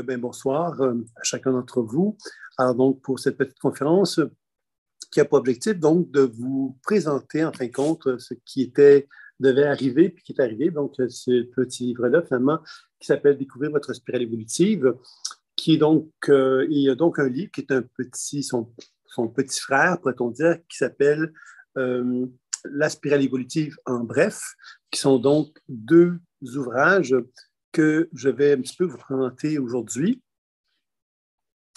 bonsoir à chacun d'entre vous. Alors, donc, pour cette petite conférence qui a pour objectif, donc, de vous présenter, en fin de compte, ce qui devait arriver, puis qui est arrivé. Donc, ce petit livre-là, finalement, qui s'appelle Découvrir votre spirale évolutive, qui est donc, il y a donc un livre qui est son petit frère, pourrait-on dire, qui s'appelle La spirale évolutive en bref, qui sont donc deux ouvrages que je vais un petit peu vous présenter aujourd'hui,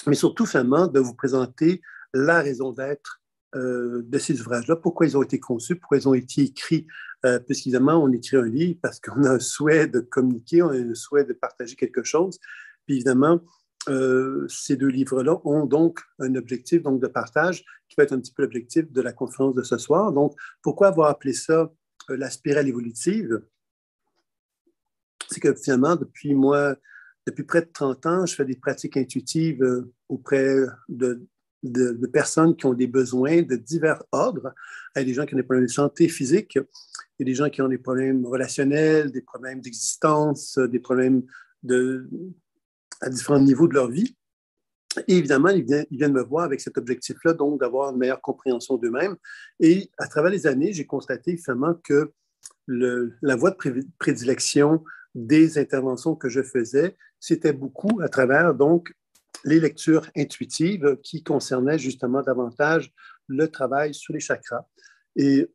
mais surtout, finalement, de vous présenter la raison d'être de ces ouvrages-là, pourquoi ils ont été conçus, pourquoi ils ont été écrits, puisqu'évidemment, on écrit un livre parce qu'on a un souhait de communiquer, on a un souhait de partager quelque chose, puis évidemment, ces deux livres-là ont donc un objectif donc, de partage qui va être un petit peu l'objectif de la conférence de ce soir. Donc, pourquoi avoir appelé ça la spirale évolutive? C'est que finalement, depuis près de 30 ans, je fais des pratiques intuitives auprès de personnes qui ont des besoins de divers ordres. Il y a des gens qui ont des problèmes de santé physique, il y a des gens qui ont des problèmes relationnels, des problèmes d'existence, des problèmes à différents niveaux de leur vie. Et évidemment, ils viennent me voir avec cet objectif-là, donc d'avoir une meilleure compréhension d'eux-mêmes. Et à travers les années, j'ai constaté finalement que la voie de prédilection des interventions que je faisais, c'était beaucoup à travers donc les lectures intuitives qui concernaient justement davantage le travail sur les chakras. Et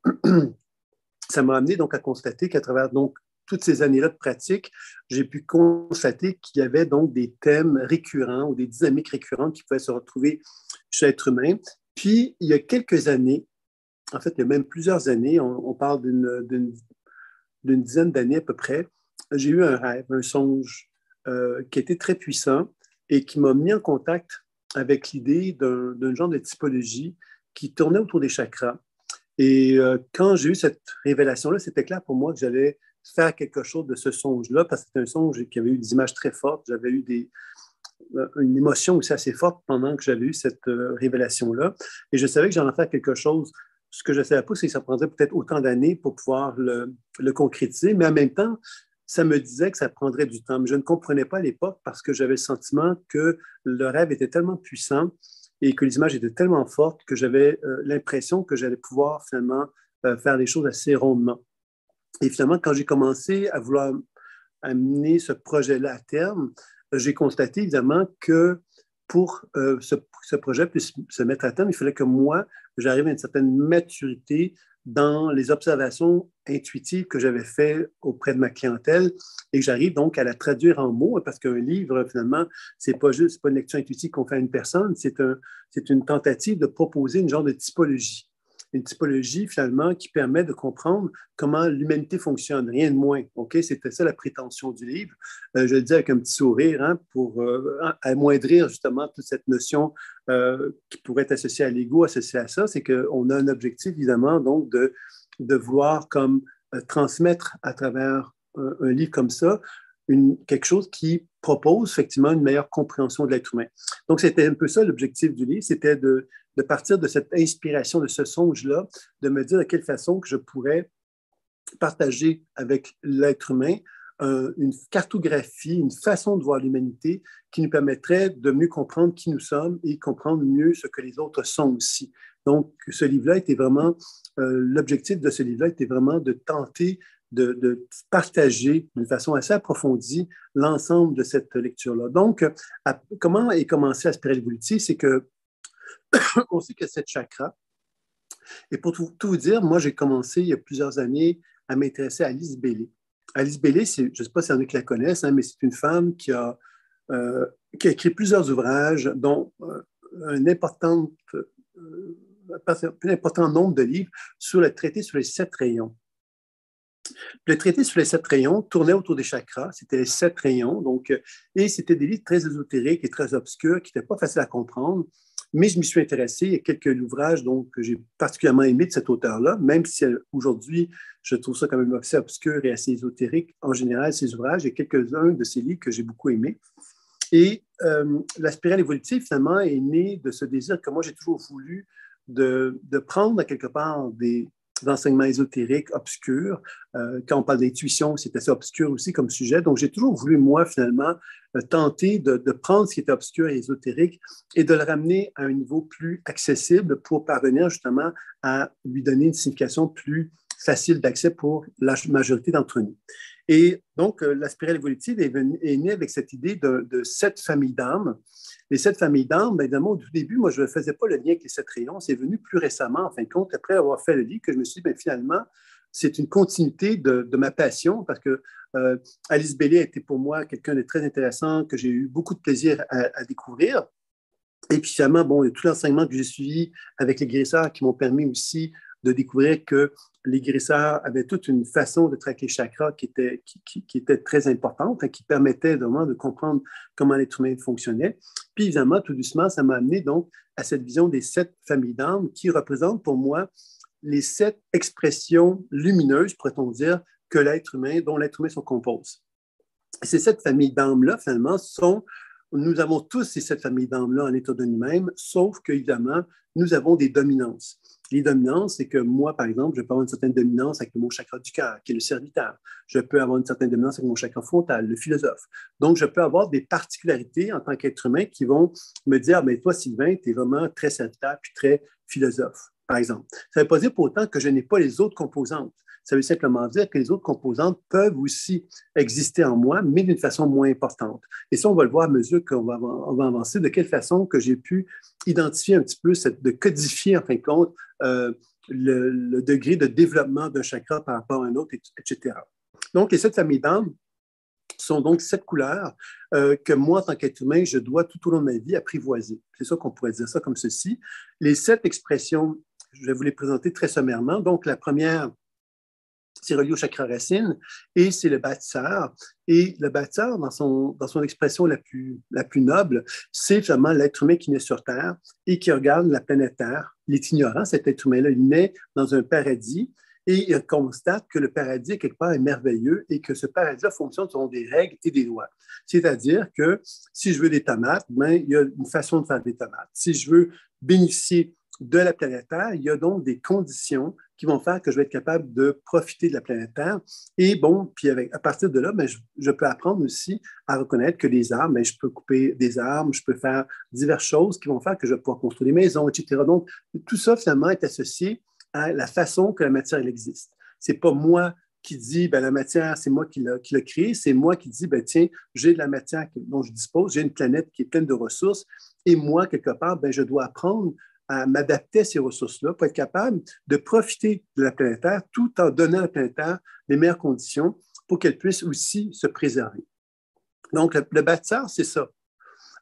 ça m'a amené donc à constater qu'à travers donc toutes ces années-là de pratique, j'ai pu constater qu'il y avait donc des thèmes récurrents ou des dynamiques récurrentes qui pouvaient se retrouver chez l'être humain. Puis, il y a quelques années, en fait, il y a même plusieurs années, on parle d'une dizaine d'années à peu près, j'ai eu un rêve, un songe qui était très puissant et qui m'a mis en contact avec l'idée d'un genre de typologie qui tournait autour des chakras. Et quand j'ai eu cette révélation-là, c'était clair pour moi que j'allais faire quelque chose de ce songe-là, parce que c'était un songe qui avait eu des images très fortes. J'avais eu une émotion aussi assez forte pendant que j'avais eu cette révélation-là. Et je savais que j'allais en faire quelque chose. Ce que je ne savais pas, c'est que ça prendrait peut-être autant d'années pour pouvoir le concrétiser, mais en même temps, ça me disait que ça prendrait du temps. Mais je ne comprenais pas à l'époque parce que j'avais le sentiment que le rêve était tellement puissant et que les images étaient tellement fortes que j'avais l'impression que j'allais pouvoir finalement faire les choses assez rondement. Et finalement, quand j'ai commencé à vouloir amener ce projet-là à terme, j'ai constaté évidemment que pour ce projet puisse se mettre à terme, il fallait que moi, j'arrive à une certaine maturité dans les observations intuitives que j'avais faites auprès de ma clientèle et que j'arrive donc à la traduire en mots, parce qu'un livre, finalement, c'est pas une lecture intuitive qu'on fait à une personne, c'est une tentative de proposer une genre de typologie. Une typologie, finalement, qui permet de comprendre comment l'humanité fonctionne, rien de moins. OK? C'était ça la prétention du livre. Je le dis avec un petit sourire pour amoindrir justement toute cette notion qui pourrait être associée à l'ego, associée à ça, c'est qu'on a un objectif, évidemment, donc de vouloir comme transmettre à travers un livre comme ça quelque chose qui propose effectivement une meilleure compréhension de l'être humain. Donc, c'était un peu ça l'objectif du livre, c'était de partir de cette inspiration, de ce songe-là, de me dire de quelle façon que je pourrais partager avec l'être humain une cartographie, une façon de voir l'humanité qui nous permettrait de mieux comprendre qui nous sommes et comprendre mieux ce que les autres sont aussi. Donc, ce livre-là était vraiment, l'objectif de ce livre-là était vraiment de tenter de partager d'une façon assez approfondie l'ensemble de cette lecture-là. Donc, comment est commencé la spirale évolutive? C'est que on sait que cette chakra, et pour tout vous dire, moi, j'ai commencé il y a plusieurs années à m'intéresser à Alice Bailey. Alice Bailey, je ne sais pas si il y en a qui la connaissent, mais c'est une femme qui a écrit plusieurs ouvrages, dont un important nombre de livres sur le traité sur les 7 rayons. Le traité sur les 7 rayons tournait autour des chakras, c'était les 7 rayons, donc, et c'était des livres très ésotériques et très obscurs qui n'étaient pas faciles à comprendre. Mais je m'y suis intéressé. Il y a quelques ouvrages donc, que j'ai particulièrement aimés de cet auteur-là, même si aujourd'hui, je trouve ça quand même assez obscur et assez ésotérique. En général, ces ouvrages, il y a quelques-uns de ces livres que j'ai beaucoup aimés. Et la spirale évolutive, finalement, est née de ce désir que moi, j'ai toujours voulu de prendre, à quelque part, d'enseignements ésotériques obscurs. Quand on parle d'intuition, c'est assez obscur aussi comme sujet. Donc, j'ai toujours voulu, moi, finalement, tenter de prendre ce qui était obscur et ésotérique et de le ramener à un niveau plus accessible pour parvenir justement à lui donner une signification plus facile d'accès pour la majorité d'entre nous. Et donc, la spirale évolutive est née avec cette idée de 7 familles d'âmes. Les 7 familles d'âmes, bien, évidemment, au tout début, moi, je ne faisais pas le lien avec les 7 rayons. C'est venu plus récemment, en fin de compte, après avoir fait le livre, que je me suis dit, bien, finalement, c'est une continuité de ma passion parce que Alice Bailey a été pour moi quelqu'un de très intéressant, que j'ai eu beaucoup de plaisir à découvrir. Et puis finalement, bon, il y a tout l'enseignement que j'ai suivi avec les guérisseurs qui m'ont permis aussi de découvrir que les guérisseurs avaient toute une façon de traquer les chakras qui était très importante, hein, qui permettait vraiment de comprendre comment l'être humain fonctionnait. Puis évidemment, tout doucement, ça m'a amené donc à cette vision des 7 familles d'âmes qui représentent pour moi les 7 expressions lumineuses, pourrait-on dire, que l'être humain, dont l'être humain se compose. Et ces 7 familles d'âmes-là, finalement, nous avons tous ces 7 familles d'âmes-là en état de nous-mêmes, sauf qu'évidemment, nous avons des dominances. Les dominances, c'est que moi, par exemple, je peux avoir une certaine dominance avec mon chakra du cœur, qui est le serviteur. Je peux avoir une certaine dominance avec mon chakra frontal, le philosophe. Donc, je peux avoir des particularités en tant qu'être humain qui vont me dire, mais toi, Sylvain, tu es vraiment très serviteur puis très philosophe, par exemple. Ça ne veut pas dire pour autant que je n'ai pas les autres composantes. Ça veut simplement dire que les autres composantes peuvent aussi exister en moi, mais d'une façon moins importante. Et ça, on va le voir à mesure qu'on va avancer, de quelle façon que j'ai pu identifier un petit peu, de codifier, en fin de compte, le degré de développement d'un chakra par rapport à un autre, etc. Donc, les 7 familles d'âmes sont donc 7 couleurs que moi, en tant qu'être humain, je dois tout au long de ma vie apprivoiser. C'est ça qu'on pourrait dire ça comme ceci. Les 7 expressions, je vais vous les présenter très sommairement. Donc, la première, c'est relié au chakra racine et c'est le bâtisseur. Et le bâtisseur, dans son expression la plus noble, c'est finalement l'être humain qui naît sur Terre et qui regarde la planète Terre. Il est ignorant, cet être humain-là, il naît dans un paradis et il constate que le paradis, quelque part, est merveilleux et que ce paradis fonctionne selon des règles et des lois. C'est-à-dire que si je veux des tomates, ben, il y a une façon de faire des tomates. Si je veux bénéficier de la planète Terre, il y a donc des conditions qui vont faire que je vais être capable de profiter de la planète Terre. Et bon, puis à partir de là, ben, je peux apprendre aussi à reconnaître que les arbres, ben, je peux couper des arbres, je peux faire diverses choses qui vont faire que je vais pouvoir construire des maisons, etc. Donc, tout ça, finalement, est associé à la façon que la matière elle existe. C'est pas moi qui dis, ben, la matière, c'est moi qui l'a créée, c'est moi qui dis, ben, tiens, j'ai de la matière dont je dispose, j'ai une planète qui est pleine de ressources, et moi, quelque part, ben, je dois apprendre à m'adapter à ces ressources-là pour être capable de profiter de la planète Terre tout en donnant à la planète Terre les meilleures conditions pour qu'elle puisse aussi se préserver. Donc, le bâtisseur, c'est ça.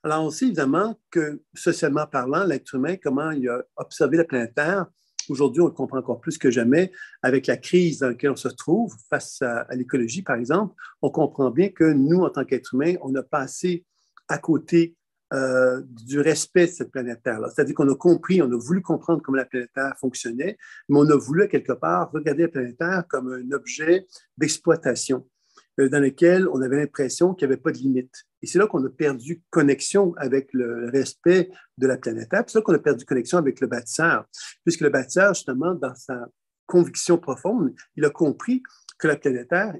Alors, on sait évidemment que, socialement parlant, l'être humain, comment il a observé la planète Terre, aujourd'hui, on le comprend encore plus que jamais, avec la crise dans laquelle on se trouve face à l'écologie, par exemple, on comprend bien que nous, en tant qu'être humain, on a passé à côté du respect de cette planète Terre-là. C'est-à-dire qu'on a compris, on a voulu comprendre comment la planète Terre fonctionnait, mais on a voulu, quelque part, regarder la planète Terre comme un objet d'exploitation dans lequel on avait l'impression qu'il n'y avait pas de limite. Et c'est là qu'on a perdu connexion avec le respect de la planète Terre. C'est là qu'on a perdu connexion avec le bâtisseur, puisque le bâtisseur, justement, dans sa conviction profonde, il a compris que la planète Terre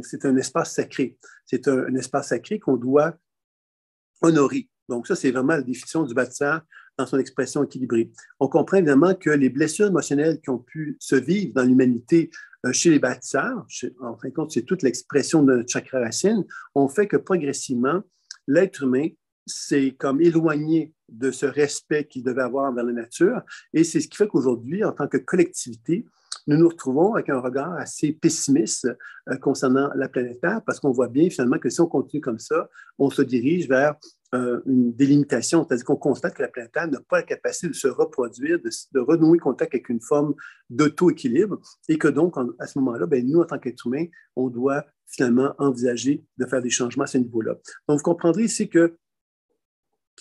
c'est un espace sacré. C'est un espace sacré qu'on doit honorer. Donc ça, c'est vraiment la définition du bâtisseur dans son expression équilibrée. On comprend évidemment que les blessures émotionnelles qui ont pu se vivre dans l'humanité chez les bâtisseurs, en fin de compte, c'est toute l'expression de notre chakra racine, ont fait que progressivement, l'être humain s'est comme éloigné de ce respect qu'il devait avoir envers la nature. Et c'est ce qui fait qu'aujourd'hui, en tant que collectivité, nous nous retrouvons avec un regard assez pessimiste concernant la planète Terre, parce qu'on voit bien finalement que si on continue comme ça, on se dirige vers une délimitation, c'est-à-dire qu'on constate que la planète Terre n'a pas la capacité de se reproduire, de renouer contact avec une forme d'auto-équilibre, et que donc, à ce moment-là, ben, nous, en tant qu'êtres humains, on doit finalement envisager de faire des changements à ce niveau-là. Donc, vous comprendrez ici que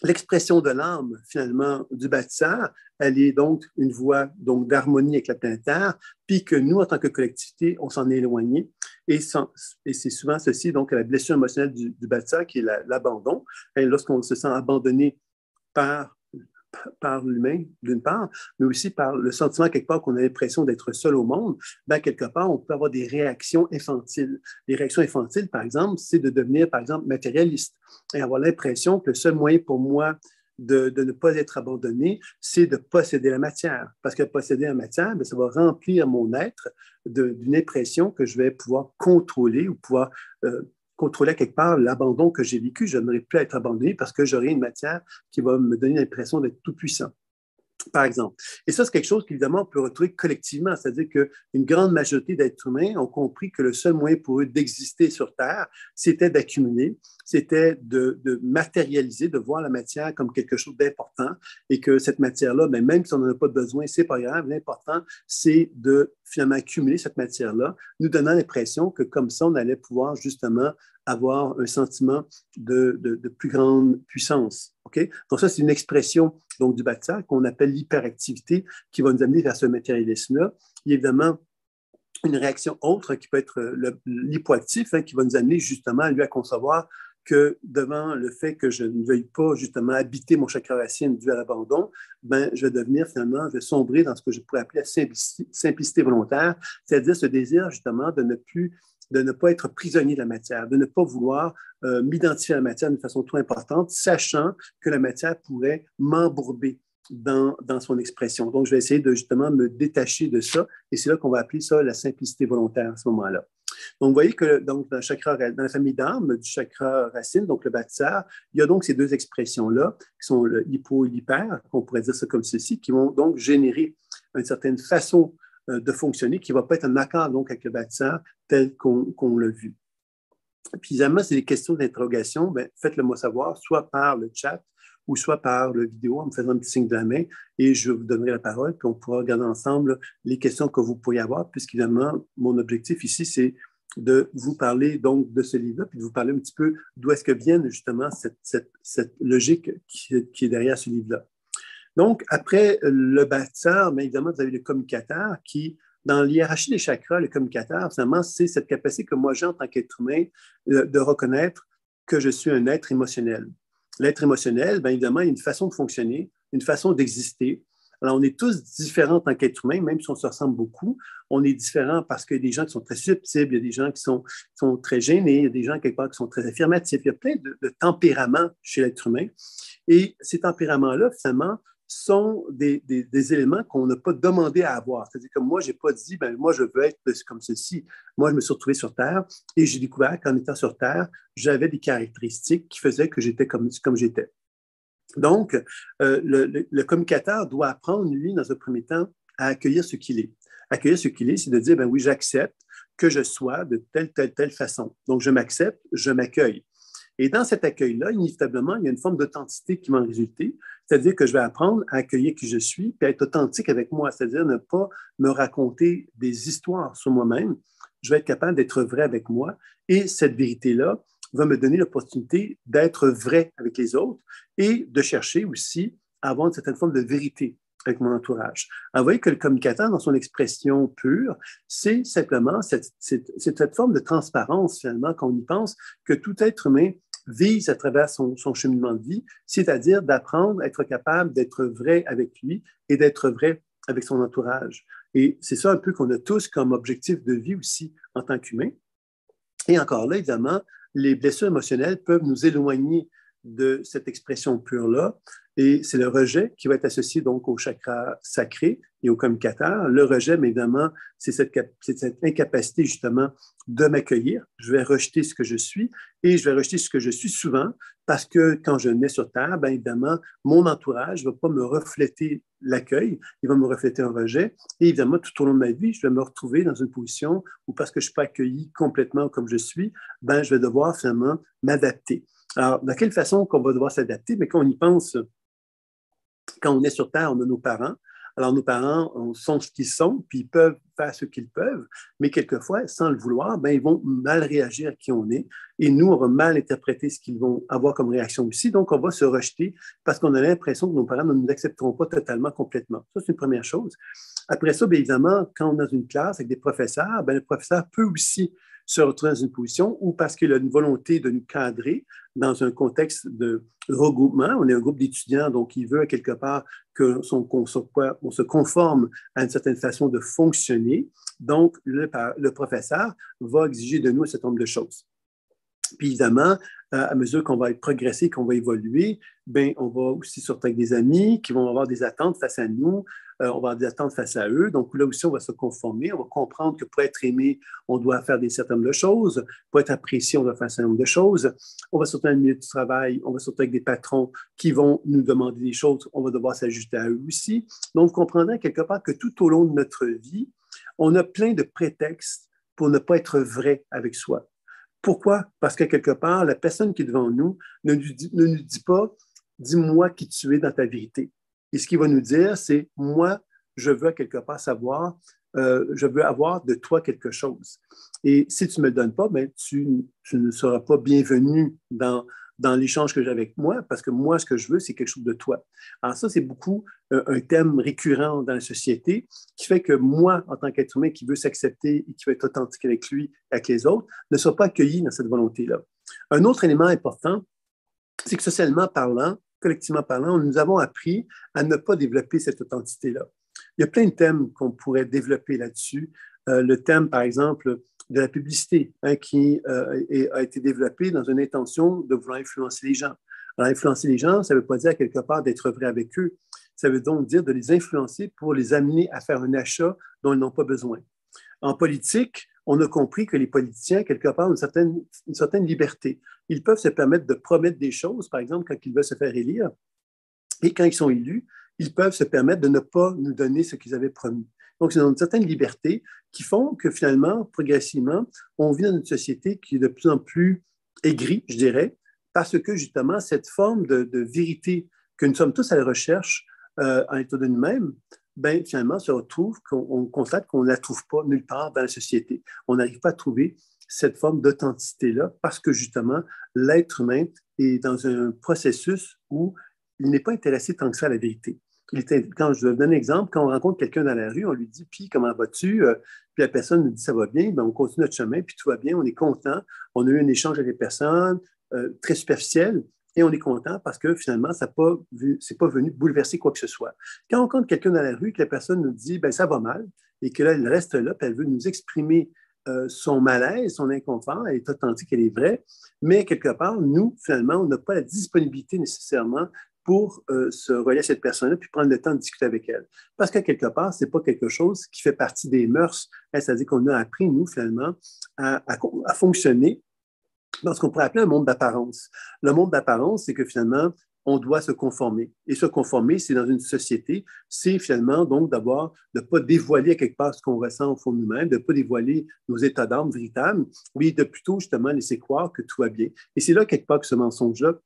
l'expression de l'âme, finalement, du bâtisseur, elle est donc une voie d'harmonie avec la planète Terre, puis que nous, en tant que collectivité, on s'en est éloigné. Et c'est souvent ceci, donc, la blessure émotionnelle du bâtisseur, qui est l'abandon. Et lorsqu'on se sent abandonné par par l'humain, d'une part, mais aussi par le sentiment quelque part qu'on a l'impression d'être seul au monde, ben, quelque part, on peut avoir des réactions infantiles. Les réactions infantiles, par exemple, c'est de devenir, par exemple, matérialiste et avoir l'impression que le seul moyen pour moi de ne pas être abandonné, c'est de posséder la matière. Parce que posséder la matière, bien, ça va remplir mon être d'une impression que je vais pouvoir contrôler ou pouvoir contrôler quelque part l'abandon que j'ai vécu. Je n'aurai plus à être abandonné parce que j'aurai une matière qui va me donner l'impression d'être tout puissant, par exemple. Et ça, c'est quelque chose qu'évidemment, on peut retrouver collectivement, c'est-à-dire qu'une grande majorité d'êtres humains ont compris que le seul moyen pour eux d'exister sur Terre, c'était d'accumuler, c'était de matérialiser, de voir la matière comme quelque chose d'important et que cette matière-là, ben, même si on n'en a pas besoin, c'est pas grave. L'important, c'est de finalement accumuler cette matière-là, nous donnant l'impression que comme ça, on allait pouvoir justement avoir un sentiment de plus grande puissance. Okay? Donc ça, c'est une expression donc, du bâtiment qu'on appelle l'hyperactivité qui va nous amener vers ce matérialisme-là. Il y a évidemment une réaction autre qui peut être l'hypoactif, qui va nous amener justement, lui, à concevoir que devant le fait que je ne veuille pas justement habiter mon chakra racine dû à l'abandon, ben, je vais devenir finalement, je vais sombrer dans ce que je pourrais appeler la simplicité volontaire, c'est-à-dire ce désir justement de ne pas être prisonnier de la matière, de ne pas vouloir m'identifier à la matière d'une façon trop importante, sachant que la matière pourrait m'embourber dans son expression. Donc, je vais essayer de justement me détacher de ça, et c'est là qu'on va appeler ça la simplicité volontaire à ce moment-là. Donc, vous voyez que donc, dans la famille d'âme du chakra racine, donc le bâtisseur, il y a donc ces deux expressions-là, qui sont le hypo et l'hyper, on pourrait dire ça comme ceci, qui vont donc générer une certaine façon de fonctionner qui ne va pas être en accord donc, avec le bâtisseur tel qu'on l'a vu. Puis, évidemment, c'est des questions d'interrogation. Ben, faites-le-moi savoir, soit par le chat ou soit par le vidéo en me faisant un petit signe de la main et je vous donnerai la parole, puis on pourra regarder ensemble les questions que vous pourriez avoir, puisqu'évidemment, mon objectif ici, c'est de vous parler donc de ce livre-là, puis de vous parler un petit peu d'où est-ce que vient justement cette logique qui est derrière ce livre-là. Donc, après le bâtisseur, bien évidemment, vous avez le communicateur qui, dans l'hiérarchie des chakras, le communicateur, finalement, c'est cette capacité que moi j'ai en tant qu'être humain de reconnaître que je suis un être émotionnel. L'être émotionnel, bien évidemment, il y a une façon de fonctionner, une façon d'exister. Alors, on est tous différents en tant qu'être humain, même si on se ressemble beaucoup. On est différents parce qu'il y a des gens qui sont très susceptibles, il y a des gens qui sont très gênés, il y a des gens quelque part qui sont très affirmatifs. Il y a plein de tempéraments chez l'être humain. Et ces tempéraments-là, finalement, sont des éléments qu'on n'a pas demandé à avoir. C'est-à-dire que moi, je n'ai pas dit, ben, moi, je veux être comme ceci. Moi, je me suis retrouvé sur Terre et j'ai découvert qu'en étant sur Terre, j'avais des caractéristiques qui faisaient que j'étais comme j'étais. Donc, le communicateur doit apprendre, lui, dans un premier temps, à accueillir ce qu'il est. Accueillir ce qu'il est, c'est de dire, ben oui, j'accepte que je sois de telle façon. Donc, je m'accepte, je m'accueille. Et dans cet accueil-là, inévitablement, il y a une forme d'authenticité qui va en résulter, c'est-à-dire que je vais apprendre à accueillir qui je suis, puis à être authentique avec moi, c'est-à-dire ne pas me raconter des histoires sur moi-même. Je vais être capable d'être vrai avec moi, et cette vérité-là va me donner l'opportunité d'être vrai avec les autres et de chercher aussi à avoir une certaine forme de vérité avec mon entourage. Alors, vous voyez que le communicateur, dans son expression pure, c'est simplement cette forme de transparence, finalement, qu'on y pense, que tout être humain vise à travers son cheminement de vie, c'est-à-dire d'apprendre à être capable d'être vrai avec lui et d'être vrai avec son entourage. Et c'est ça un peu qu'on a tous comme objectif de vie aussi en tant qu'humain. Et encore là, évidemment, les blessures émotionnelles peuvent nous éloigner de cette expression pure-là. Et c'est le rejet qui va être associé donc au chakra sacré et au communicateur. Le rejet, mais évidemment, c'est cette incapacité justement de m'accueillir. Je vais rejeter ce que je suis et je vais rejeter ce que je suis souvent parce que quand je nais sur Terre, bien évidemment, mon entourage ne va pas me refléter l'accueil, il va me refléter un rejet. Et évidemment, tout au long de ma vie, je vais me retrouver dans une position où parce que je ne suis pas accueilli complètement comme je suis, ben, je vais devoir finalement m'adapter. Alors, de quelle façon qu'on va devoir s'adapter? Mais quand on y pense, quand on est sur Terre, on a nos parents. Alors, nos parents sont ce qu'ils sont, puis ils peuvent faire ce qu'ils peuvent, mais quelquefois, sans le vouloir, ben, ils vont mal réagir à qui on est. Et nous, on va mal interpréter ce qu'ils vont avoir comme réaction aussi. Donc, on va se rejeter parce qu'on a l'impression que nos parents ne nous accepteront pas totalement, complètement. Ça, c'est une première chose. Après ça, bien évidemment, quand on est dans une classe avec des professeurs, ben, le professeur peut aussi se retrouver dans une position où, parce qu'il a une volonté de nous cadrer, dans un contexte de regroupement. On est un groupe d'étudiants, donc il veut quelque part qu'on se conforme à une certaine façon de fonctionner. Donc, le professeur va exiger de nous un certain nombre de choses. Puis évidemment, à mesure qu'on va être progressé, qu'on va évoluer, bien, on va aussi sortir avec des amis qui vont avoir des attentes face à nous, on va avoir des attentes face à eux. Donc là aussi, on va se conformer, on va comprendre que pour être aimé, on doit faire des certain nombre de choses. Pour être apprécié, on doit faire un certain nombre de choses. On va sortir dans le milieu du travail, on va sortir avec des patrons qui vont nous demander des choses, on va devoir s'ajuster à eux aussi. Donc, comprenant quelque part que tout au long de notre vie, on a plein de prétextes pour ne pas être vrai avec soi. Pourquoi? Parce que quelque part, la personne qui est devant nous ne nous dit pas dis-moi qui tu es dans ta vérité. Et ce qu'il va nous dire, c'est moi, je veux quelque part savoir, je veux avoir de toi quelque chose. Et si tu ne me le donnes pas, ben, tu ne seras pas bienvenu dans l'échange que j'ai avec moi, parce que moi, ce que je veux, c'est quelque chose de toi. Alors ça, c'est beaucoup un thème récurrent dans la société qui fait que moi, en tant qu'être humain qui veut s'accepter et qui veut être authentique avec lui et avec les autres, ne soit pas accueilli dans cette volonté-là. Un autre élément important, c'est que socialement parlant, collectivement parlant, nous avons appris à ne pas développer cette authenticité-là. Il y a plein de thèmes qu'on pourrait développer là-dessus. Le thème, par exemple, de la publicité, qui a été développé dans une intention de vouloir influencer les gens. Alors, influencer les gens, ça ne veut pas dire quelque part d'être vrai avec eux. Ça veut donc dire de les influencer pour les amener à faire un achat dont ils n'ont pas besoin. En politique, on a compris que les politiciens, quelque part, ont une certaine liberté. Ils peuvent se permettre de promettre des choses, par exemple, quand ils veulent se faire élire, et quand ils sont élus, ils peuvent se permettre de ne pas nous donner ce qu'ils avaient promis. Donc, c'est une certaine liberté qui font que finalement, progressivement, on vit dans une société qui est de plus en plus aigrie, je dirais, parce que justement, cette forme de vérité que nous sommes tous à la recherche en état de nous-mêmes, ben, finalement, se retrouve qu'on constate qu'on ne la trouve pas nulle part dans la société. On n'arrive pas à trouver cette forme d'authenticité-là parce que justement, l'être humain est dans un processus où il n'est pas intéressé tant que ça à la vérité. Quand je donne un exemple, quand on rencontre quelqu'un dans la rue, on lui dit puis comment vas-tu? Puis la personne nous dit ça va bien, ben, on continue notre chemin, puis tout va bien, on est content, on a eu un échange avec les personnes très superficiel, et on est content parce que finalement, ça n'est pas venu bouleverser quoi que ce soit. Quand on rencontre quelqu'un dans la rue, que la personne nous dit ben, ça va mal, et que là, elle reste là, puis elle veut nous exprimer son malaise, son inconfort, elle est authentique, elle est vraie, mais quelque part, nous, finalement, on n'a pas la disponibilité nécessairement pour se relier à cette personne-là puis prendre le temps de discuter avec elle. Parce que quelque part, ce n'est pas quelque chose qui fait partie des mœurs, c'est-à-dire qu'on a appris, nous, finalement, à fonctionner dans ce qu'on pourrait appeler un monde d'apparence. Le monde d'apparence, c'est que finalement, on doit se conformer. Et se conformer, c'est dans une société, c'est finalement donc de ne pas dévoiler à quelque part ce qu'on ressent au fond de nous-mêmes, de ne pas dévoiler nos états d'âme véritables, mais de plutôt justement laisser croire que tout va bien. Et c'est là quelque part que ce mensonge-là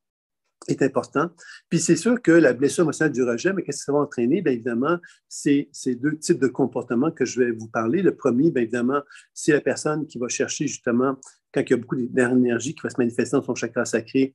est important. Puis c'est sûr que la blessure émotionnelle du rejet, mais qu'est-ce que ça va entraîner? Bien évidemment, c'est deux types de comportements que je vais vous parler. Le premier, bien évidemment, c'est la personne qui va chercher justement, quand il y a beaucoup d'énergie qui va se manifester dans son chakra sacré,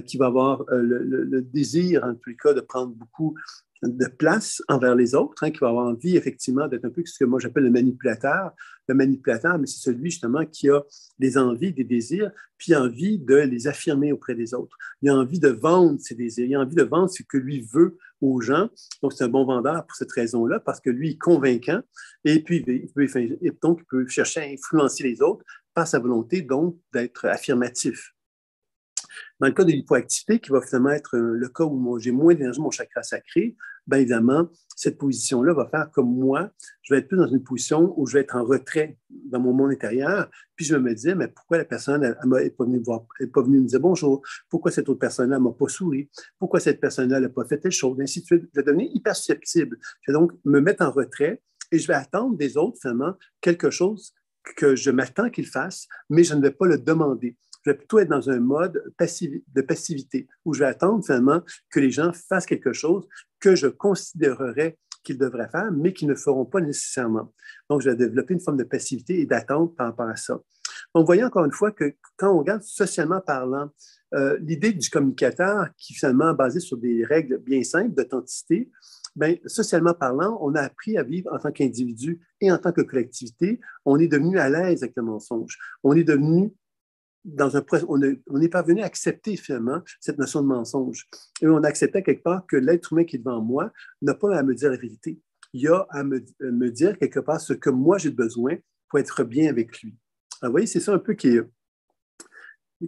qui va avoir le désir, en tous les cas, de prendre beaucoup de place envers les autres, qui va avoir envie effectivement d'être un peu ce que moi j'appelle le manipulateur. Le manipulateur, mais c'est celui justement qui a des envies, des désirs, puis envie de les affirmer auprès des autres. Il a envie de vendre ses désirs, il a envie de vendre ce que lui veut aux gens. Donc c'est un bon vendeur pour cette raison-là, parce que lui est convaincant, et puis donc il peut chercher à influencer les autres par sa volonté donc d'être affirmatif. Dans le cas de l'hypoactivité, qui va finalement être le cas où j'ai moins d'énergie, mon chakra sacré, bien évidemment, cette position-là va faire comme moi, je vais être plus dans une position où je vais être en retrait dans mon monde intérieur, puis je vais me dire, mais pourquoi la personne n'est pas venue me dire bonjour? Pourquoi cette autre personne-là ne m'a pas souri? Pourquoi cette personne-là n'a pas fait telle chose? Ainsi de suite. Je vais devenir hyper susceptible. Je vais donc me mettre en retrait et je vais attendre des autres, finalement, quelque chose que je m'attends qu'ils fassent, mais je ne vais pas le demander. Je vais plutôt être dans un mode de passivité, où je vais attendre finalement que les gens fassent quelque chose que je considérerais qu'ils devraient faire, mais qu'ils ne feront pas nécessairement. Donc, je vais développer une forme de passivité et d'attente par rapport à ça. Donc, vous voyez encore une fois que quand on regarde socialement parlant, l'idée du communicateur qui finalement est basée sur des règles bien simples d'authenticité, bien, socialement parlant, on a appris à vivre en tant qu'individu et en tant que collectivité. On est devenu à l'aise avec le mensonge. On est devenu on est parvenu à accepter finalement cette notion de mensonge. Et on acceptait quelque part que l'être humain qui est devant moi n'a pas à me dire la vérité. Il a à me dire quelque part ce que moi j'ai besoin pour être bien avec lui. Alors, vous voyez, c'est ça un peu qui est.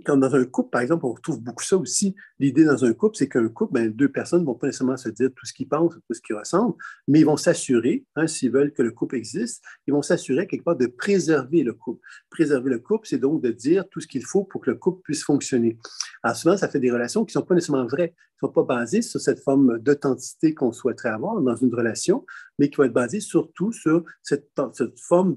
Quand dans un couple, par exemple, on retrouve beaucoup ça aussi. L'idée dans un couple, c'est qu'un couple, ben, deux personnes ne vont pas nécessairement se dire tout ce qu'ils pensent, tout ce qu'ils ressentent, mais ils vont s'assurer, hein, s'ils veulent que le couple existe, ils vont s'assurer quelque part de préserver le couple. Préserver le couple, c'est donc de dire tout ce qu'il faut pour que le couple puisse fonctionner. Alors souvent, ça fait des relations qui ne sont pas nécessairement vraies, qui ne sont pas basées sur cette forme d'authenticité qu'on souhaiterait avoir dans une relation, mais qui vont être basées surtout sur cette forme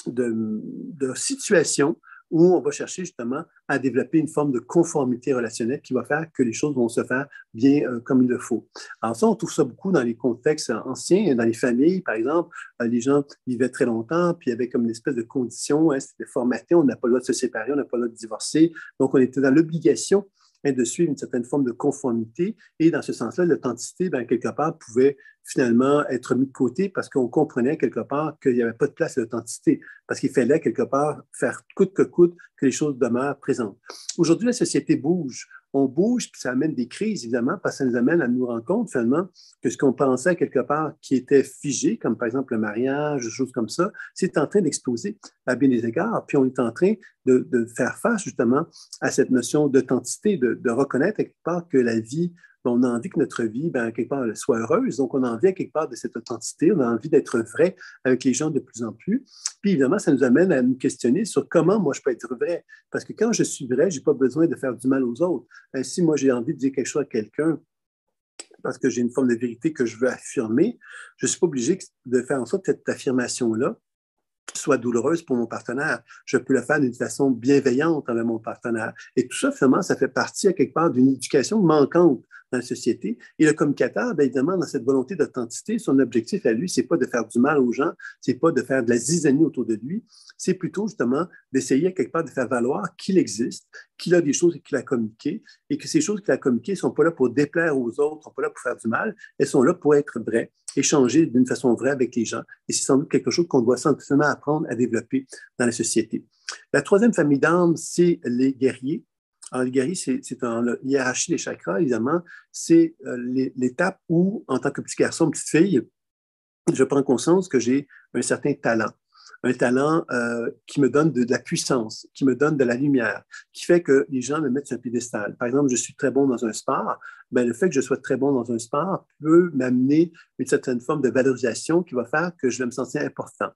de situation où on va chercher justement à développer une forme de conformité relationnelle qui va faire que les choses vont se faire bien comme il le faut. Alors ça, on trouve ça beaucoup dans les contextes anciens, dans les familles, par exemple. Les gens vivaient très longtemps, puis il y avait comme une espèce de condition, hein, c'était formaté, on n'a pas le droit de se séparer, on n'a pas le droit de divorcer. Donc, on était dans l'obligation de suivre une certaine forme de conformité. Et dans ce sens-là, l'authenticité, ben, quelque part, pouvait finalement être mis de côté parce qu'on comprenait quelque part qu'il n'y avait pas de place à l'authenticité, parce qu'il fallait quelque part faire coûte que coûte que les choses demeurent présentes. Aujourd'hui, la société bouge. On bouge, puis ça amène des crises, évidemment, parce que ça nous amène à nous rendre compte, finalement, que ce qu'on pensait quelque part qui était figé, comme par exemple le mariage, des choses comme ça, c'est en train d'exploser à bien des égards. Puis on est en train de faire face, justement, à cette notion d'authenticité, de reconnaître quelque part que la vie, on a envie que notre vie, ben, quelque part, elle soit heureuse. Donc, on a envie, quelque part, de cette authenticité. On a envie d'être vrai avec les gens de plus en plus. Puis, évidemment, ça nous amène à nous questionner sur comment moi, je peux être vrai. Parce que quand je suis vrai, je n'ai pas besoin de faire du mal aux autres. Si moi, j'ai envie de dire quelque chose à quelqu'un, parce que j'ai une forme de vérité que je veux affirmer, je ne suis pas obligé de faire en sorte que cette affirmation-là soit douloureuse pour mon partenaire. Je peux le faire d'une façon bienveillante envers mon partenaire. Et tout ça, finalement, ça fait partie, à quelque part, d'une éducation manquante dans la société. Et le communicateur, bien évidemment, dans cette volonté d'authenticité, son objectif à lui, c'est pas de faire du mal aux gens, c'est pas de faire de la zizanie autour de lui, c'est plutôt, justement, d'essayer, à quelque part, de faire valoir qu'il existe, qu'il a des choses qu'il a communiquées, et que ces choses qu'il a communiquées ne sont pas là pour déplaire aux autres, ne sont pas là pour faire du mal, elles sont là pour être vraies, échanger d'une façon vraie avec les gens. Et c'est sans doute quelque chose qu'on doit simplement apprendre à développer dans la société. La troisième famille d'âmes, c'est les guerriers. Alors, les guerriers, c'est dans la hiérarchie des chakras, évidemment. C'est l'étape où, en tant que petit garçon, petite fille, je prends conscience que j'ai un certain talent. Un talent qui me donne de la puissance, qui me donne de la lumière, qui fait que les gens me mettent sur un piédestal. Par exemple, je suis très bon dans un sport. Ben, le fait que je sois très bon dans un sport peut m'amener une certaine forme de valorisation qui va faire que je vais me sentir important.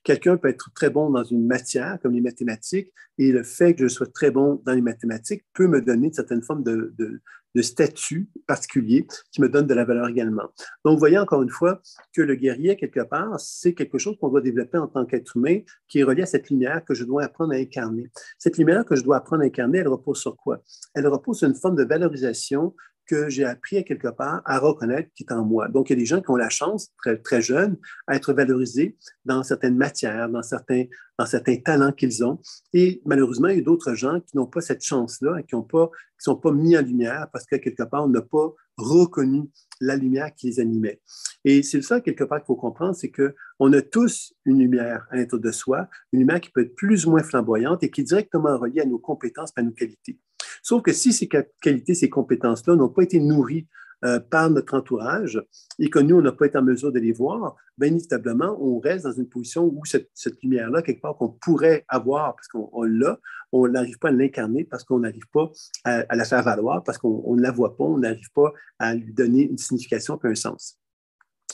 Quelqu'un peut être très bon dans une matière, comme les mathématiques, et le fait que je sois très bon dans les mathématiques peut me donner une certaine forme de statut particulier qui me donne de la valeur également. Donc, vous voyez encore une fois que le guerrier, quelque part, c'est quelque chose qu'on doit développer en tant qu'être humain qui est relié à cette lumière que je dois apprendre à incarner. Cette lumière que je dois apprendre à incarner, elle repose sur quoi? Elle repose sur une forme de valorisation que j'ai appris à quelque part à reconnaître qui est en moi. Donc, il y a des gens qui ont la chance, très, très jeunes, à être valorisés dans certaines matières, dans certains talents qu'ils ont. Et malheureusement, il y a d'autres gens qui n'ont pas cette chance-là et qui ne sont pas mis en lumière parce que quelque part, on n'a pas reconnu la lumière qui les animait. Et c'est ça, quelque part, qu'il faut comprendre, c'est qu'on a tous une lumière à l'intérieur de soi, une lumière qui peut être plus ou moins flamboyante et qui est directement reliée à nos compétences et à nos qualités. Sauf que si ces qualités, ces compétences-là n'ont pas été nourries par notre entourage et que nous, on n'a pas été en mesure de les voir, bien inévitablement, on reste dans une position où cette lumière-là, quelque part, qu'on pourrait avoir parce qu'on l'a, on n'arrive pas à l'incarner parce qu'on n'arrive pas à la faire valoir, parce qu'on ne la voit pas, on n'arrive pas à lui donner une signification et un sens.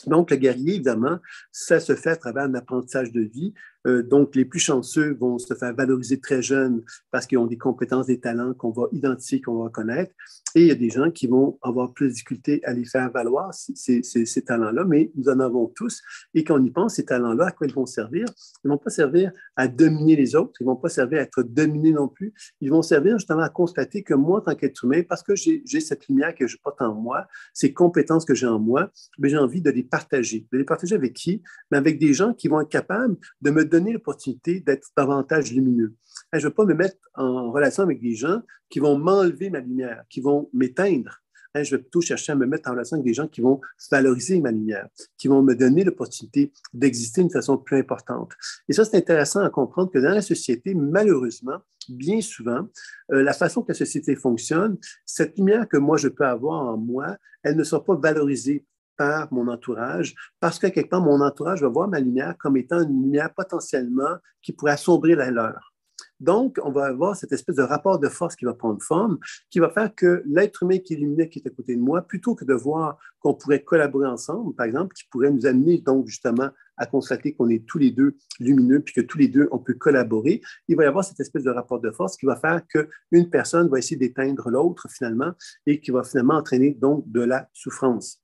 Donc, le guerrier, évidemment, ça se fait à travers un apprentissage de vie. Donc, les plus chanceux vont se faire valoriser très jeunes parce qu'ils ont des compétences, des talents qu'on va identifier, qu'on va reconnaître. Et il y a des gens qui vont avoir plus de difficulté à les faire valoir, ces talents-là, mais nous en avons tous. Et quand on y pense, ces talents-là, à quoi ils vont servir? Ils ne vont pas servir à dominer les autres, ils ne vont pas servir à être dominés non plus. Ils vont servir justement à constater que moi, en tant qu'être humain, parce que j'ai cette lumière que je porte en moi, ces compétences que j'ai en moi, bien, j'ai envie de les partager. De les partager avec qui? Mais avec des gens qui vont être capables de me donner l'opportunité d'être davantage lumineux. Je ne veux pas me mettre en relation avec des gens qui vont m'enlever ma lumière, qui vont m'éteindre. hein, je vais plutôt chercher à me mettre en relation avec des gens qui vont valoriser ma lumière, qui vont me donner l'opportunité d'exister d'une façon plus importante. Et ça, c'est intéressant à comprendre que dans la société, malheureusement, bien souvent, la façon que la société fonctionne, cette lumière que moi, je peux avoir en moi, elle ne sera pas valorisée par mon entourage, parce que quelque part, mon entourage va voir ma lumière comme étant une lumière potentiellement qui pourrait assombrir la leur. Donc, on va avoir cette espèce de rapport de force qui va prendre forme, qui va faire que l'être humain qui est lumineux, qui est à côté de moi, plutôt que de voir qu'on pourrait collaborer ensemble, par exemple, qui pourrait nous amener donc justement à constater qu'on est tous les deux lumineux, puis que tous les deux, on peut collaborer, il va y avoir cette espèce de rapport de force qui va faire qu'une personne va essayer d'éteindre l'autre finalement et qui va finalement entraîner donc de la souffrance.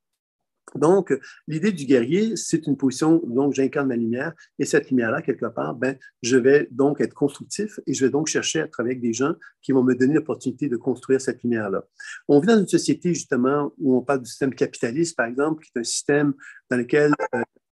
Donc, l'idée du guerrier, c'est une position, donc j'incarne ma lumière, et cette lumière-là, quelque part, ben, je vais donc être constructif et je vais donc chercher à travailler avec des gens qui vont me donner l'opportunité de construire cette lumière-là. On vit dans une société, justement, où on parle du système capitaliste, par exemple, qui est un système dans lequel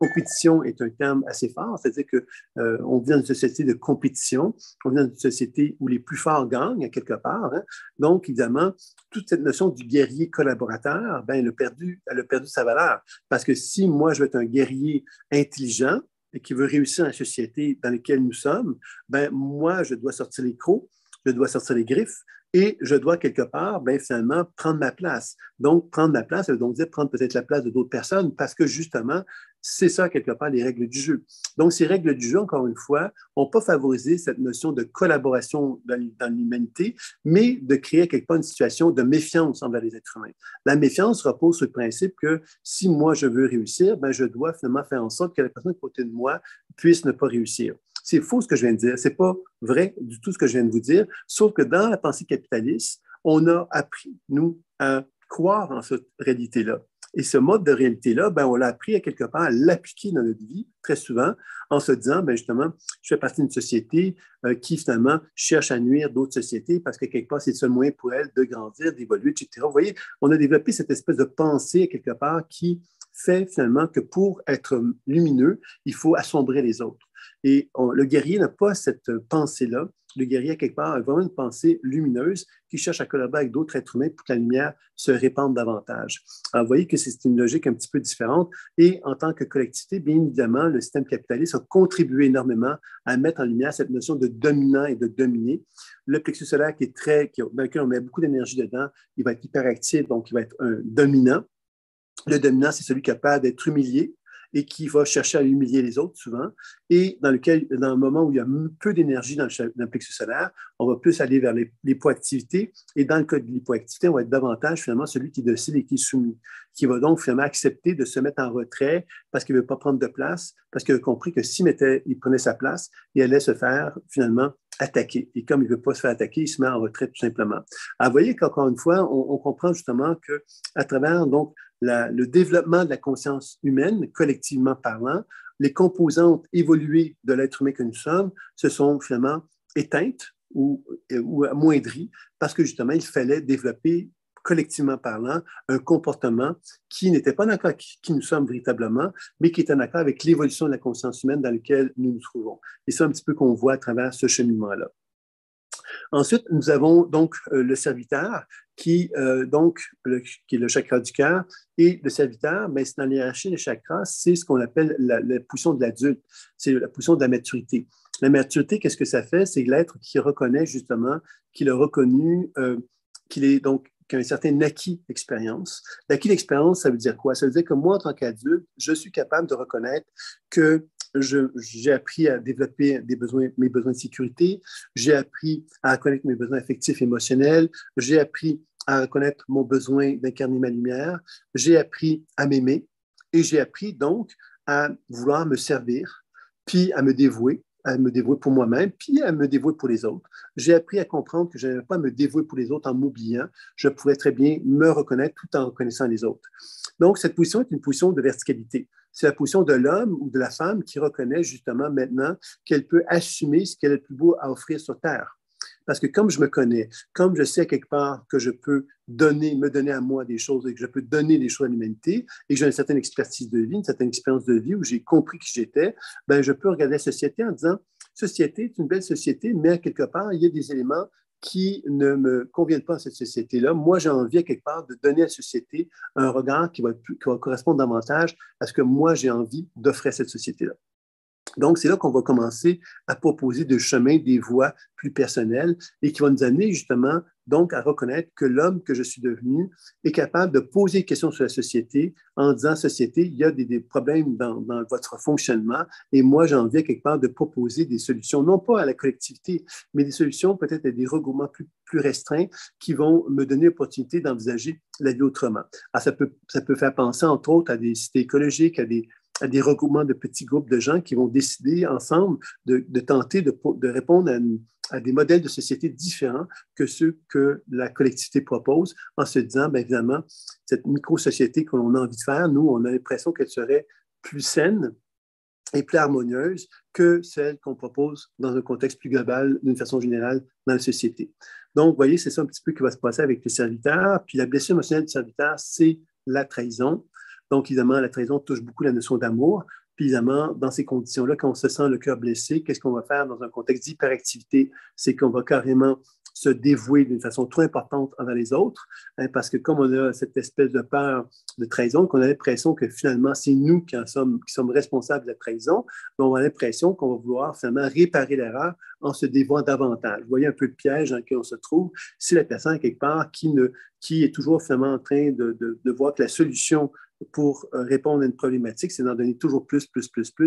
compétition est un terme assez fort, c'est-à-dire qu'on vit dans une société de compétition, on vit dans une société où les plus forts gagnent, à quelque part. Hein. Donc, évidemment, toute cette notion du guerrier collaborateur, ben, elle a perdu sa valeur. Parce que si moi, je veux être un guerrier intelligent et qui veut réussir dans la société dans laquelle nous sommes, ben, moi, je dois sortir les crocs, je dois sortir les griffes, et je dois quelque part, ben, finalement, prendre ma place. Donc, prendre ma place, ça veut donc dire prendre peut-être la place de d'autres personnes parce que justement, c'est ça, quelque part, les règles du jeu. Donc, ces règles du jeu, encore une fois, n'ont pas favorisé cette notion de collaboration dans l'humanité, mais de créer quelque part une situation de méfiance envers les êtres humains. La méfiance repose sur le principe que si moi, je veux réussir, ben, je dois finalement faire en sorte que la personne à côté de moi puisse ne pas réussir. C'est faux ce que je viens de dire. C'est pas vrai du tout ce que je viens de vous dire, sauf que dans la pensée capitaliste, on a appris, nous, à croire en cette réalité-là. Et ce mode de réalité-là, ben, on l'a appris à quelque part à l'appliquer dans notre vie, très souvent, en se disant, ben, justement, je fais partie d'une société qui, finalement, cherche à nuire d'autres sociétés parce que quelque part, c'est le seul moyen pour elle de grandir, d'évoluer, etc. Vous voyez, on a développé cette espèce de pensée, à quelque part, qui fait finalement que pour être lumineux, il faut assombrer les autres. Et le guerrier n'a pas cette pensée-là. Le guerrier, quelque part, a vraiment une pensée lumineuse qui cherche à collaborer avec d'autres êtres humains pour que la lumière se répande davantage. Alors, vous voyez que c'est une logique un petit peu différente. Et en tant que collectivité, bien évidemment, le système capitaliste a contribué énormément à mettre en lumière cette notion de dominant et de dominé. Le plexus solaire dans lequel on met beaucoup d'énergie dedans, il va être hyperactif, donc il va être un dominant. Le dominant, c'est celui qui a peur d'être humilié et qui va chercher à humilier les autres souvent, et dans un moment où il y a peu d'énergie dans le plexus solaire, on va plus aller vers l'hypoactivité, et dans le cas de l'hypoactivité, on va être davantage finalement celui qui est docile et qui est soumis, qui va donc finalement accepter de se mettre en retrait parce qu'il ne veut pas prendre de place, parce qu'il a compris que il prenait sa place, il allait se faire finalement attaquer. Et comme il ne veut pas se faire attaquer, il se met en retrait tout simplement. Alors, vous voyez qu'encore une fois, on comprend justement qu'à travers donc le développement de la conscience humaine, collectivement parlant, les composantes évoluées de l'être humain que nous sommes se sont finalement éteintes ou amoindries parce que justement, il fallait développer collectivement parlant, un comportement qui n'était pas en accord avec qui nous sommes véritablement, mais qui est en accord avec l'évolution de la conscience humaine dans laquelle nous nous trouvons. Et c'est un petit peu qu'on voit à travers ce cheminement-là. Ensuite, nous avons donc le serviteur qui est le chakra du cœur. Et le serviteur, mais dans la hiérarchie des chakras, c'est ce qu'on appelle la position de l'adulte, c'est la position de la maturité. La maturité, qu'est-ce que ça fait? C'est l'être qui reconnaît justement, qu'il a reconnu, qu'il est donc qui a un certain acquis d'expérience. L'acquis d'expérience, ça veut dire quoi? Ça veut dire que moi, en tant qu'adulte, je suis capable de reconnaître que j'ai appris à développer mes besoins de sécurité, j'ai appris à reconnaître mes besoins affectifs et émotionnels, j'ai appris à reconnaître mon besoin d'incarner ma lumière, j'ai appris à m'aimer et j'ai appris donc à vouloir me servir, puis à me dévouer pour moi-même, puis à me dévouer pour les autres. J'ai appris à comprendre que je n'avais pas à me dévouer pour les autres en m'oubliant. Je pourrais très bien me reconnaître tout en reconnaissant les autres. Donc, cette position est une position de verticalité. C'est la position de l'homme ou de la femme qui reconnaît justement maintenant qu'elle peut assumer ce qu'elle a de plus beau à offrir sur Terre. Parce que comme je me connais, comme je sais quelque part que je peux me donner à moi des choses et que je peux donner des choses à l'humanité et que j'ai une certaine expertise de vie, une certaine expérience de vie où j'ai compris qui j'étais, ben je peux regarder la société en disant, société est une belle société, mais à quelque part, il y a des éléments qui ne me conviennent pas à cette société-là. Moi, j'ai envie, à quelque part, de donner à la société un regard qui va correspondre davantage à ce que moi, j'ai envie d'offrir à cette société-là. Donc, c'est là qu'on va commencer à proposer des chemins, des voies plus personnelles et qui vont nous amener justement donc à reconnaître que l'homme que je suis devenu est capable de poser des questions sur la société en disant, société, il y a des problèmes dans votre fonctionnement et moi, j'ai envie quelque part de proposer des solutions, non pas à la collectivité, mais des solutions peut-être à des regroupements plus restreints qui vont me donner l'opportunité d'envisager la vie autrement. Alors, ça peut faire penser, entre autres, à des cités écologiques, à des regroupements de petits groupes de gens qui vont décider ensemble de tenter de répondre à des modèles de société différents que ceux que la collectivité propose, en se disant, bien évidemment, cette micro-société que l'on a envie de faire, nous, on a l'impression qu'elle serait plus saine et plus harmonieuse que celle qu'on propose dans un contexte plus global, d'une façon générale, dans la société. Donc, vous voyez, c'est ça un petit peu qui va se passer avec les serviteurs. Puis la blessure émotionnelle du serviteur, c'est la trahison. Donc, évidemment, la trahison touche beaucoup la notion d'amour. Puis, évidemment, dans ces conditions-là, quand on se sent le cœur blessé, qu'est-ce qu'on va faire dans un contexte d'hyperactivité? C'est qu'on va carrément se dévouer d'une façon trop importante envers les autres, hein, parce que comme on a cette espèce de peur de trahison, qu'on a l'impression que finalement, c'est nous qui sommes responsables de la trahison, mais on a l'impression qu'on va vouloir finalement réparer l'erreur en se dévouant davantage. Vous voyez un peu le piège dans lequel on se trouve. C'est la personne, quelque part, qui est toujours finalement en train de voir que la solution pour répondre à une problématique, c'est d'en donner toujours plus,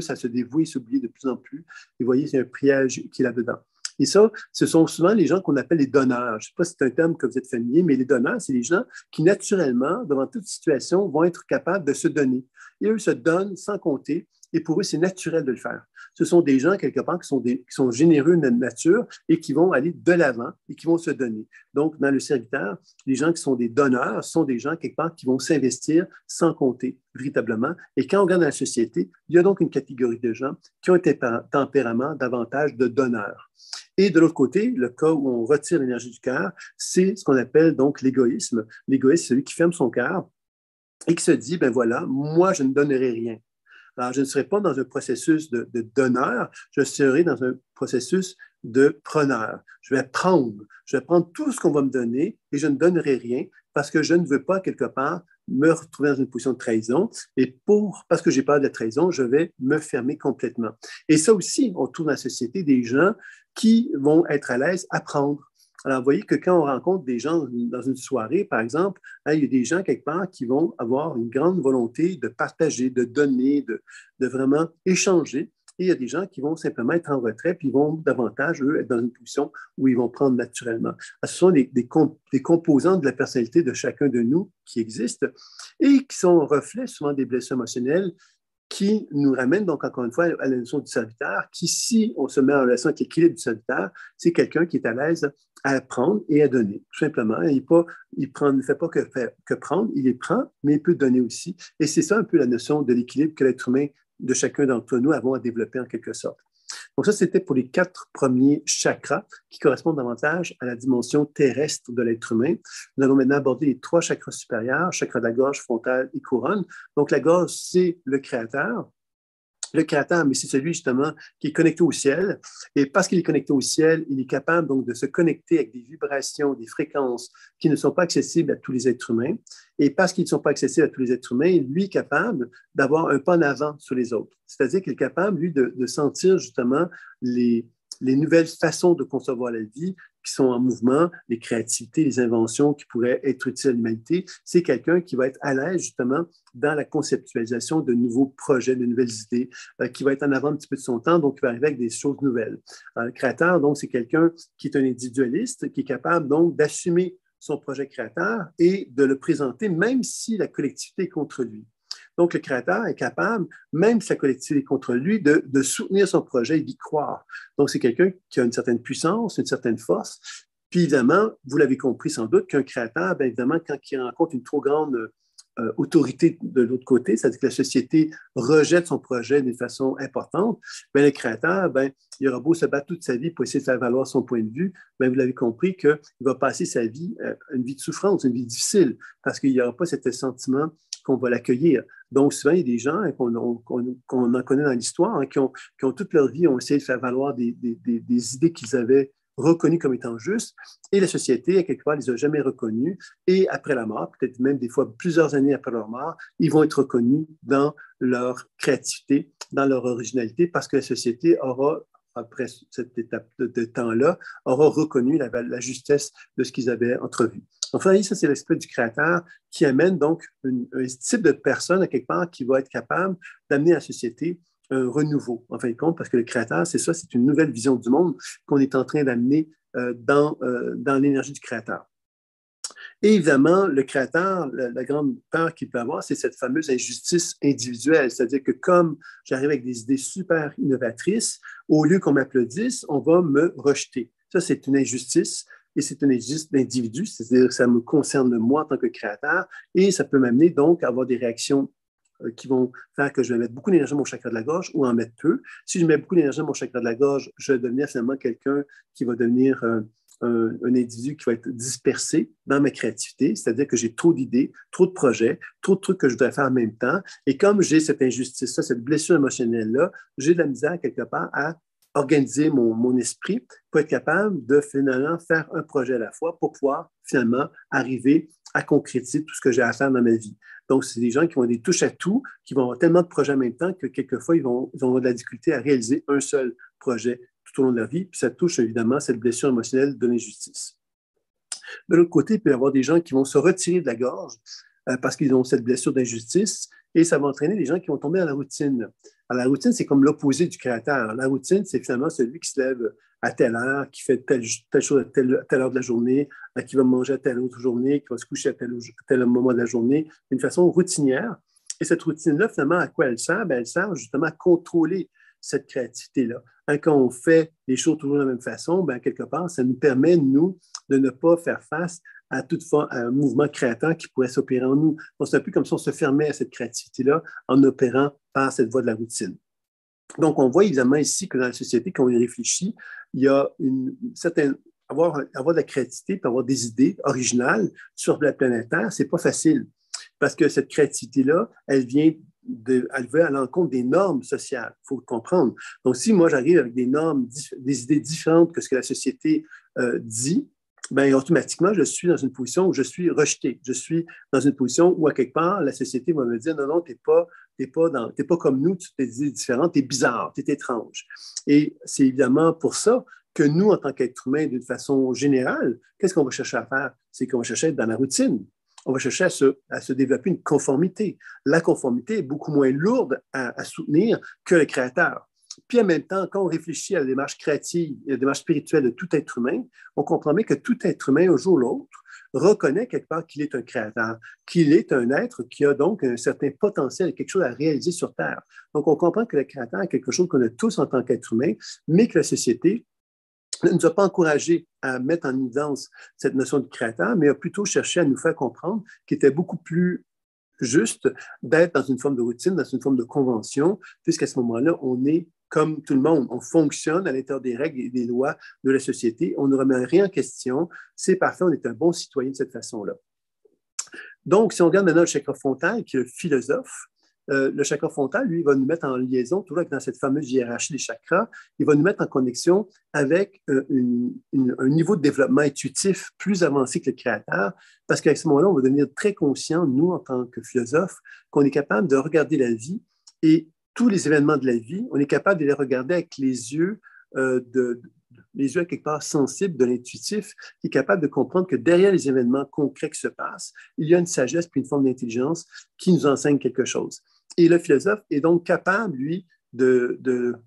à se dévouer, s'oublier de plus en plus. Et vous voyez, c'est un piège qui est là-dedans. Et ça, ce sont souvent les gens qu'on appelle les donneurs. Je ne sais pas si c'est un terme que vous êtes familier, mais les donneurs, c'est les gens qui, naturellement, devant toute situation, vont être capables de se donner. Et eux se donnent sans compter, et pour eux, c'est naturel de le faire. Ce sont des gens, quelque part, qui sont généreux de nature et qui vont aller de l'avant et qui vont se donner. Donc, dans le serviteur, les gens qui sont des donneurs sont des gens, quelque part, qui vont s'investir sans compter, véritablement. Et quand on regarde dans la société, il y a donc une catégorie de gens qui ont un tempérament davantage de donneurs. Et de l'autre côté, le cas où on retire l'énergie du cœur, c'est ce qu'on appelle donc l'égoïsme. L'égoïsme, c'est celui qui ferme son cœur et qui se dit, ben voilà, moi, je ne donnerai rien. Alors, je ne serai pas dans un processus de donneur, je serai dans un processus de preneur. Je vais prendre tout ce qu'on va me donner et je ne donnerai rien parce que je ne veux pas, quelque part, me retrouver dans une position de trahison. Et parce que j'ai peur de la trahison, je vais me fermer complètement. Et ça aussi, on trouve dans la société des gens qui vont être à l'aise à prendre. Alors, vous voyez que quand on rencontre des gens dans une soirée, par exemple, hein, il y a des gens quelque part qui vont avoir une grande volonté de partager, de donner, de vraiment échanger. Et il y a des gens qui vont simplement être en retrait, puis ils vont davantage, eux, être dans une position où ils vont prendre naturellement. Ce sont des composants de la personnalité de chacun de nous qui existent et qui sont reflets souvent des blessures émotionnelles qui nous ramène donc encore une fois à la notion du serviteur, qui, si on se met en relation avec l'équilibre du serviteur, c'est quelqu'un qui est à l'aise à prendre et à donner, tout simplement. Il ne fait pas que prendre, il les prend, mais il peut donner aussi. Et c'est ça un peu la notion de l'équilibre que l'être humain de chacun d'entre nous avons à développer en quelque sorte. Donc ça, c'était pour les 4 premiers chakras qui correspondent davantage à la dimension terrestre de l'être humain. Nous allons maintenant aborder les 3 chakras supérieurs, chakra de la gorge, frontale et couronne. Donc la gorge, c'est le créateur. Le créateur, mais c'est celui justement qui est connecté au ciel. Et parce qu'il est connecté au ciel, il est capable donc de se connecter avec des vibrations, des fréquences qui ne sont pas accessibles à tous les êtres humains. Et parce qu'ils ne sont pas accessibles à tous les êtres humains, lui est capable d'avoir un pas en avant sur les autres. C'est-à-dire qu'il est capable, lui, de sentir justement les nouvelles façons de concevoir la vie qui sont en mouvement, les créativités, les inventions qui pourraient être utiles à l'humanité. C'est quelqu'un qui va être à l'aise justement dans la conceptualisation de nouveaux projets, de nouvelles idées, qui va être en avant un petit peu de son temps, donc qui va arriver avec des choses nouvelles. Le créateur, donc, c'est quelqu'un qui est un individualiste, qui est capable donc d'assumer son projet créateur et de le présenter, même si la collectivité est contre lui. Donc, le créateur est capable, même si la collectivité est contre lui, de soutenir son projet et d'y croire. Donc, c'est quelqu'un qui a une certaine puissance, une certaine force. Puis, évidemment, vous l'avez compris sans doute qu'un créateur, bien évidemment, quand il rencontre une trop grande autorité de l'autre côté, c'est-à-dire que la société rejette son projet d'une façon importante, bien, le créateur, bien, il aura beau se battre toute sa vie pour essayer de faire valoir son point de vue, bien, vous l'avez compris qu'il va passer sa vie, une vie de souffrance, une vie difficile, parce qu'il n'y aura pas cet sentiment qu'on va l'accueillir. Donc, souvent, il y a des gens qu'on en connaît dans l'histoire, hein, qui ont toute leur vie ont essayé de faire valoir des idées qu'ils avaient reconnus comme étant justes, et la société, à quelque part, ne les a jamais reconnus, et après la mort, peut-être même des fois plusieurs années après leur mort, ils vont être reconnus dans leur créativité, dans leur originalité, parce que la société aura, après cette étape de temps-là, aura reconnu la justesse de ce qu'ils avaient entrevu. Enfin, ça, c'est l'esprit du créateur qui amène donc un type de personne, à quelque part, qui va être capable d'amener à la société un renouveau, en fin de compte, parce que le créateur, c'est ça, c'est une nouvelle vision du monde qu'on est en train d'amener dans l'énergie du créateur. Et évidemment, le créateur, la grande peur qu'il peut avoir, c'est cette fameuse injustice individuelle. C'est-à-dire que comme j'arrive avec des idées super innovatrices, au lieu qu'on m'applaudisse, on va me rejeter. Ça, c'est une injustice et c'est une injustice d'individu, c'est-à-dire que ça me concerne moi en tant que créateur et ça peut m'amener donc à avoir des réactions qui vont faire que je vais mettre beaucoup d'énergie dans mon chakra de la gorge ou en mettre peu. Si je mets beaucoup d'énergie dans mon chakra de la gorge, je vais devenir finalement quelqu'un qui va devenir un individu qui va être dispersé dans ma créativité, c'est-à-dire que j'ai trop d'idées, trop de projets, trop de trucs que je voudrais faire en même temps. Et comme j'ai cette injustice-là, cette blessure émotionnelle-là, j'ai de la misère quelque part à organiser mon esprit pour être capable de finalement faire un projet à la fois pour pouvoir finalement arriver à concrétiser tout ce que j'ai à faire dans ma vie. Donc, c'est des gens qui ont des touches à tout, qui vont avoir tellement de projets en même temps que quelquefois, ils vont avoir de la difficulté à réaliser un seul projet tout au long de leur vie. Puis ça touche évidemment cette blessure émotionnelle de l'injustice. De l'autre côté, il peut y avoir des gens qui vont se retirer de la gorge parce qu'ils ont cette blessure d'injustice et ça va entraîner des gens qui vont tomber dans la routine. Alors, la routine, c'est comme l'opposé du créateur. La routine, c'est finalement celui qui se lève à telle heure, qui fait telle chose à telle heure de la journée, qui va manger à telle autre journée, qui va se coucher à tel moment de la journée, d'une façon routinière. Et cette routine-là, finalement, à quoi elle sert? Bien, elle sert justement à contrôler cette créativité-là. Hein, quand on fait les choses toujours de la même façon, bien, quelque part, ça nous permet, nous, de ne pas faire face à un mouvement créateur qui pourrait s'opérer en nous. Donc, c'est un peu comme si on se fermait à cette créativité-là en opérant par cette voie de la routine. Donc, on voit évidemment ici que dans la société, quand on y réfléchit, il y a une certaine... Avoir de la créativité, puis avoir des idées originales sur la planète Terre, c'est pas facile. Parce que cette créativité-là, elle va à l'encontre des normes sociales. Il faut le comprendre. Donc, si moi, j'arrive avec des normes, des idées différentes que ce que la société dit, bien, automatiquement, je suis dans une position où je suis rejeté. Je suis dans une position où, à quelque part, la société va me dire, non, non, t'es pas comme nous, tu t'es dit différent, t'es bizarre, t'es étrange. Et c'est évidemment pour ça que nous, en tant qu'êtres humains, d'une façon générale, qu'est-ce qu'on va chercher à faire? C'est qu'on va chercher à être dans la routine. On va chercher à se développer une conformité. La conformité est beaucoup moins lourde à soutenir que le créateur. Puis en même temps, quand on réfléchit à la démarche créative et à la démarche spirituelle de tout être humain, on comprend bien que tout être humain, un jour ou l'autre, reconnaît quelque part qu'il est un créateur, qu'il est un être qui a donc un certain potentiel, quelque chose à réaliser sur Terre. Donc, on comprend que le créateur est quelque chose qu'on a tous en tant qu'être humain, mais que la société ne nous a pas encouragés à mettre en évidence cette notion de créateur, mais a plutôt cherché à nous faire comprendre qu'il était beaucoup plus juste d'être dans une forme de routine, dans une forme de convention, puisqu'à ce moment-là, on est comme tout le monde, on fonctionne à l'intérieur des règles et des lois de la société, on ne remet rien en question, c'est parfait, on est un bon citoyen de cette façon-là. Donc, si on regarde maintenant le chakra frontal, qui est le philosophe, le chakra frontal, lui, va nous mettre en liaison, toujours dans cette fameuse hiérarchie des chakras, il va nous mettre en connexion avec un niveau de développement intuitif plus avancé que le créateur, parce qu'à ce moment-là, on va devenir très conscient, nous, en tant que philosophes, qu'on est capable de regarder la vie et tous les événements de la vie, on est capable de les regarder avec les yeux les yeux quelque part sensibles de l'intuitif, qui est capable de comprendre que derrière les événements concrets qui se passent, il y a une sagesse puis une forme d'intelligence qui nous enseigne quelque chose. Et le philosophe est donc capable, lui, de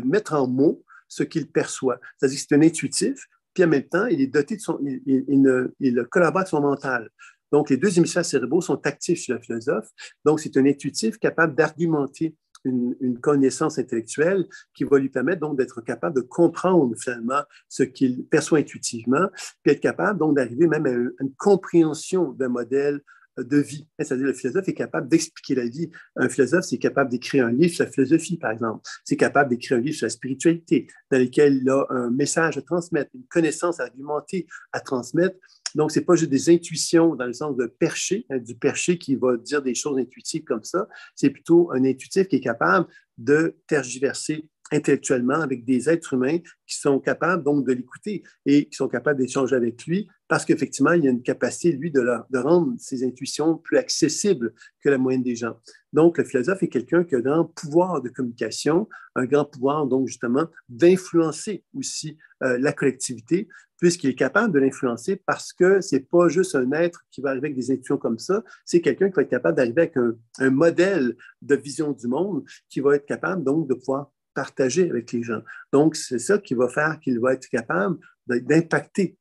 mettre en mots ce qu'il perçoit. C'est-à-dire que c'est un intuitif, puis en même temps, il est doté de il collabore avec son mental. Donc, les deux hémisphères cérébraux sont actifs chez le philosophe. Donc, c'est un intuitif capable d'argumenter une connaissance intellectuelle qui va lui permettre donc d'être capable de comprendre finalement ce qu'il perçoit intuitivement, puis être capable donc d'arriver même à une compréhension d'un modèle de vie. C'est-à-dire le philosophe est capable d'expliquer la vie. Un philosophe, c'est capable d'écrire un livre sur la philosophie, par exemple. C'est capable d'écrire un livre sur la spiritualité, dans lequel il a un message à transmettre, une connaissance argumentée à transmettre. Donc, ce n'est pas juste des intuitions dans le sens de percher, hein, du percher qui va dire des choses intuitives comme ça. C'est plutôt un intuitif qui est capable de tergiverser intellectuellement avec des êtres humains qui sont capables donc de l'écouter et qui sont capables d'échanger avec lui parce qu'effectivement, il y a une capacité, lui, de rendre ses intuitions plus accessibles que la moyenne des gens. Donc, le philosophe est quelqu'un qui a un grand pouvoir de communication, un grand pouvoir, donc, justement, d'influencer aussi la collectivité, puisqu'il est capable de l'influencer parce que ce n'est pas juste un être qui va arriver avec des intuitions comme ça, c'est quelqu'un qui va être capable d'arriver avec un modèle de vision du monde qui va être capable, donc, de pouvoir partager avec les gens. Donc, c'est ça qui va faire qu'il va être capable d'impacter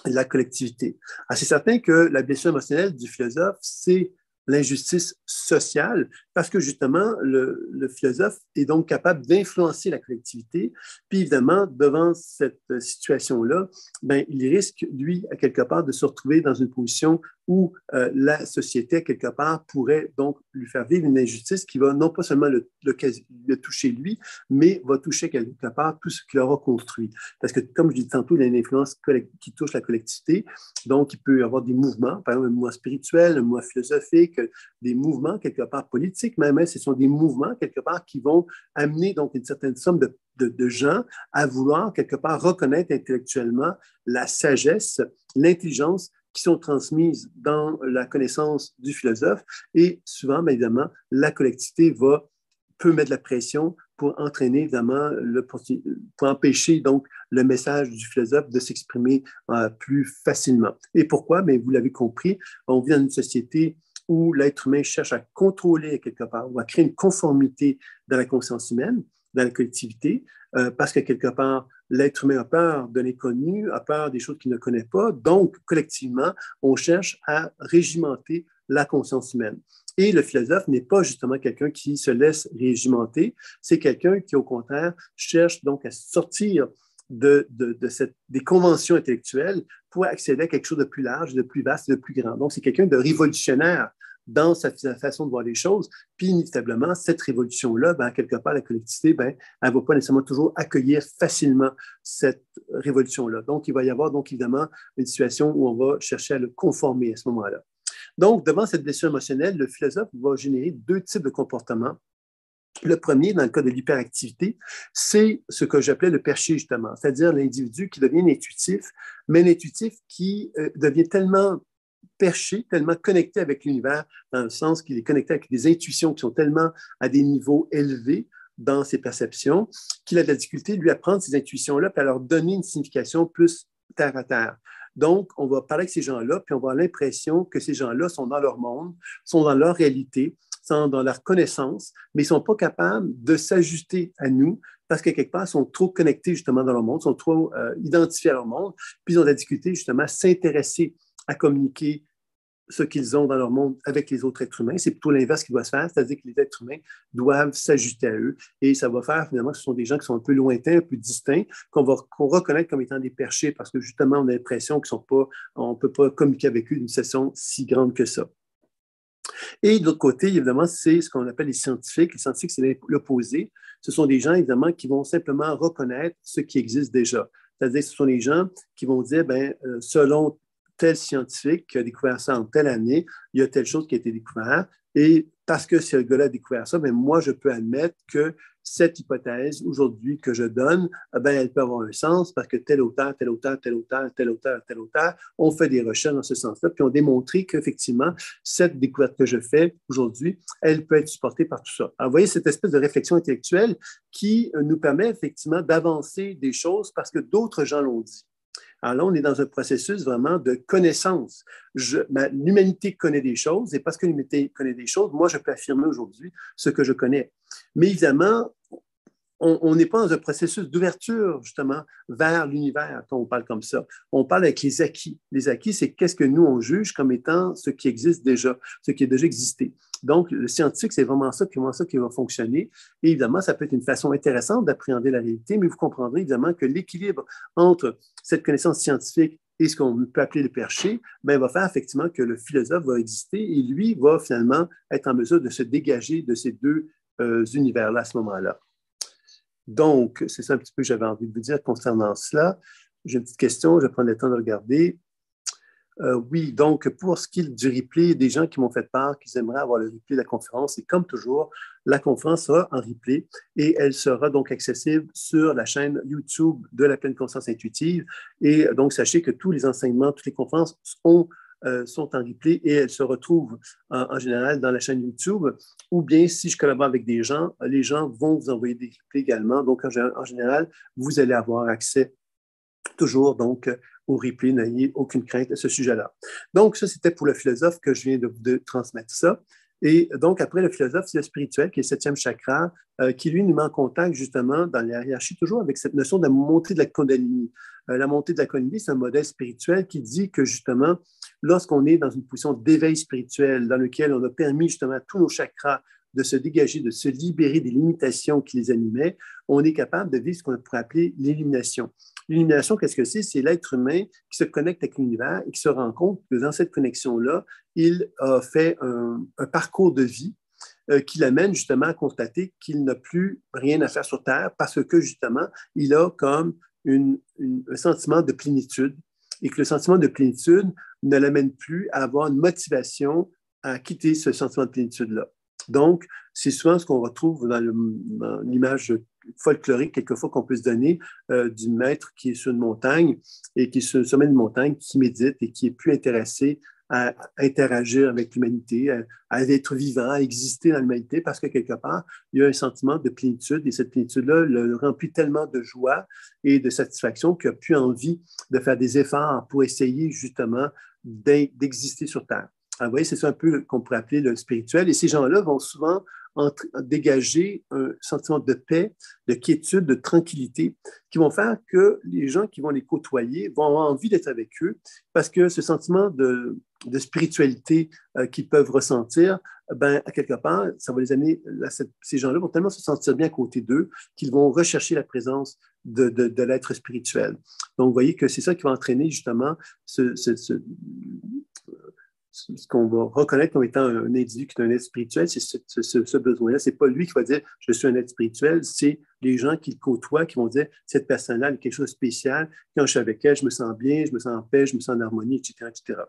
la collectivité. Alors, c'est certain que la blessure émotionnelle du philosophe, c'est l'injustice sociale, parce que justement, le philosophe est donc capable d'influencer la collectivité. Puis évidemment, devant cette situation-là, ben, il risque, lui, à quelque part, de se retrouver dans une position où la société, à quelque part, pourrait donc lui faire vivre une injustice qui va non pas seulement le toucher lui, mais va toucher quelque part tout ce qu'il aura construit. Parce que, comme je disais tantôt, il y a une influence qui touche la collectivité. Donc, il peut y avoir des mouvements, par exemple un mouvement spirituel, un mouvement philosophique, des mouvements quelque part politiques, même, hein, ce sont des mouvements quelque part qui vont amener donc une certaine somme de gens à vouloir quelque part reconnaître intellectuellement la sagesse, l'intelligence qui sont transmises dans la connaissance du philosophe et souvent, bien évidemment, la collectivité peut mettre de la pression pour entraîner, évidemment, pour empêcher donc le message du philosophe de s'exprimer plus facilement. Et pourquoi? Bien, vous l'avez compris, on vit dans une société où l'être humain cherche à contrôler quelque part ou à créer une conformité dans la conscience humaine, dans la collectivité, parce que quelque part, l'être humain a peur de l'inconnu, a peur des choses qu'il ne connaît pas. Donc, collectivement, on cherche à régimenter la conscience humaine. Et le philosophe n'est pas justement quelqu'un qui se laisse régimenter, c'est quelqu'un qui, au contraire, cherche donc à sortir des conventions intellectuelles pour accéder à quelque chose de plus large, de plus vaste, de plus grand. Donc, c'est quelqu'un de révolutionnaire dans sa façon de voir les choses. Puis, inévitablement, cette révolution-là, ben, quelque part, la collectivité, ben, elle ne va pas nécessairement toujours accueillir facilement cette révolution-là. Donc, il va y avoir, donc, évidemment, une situation où on va chercher à le conformer à ce moment-là. Donc, devant cette blessure émotionnelle, le philosophe va générer deux types de comportements. Le premier, dans le cas de l'hyperactivité, c'est ce que j'appelais le perché, justement, c'est-à-dire l'individu qui devient intuitif, mais l'intuitif qui devient tellement perché, tellement connecté avec l'univers, dans le sens qu'il est connecté avec des intuitions qui sont tellement à des niveaux élevés dans ses perceptions, qu'il a de la difficulté, lui, à prendre ces intuitions-là et à leur donner une signification plus terre à terre. Donc, on va parler avec ces gens-là, puis on va avoir l'impression que ces gens-là sont dans leur monde, sont dans leur réalité, sont dans leur connaissance, mais ils ne sont pas capables de s'ajuster à nous parce que quelque part, ils sont trop connectés justement dans leur monde, sont trop identifiés à leur monde, puis ils ont de la difficulté justement à s'intéresser à communiquer ce qu'ils ont dans leur monde avec les autres êtres humains. C'est plutôt l'inverse qui doit se faire, c'est-à-dire que les êtres humains doivent s'ajuster à eux. Et ça va faire finalement que ce sont des gens qui sont un peu lointains, un peu distincts, qu'on reconnaître comme étant des perchés parce que justement, on a l'impression on ne peut pas communiquer avec eux d'une façon si grande que ça. Et de l'autre côté, évidemment, c'est ce qu'on appelle les scientifiques. Les scientifiques, c'est l'opposé. Ce sont des gens, évidemment, qui vont simplement reconnaître ce qui existe déjà. C'est-à-dire que ce sont des gens qui vont dire, ben, selon tel scientifique qui a découvert ça en telle année, il y a telle chose qui a été découverte. Et parce que ce gars-là a découvert ça, ben, moi, je peux admettre que cette hypothèse aujourd'hui que je donne, ben, elle peut avoir un sens parce que tel auteur, tel auteur, tel auteur, tel auteur, tel auteur ont fait des recherches dans ce sens-là, puis ont démontré qu'effectivement, cette découverte que je fais aujourd'hui, elle peut être supportée par tout ça. Alors, vous voyez cette espèce de réflexion intellectuelle qui nous permet effectivement d'avancer des choses parce que d'autres gens l'ont dit. Alors là, on est dans un processus vraiment de connaissance. L'humanité connaît des choses et parce que l'humanité connaît des choses, moi, je peux affirmer aujourd'hui ce que je connais. Mais évidemment, on n'est pas dans un processus d'ouverture, justement, vers l'univers quand on parle comme ça. On parle avec les acquis. Les acquis, c'est qu'est-ce que nous, on juge comme étant ce qui existe déjà, ce qui a déjà existé. Donc, le scientifique, c'est vraiment ça qui va fonctionner. Et évidemment, ça peut être une façon intéressante d'appréhender la réalité, mais vous comprendrez évidemment que l'équilibre entre cette connaissance scientifique et ce qu'on peut appeler le perché, ben, va faire effectivement que le philosophe va exister et lui va finalement être en mesure de se dégager de ces deux univers-là à ce moment-là. Donc, c'est ça un petit peu que j'avais envie de vous dire concernant cela. J'ai une petite question, je vais prendre le temps de regarder. Oui, donc pour ce qui est du replay, des gens qui m'ont fait part qu'ils aimeraient avoir le replay de la conférence, et comme toujours, la conférence sera en replay et elle sera donc accessible sur la chaîne YouTube de la pleine conscience intuitive. Et donc, sachez que tous les enseignements, toutes les conférences sont en replay et elles se retrouvent en général dans la chaîne YouTube. Ou bien, si je collabore avec des gens, les gens vont vous envoyer des replays également. Donc, en général, vous allez avoir accès toujours donc au replay, n'ayez aucune crainte à ce sujet-là. Donc, ça, c'était pour le philosophe que je viens de transmettre ça. Et donc, après le philosophe, c'est le spirituel, qui est le septième chakra, qui, lui, nous met en contact justement dans la hiérarchie, toujours avec cette notion de la montée de la Kundalini. La montée de la Kundalini, c'est un modèle spirituel qui dit que justement, lorsqu'on est dans une position d'éveil spirituel, dans lequel on a permis justement à tous nos chakras de se dégager, de se libérer des limitations qui les animaient, on est capable de vivre ce qu'on pourrait appeler l'illumination. L'illumination, qu'est-ce que c'est? C'est l'être humain qui se connecte avec l'univers et qui se rend compte que dans cette connexion-là, il a fait un parcours de vie qui l'amène justement à constater qu'il n'a plus rien à faire sur Terre parce que justement, il a comme un sentiment de plénitude et que le sentiment de plénitude ne l'amène plus à avoir une motivation à quitter ce sentiment de plénitude-là. Donc, c'est souvent ce qu'on retrouve dans l'image folklorique, quelquefois, qu'on peut se donner du maître qui est sur une montagne et qui est sur le sommet d'une montagne, qui médite et qui est plus intéressé à interagir avec l'humanité, à être vivant, à exister dans l'humanité, parce que quelque part, il y a un sentiment de plénitude et cette plénitude-là le remplit tellement de joie et de satisfaction qu'il n'a plus envie de faire des efforts pour essayer justement d'exister sur Terre. Alors, vous voyez, c'est ça un peu qu'on pourrait appeler le spirituel. Et ces gens-là vont souvent dégager un sentiment de paix, de quiétude, de tranquillité, qui vont faire que les gens qui vont les côtoyer vont avoir envie d'être avec eux parce que ce sentiment de spiritualité qu'ils peuvent ressentir, ben, à quelque part, ça va les amener, ces gens-là vont tellement se sentir bien à côté d'eux qu'ils vont rechercher la présence de l'être spirituel. Donc, vous voyez que c'est ça qui va entraîner justement ce qu'on va reconnaître comme étant un individu qui est un être spirituel, c'est ce besoin-là. Ce n'est pas lui qui va dire « je suis un être spirituel », c'est les gens qui le côtoient qui vont dire « cette personne-là a quelque chose de spécial, quand je suis avec elle, je me sens bien, je me sens en paix, je me sens en harmonie, etc. etc. »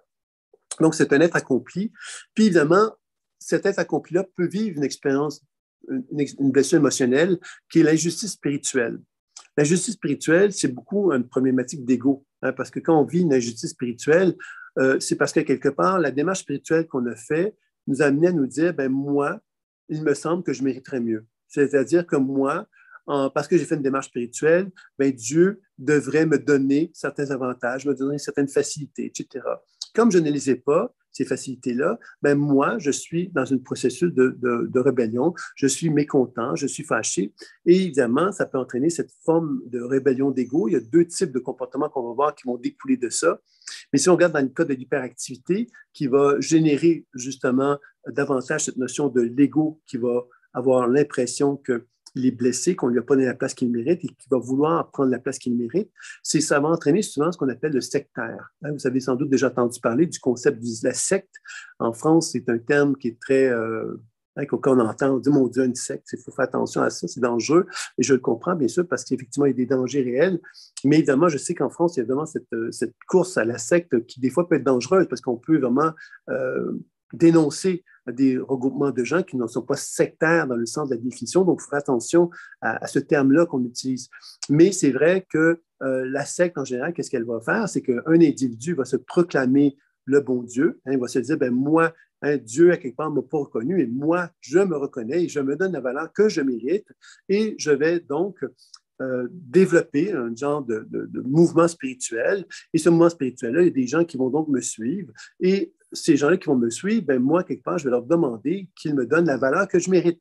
Donc, c'est un être accompli. Puis, évidemment, cet être accompli-là peut vivre une expérience, une blessure émotionnelle qui est l'injustice spirituelle. L'injustice spirituelle, c'est beaucoup une problématique d'ego, hein, parce que quand on vit une injustice spirituelle, c'est parce que quelque part, la démarche spirituelle qu'on a faite nous a amené à nous dire, ben moi, il me semble que je mériterais mieux. C'est-à-dire que moi, parce que j'ai fait une démarche spirituelle, ben Dieu devrait me donner certains avantages, me donner certaines facilités, etc. Comme je ne les ai pas, ces facilités-là, ben moi, je suis dans un processus de rébellion, je suis mécontent, je suis fâché. Et évidemment, ça peut entraîner cette forme de rébellion d'ego. Il y a deux types de comportements qu'on va voir qui vont découler de ça. Mais si on regarde dans le cas de l'hyperactivité, qui va générer justement davantage cette notion de l'ego qui va avoir l'impression qu'il est blessé, qu'on ne lui a pas donné la place qu'il mérite et qu'il va vouloir prendre la place qu'il mérite, ça va entraîner souvent ce qu'on appelle le sectaire. Vous avez sans doute déjà entendu parler du concept de la secte. En France, c'est un terme qui est très... quand on entend, on dit, mon Dieu, une secte, il faut faire attention à ça, c'est dangereux. Et je le comprends, bien sûr, parce qu'effectivement, il y a des dangers réels. Mais évidemment, je sais qu'en France, il y a vraiment cette course à la secte qui, des fois, peut être dangereuse parce qu'on peut vraiment dénoncer des regroupements de gens qui ne sont pas sectaires dans le sens de la définition. Donc, il faut faire attention à ce terme-là qu'on utilise. Mais c'est vrai que la secte, en général, qu'est-ce qu'elle va faire? C'est qu'un individu va se proclamer le bon Dieu. Hein, il va se dire, ben moi, hein, Dieu, à quelque part, ne m'a pas reconnu, et moi, je me reconnais et je me donne la valeur que je mérite. Et je vais donc développer un genre de mouvement spirituel. Et ce mouvement spirituel-là, il y a des gens qui vont donc me suivre. Et ces gens-là qui vont me suivre, ben moi, quelque part, je vais leur demander qu'ils me donnent la valeur que je mérite.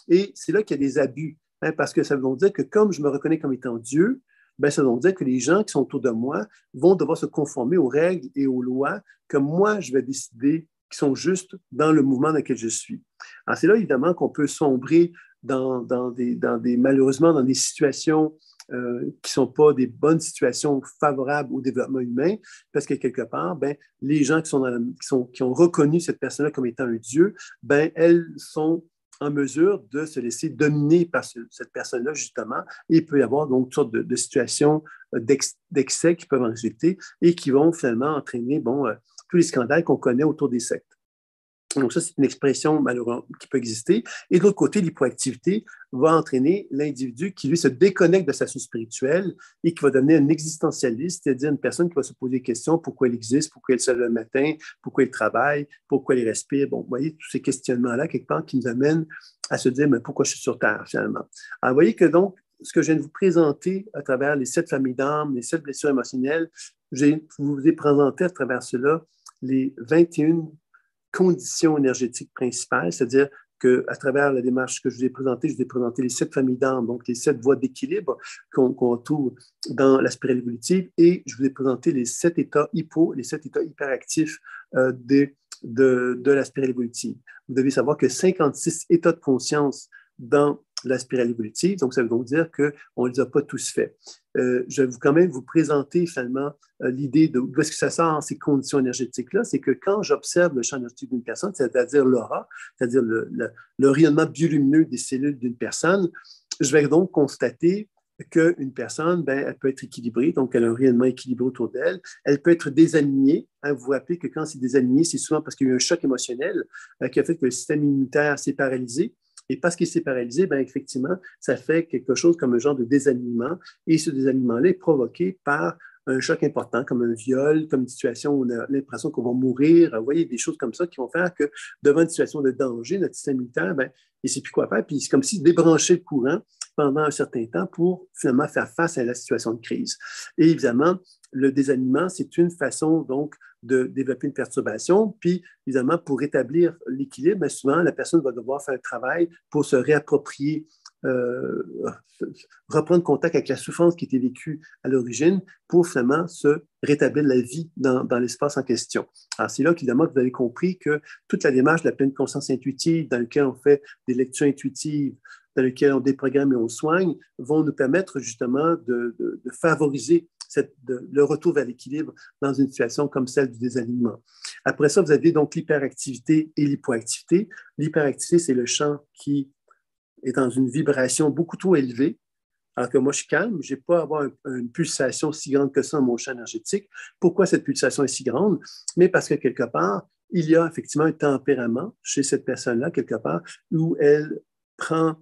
Et c'est là qu'il y a des abus, hein, parce que ça veut dire que comme je me reconnais comme étant Dieu, ben, ça veut dire que les gens qui sont autour de moi vont devoir se conformer aux règles et aux lois que moi, je vais décider qui sont justes dans le mouvement dans lequel je suis. Alors, c'est là, évidemment, qu'on peut sombrer malheureusement, dans des situations qui ne sont pas des bonnes situations favorables au développement humain, parce que quelque part, ben, les gens qui ont reconnu cette personne-là comme étant un Dieu, ben, elles sont en mesure de se laisser dominer par cette personne-là, justement, et il peut y avoir donc toutes sortes de situations d'excès qui peuvent en résulter et qui vont finalement entraîner tous les scandales qu'on connaît autour des sectes. Donc ça, c'est une expression malheureuse qui peut exister. Et de l'autre côté, l'hypoactivité va entraîner l'individu qui, lui, se déconnecte de sa source spirituelle et qui va devenir un existentialiste, c'est-à-dire une personne qui va se poser des questions, pourquoi elle existe, pourquoi elle se lève le matin, pourquoi elle travaille, pourquoi elle respire. Bon, vous voyez, tous ces questionnements-là, quelque part, qui nous amènent à se dire, mais pourquoi je suis sur Terre, finalement? Alors, vous voyez que donc, ce que je viens de vous présenter à travers les 7 familles d'âmes, les 7 blessures émotionnelles, je vous ai présenté à travers cela les 21 conditions énergétiques principales, c'est-à-dire qu'à travers la démarche que je vous ai présentée, je vous ai présenté les 7 familles d'âmes, donc les 7 voies d'équilibre qu'on retrouve dans la spirale évolutive, et je vous ai présenté les 7 états hypo, les 7 états hyperactifs de la spirale évolutive. Vous devez savoir que 56 états de conscience dans la spirale évolutive, donc ça veut donc dire qu'on ne les a pas tous faits. Je vais quand même vous présenter finalement l'idée d'où est-ce que ça sort ces conditions énergétiques-là, c'est que quand j'observe le champ énergétique d'une personne, c'est-à-dire l'aura, c'est-à-dire le rayonnement biolumineux des cellules d'une personne, je vais donc constater qu'une personne, elle peut être équilibrée, donc elle a un rayonnement équilibré autour d'elle. Elle peut être désalignée. Vous vous rappelez que quand c'est désaligné, c'est souvent parce qu'il y a eu un choc émotionnel qui a fait que le système immunitaire s'est paralysé. Et parce qu'il s'est paralysé, effectivement, ça fait quelque chose comme un genre de désalignement. Et ce désalignement-là est provoqué par un choc important, comme un viol, comme une situation où on a l'impression qu'on va mourir. Vous voyez, des choses comme ça qui vont faire que, devant une situation de danger, notre système immunitaire, il ne sait plus quoi faire. Puis c'est comme s'il débranchait le courant pendant un certain temps pour finalement faire face à la situation de crise. Et évidemment, le désalignement, c'est une façon donc de développer une perturbation. Puis, évidemment, pour rétablir l'équilibre, souvent, la personne va devoir faire un travail pour se réapproprier, reprendre contact avec la souffrance qui était vécue à l'origine pour finalement se rétablir la vie dans l'espace en question. Alors, c'est là qu'évidemment, vous avez compris que toute la démarche de la pleine conscience intuitive, dans laquelle on fait des lectures intuitives, dans lequel on déprogramme et on soigne, vont nous permettre justement de favoriser le retour vers l'équilibre dans une situation comme celle du désalignement. Après ça, vous avez donc l'hyperactivité et l'hypoactivité. L'hyperactivité, c'est le champ qui est dans une vibration beaucoup trop élevée, alors que moi, je suis calme, je n'ai pas à avoir une pulsation si grande que ça dans mon champ énergétique. Pourquoi cette pulsation est si grande? Mais parce que quelque part, il y a effectivement un tempérament chez cette personne-là, quelque part, où elle prend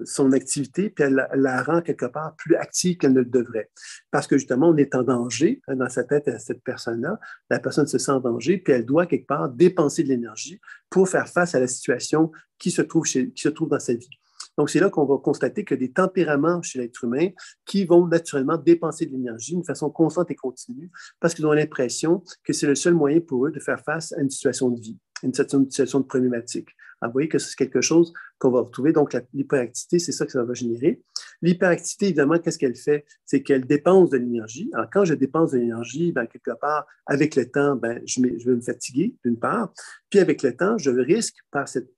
son activité, puis elle la rend quelque part plus active qu'elle ne le devrait. Parce que justement, on est en danger dans sa tête à cette personne-là. La personne se sent en danger, puis elle doit quelque part dépenser de l'énergie pour faire face à la situation qui se trouve dans sa vie. Donc, c'est là qu'on va constater que des tempéraments chez l'être humain qui vont naturellement dépenser de l'énergie d'une façon constante et continue parce qu'ils ont l'impression que c'est le seul moyen pour eux de faire face à une situation de vie, une situation de problématique. Alors, vous voyez que c'est quelque chose qu'on va retrouver. Donc, l'hyperactivité, c'est ça que ça va générer. L'hyperactivité, évidemment, qu'est-ce qu'elle fait? C'est qu'elle dépense de l'énergie. Alors, quand je dépense de l'énergie, quelque part, avec le temps, je vais me fatiguer, d'une part. Puis, avec le temps, je risque, par cette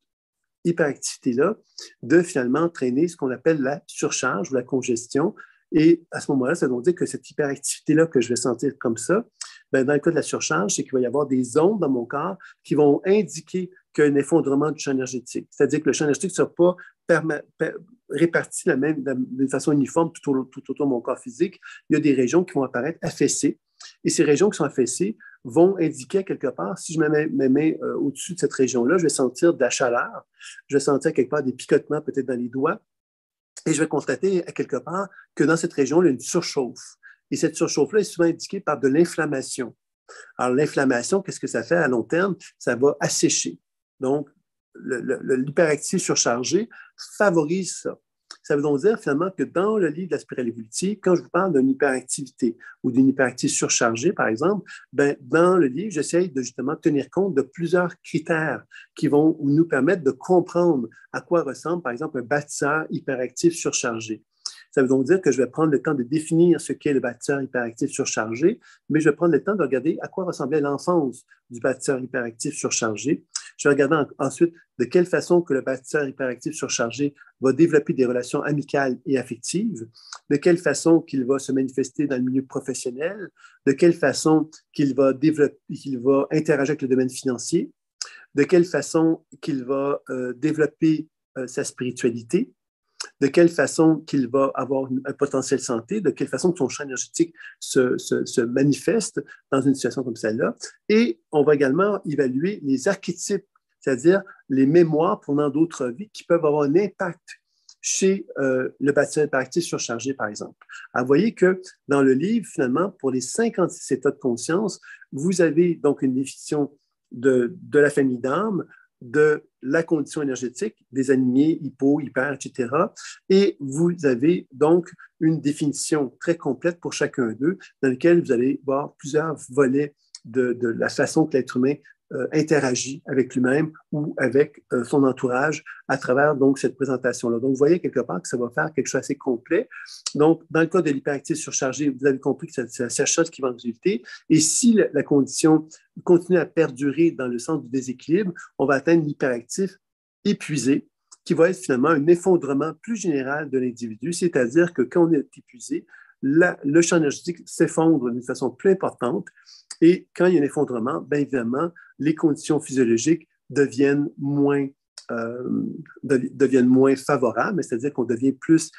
hyperactivité-là, de finalement entraîner ce qu'on appelle la surcharge ou la congestion. Et à ce moment-là, ça veut dire que cette hyperactivité-là que je vais sentir comme ça, dans le cas de la surcharge, c'est qu'il va y avoir des ondes dans mon corps qui vont indiquer qu'il y a un effondrement du champ énergétique. C'est-à-dire que le champ énergétique ne sera pas réparti d'une façon uniforme tout autour de mon corps physique. Il y a des régions qui vont apparaître affaissées. Et ces régions qui sont affaissées vont indiquer quelque part, si je mets mes mains au-dessus de cette région-là, je vais sentir de la chaleur, je vais sentir quelque part des picotements peut-être dans les doigts, et je vais constater à quelque part que dans cette région, il y a une surchauffe. Et cette surchauffe-là est souvent indiquée par de l'inflammation. Alors, l'inflammation, qu'est-ce que ça fait à long terme? Ça va assécher. Donc, l'hyperactivité surchargée favorise ça. Ça veut donc dire finalement que dans le livre de la spirale évolutive, quand je vous parle d'une hyperactivité ou d'une hyperactivité surchargée, par exemple, dans le livre, j'essaie de justement tenir compte de plusieurs critères qui vont nous permettre de comprendre à quoi ressemble, par exemple, un bâtisseur hyperactif surchargé. Ça veut donc dire que je vais prendre le temps de définir ce qu'est le bâtisseur hyperactif surchargé, mais je vais prendre le temps de regarder à quoi ressemblait l'enfance du bâtisseur hyperactif surchargé. Je vais regarder ensuite de quelle façon que le bâtisseur hyperactif surchargé va développer des relations amicales et affectives, de quelle façon qu'il va se manifester dans le milieu professionnel, de quelle façon qu'il va interagir avec le domaine financier, de quelle façon qu'il va développer sa spiritualité, de quelle façon qu'il va avoir un potentiel santé, de quelle façon que son champ énergétique se manifeste dans une situation comme celle-là. Et on va également évaluer les archétypes, c'est-à-dire les mémoires pendant d'autres vies qui peuvent avoir un impact chez le bâtiment hyperactif surchargé, par exemple. Alors, vous voyez que dans le livre, finalement, pour les 56 états de conscience, vous avez donc une définition de la famille d'âme, de la condition énergétique des animés, hypo, hyper, etc. Et vous avez donc une définition très complète pour chacun d'eux, dans laquelle vous allez voir plusieurs volets de la façon que l'être humain interagit avec lui-même ou avec son entourage à travers donc cette présentation-là. Donc, vous voyez quelque part que ça va faire quelque chose d'assez complet. Donc, dans le cas de l'hyperactif surchargé, vous avez compris que c'est la seule chose qui va en résulter. Et si la condition continue à perdurer dans le sens du déséquilibre, on va atteindre l'hyperactif épuisé, qui va être finalement un effondrement plus général de l'individu, c'est-à-dire que quand on est épuisé, le champ énergétique s'effondre d'une façon plus importante. Et quand il y a un effondrement, bien évidemment, les conditions physiologiques deviennent moins favorables, c'est-à-dire qu'on devient plus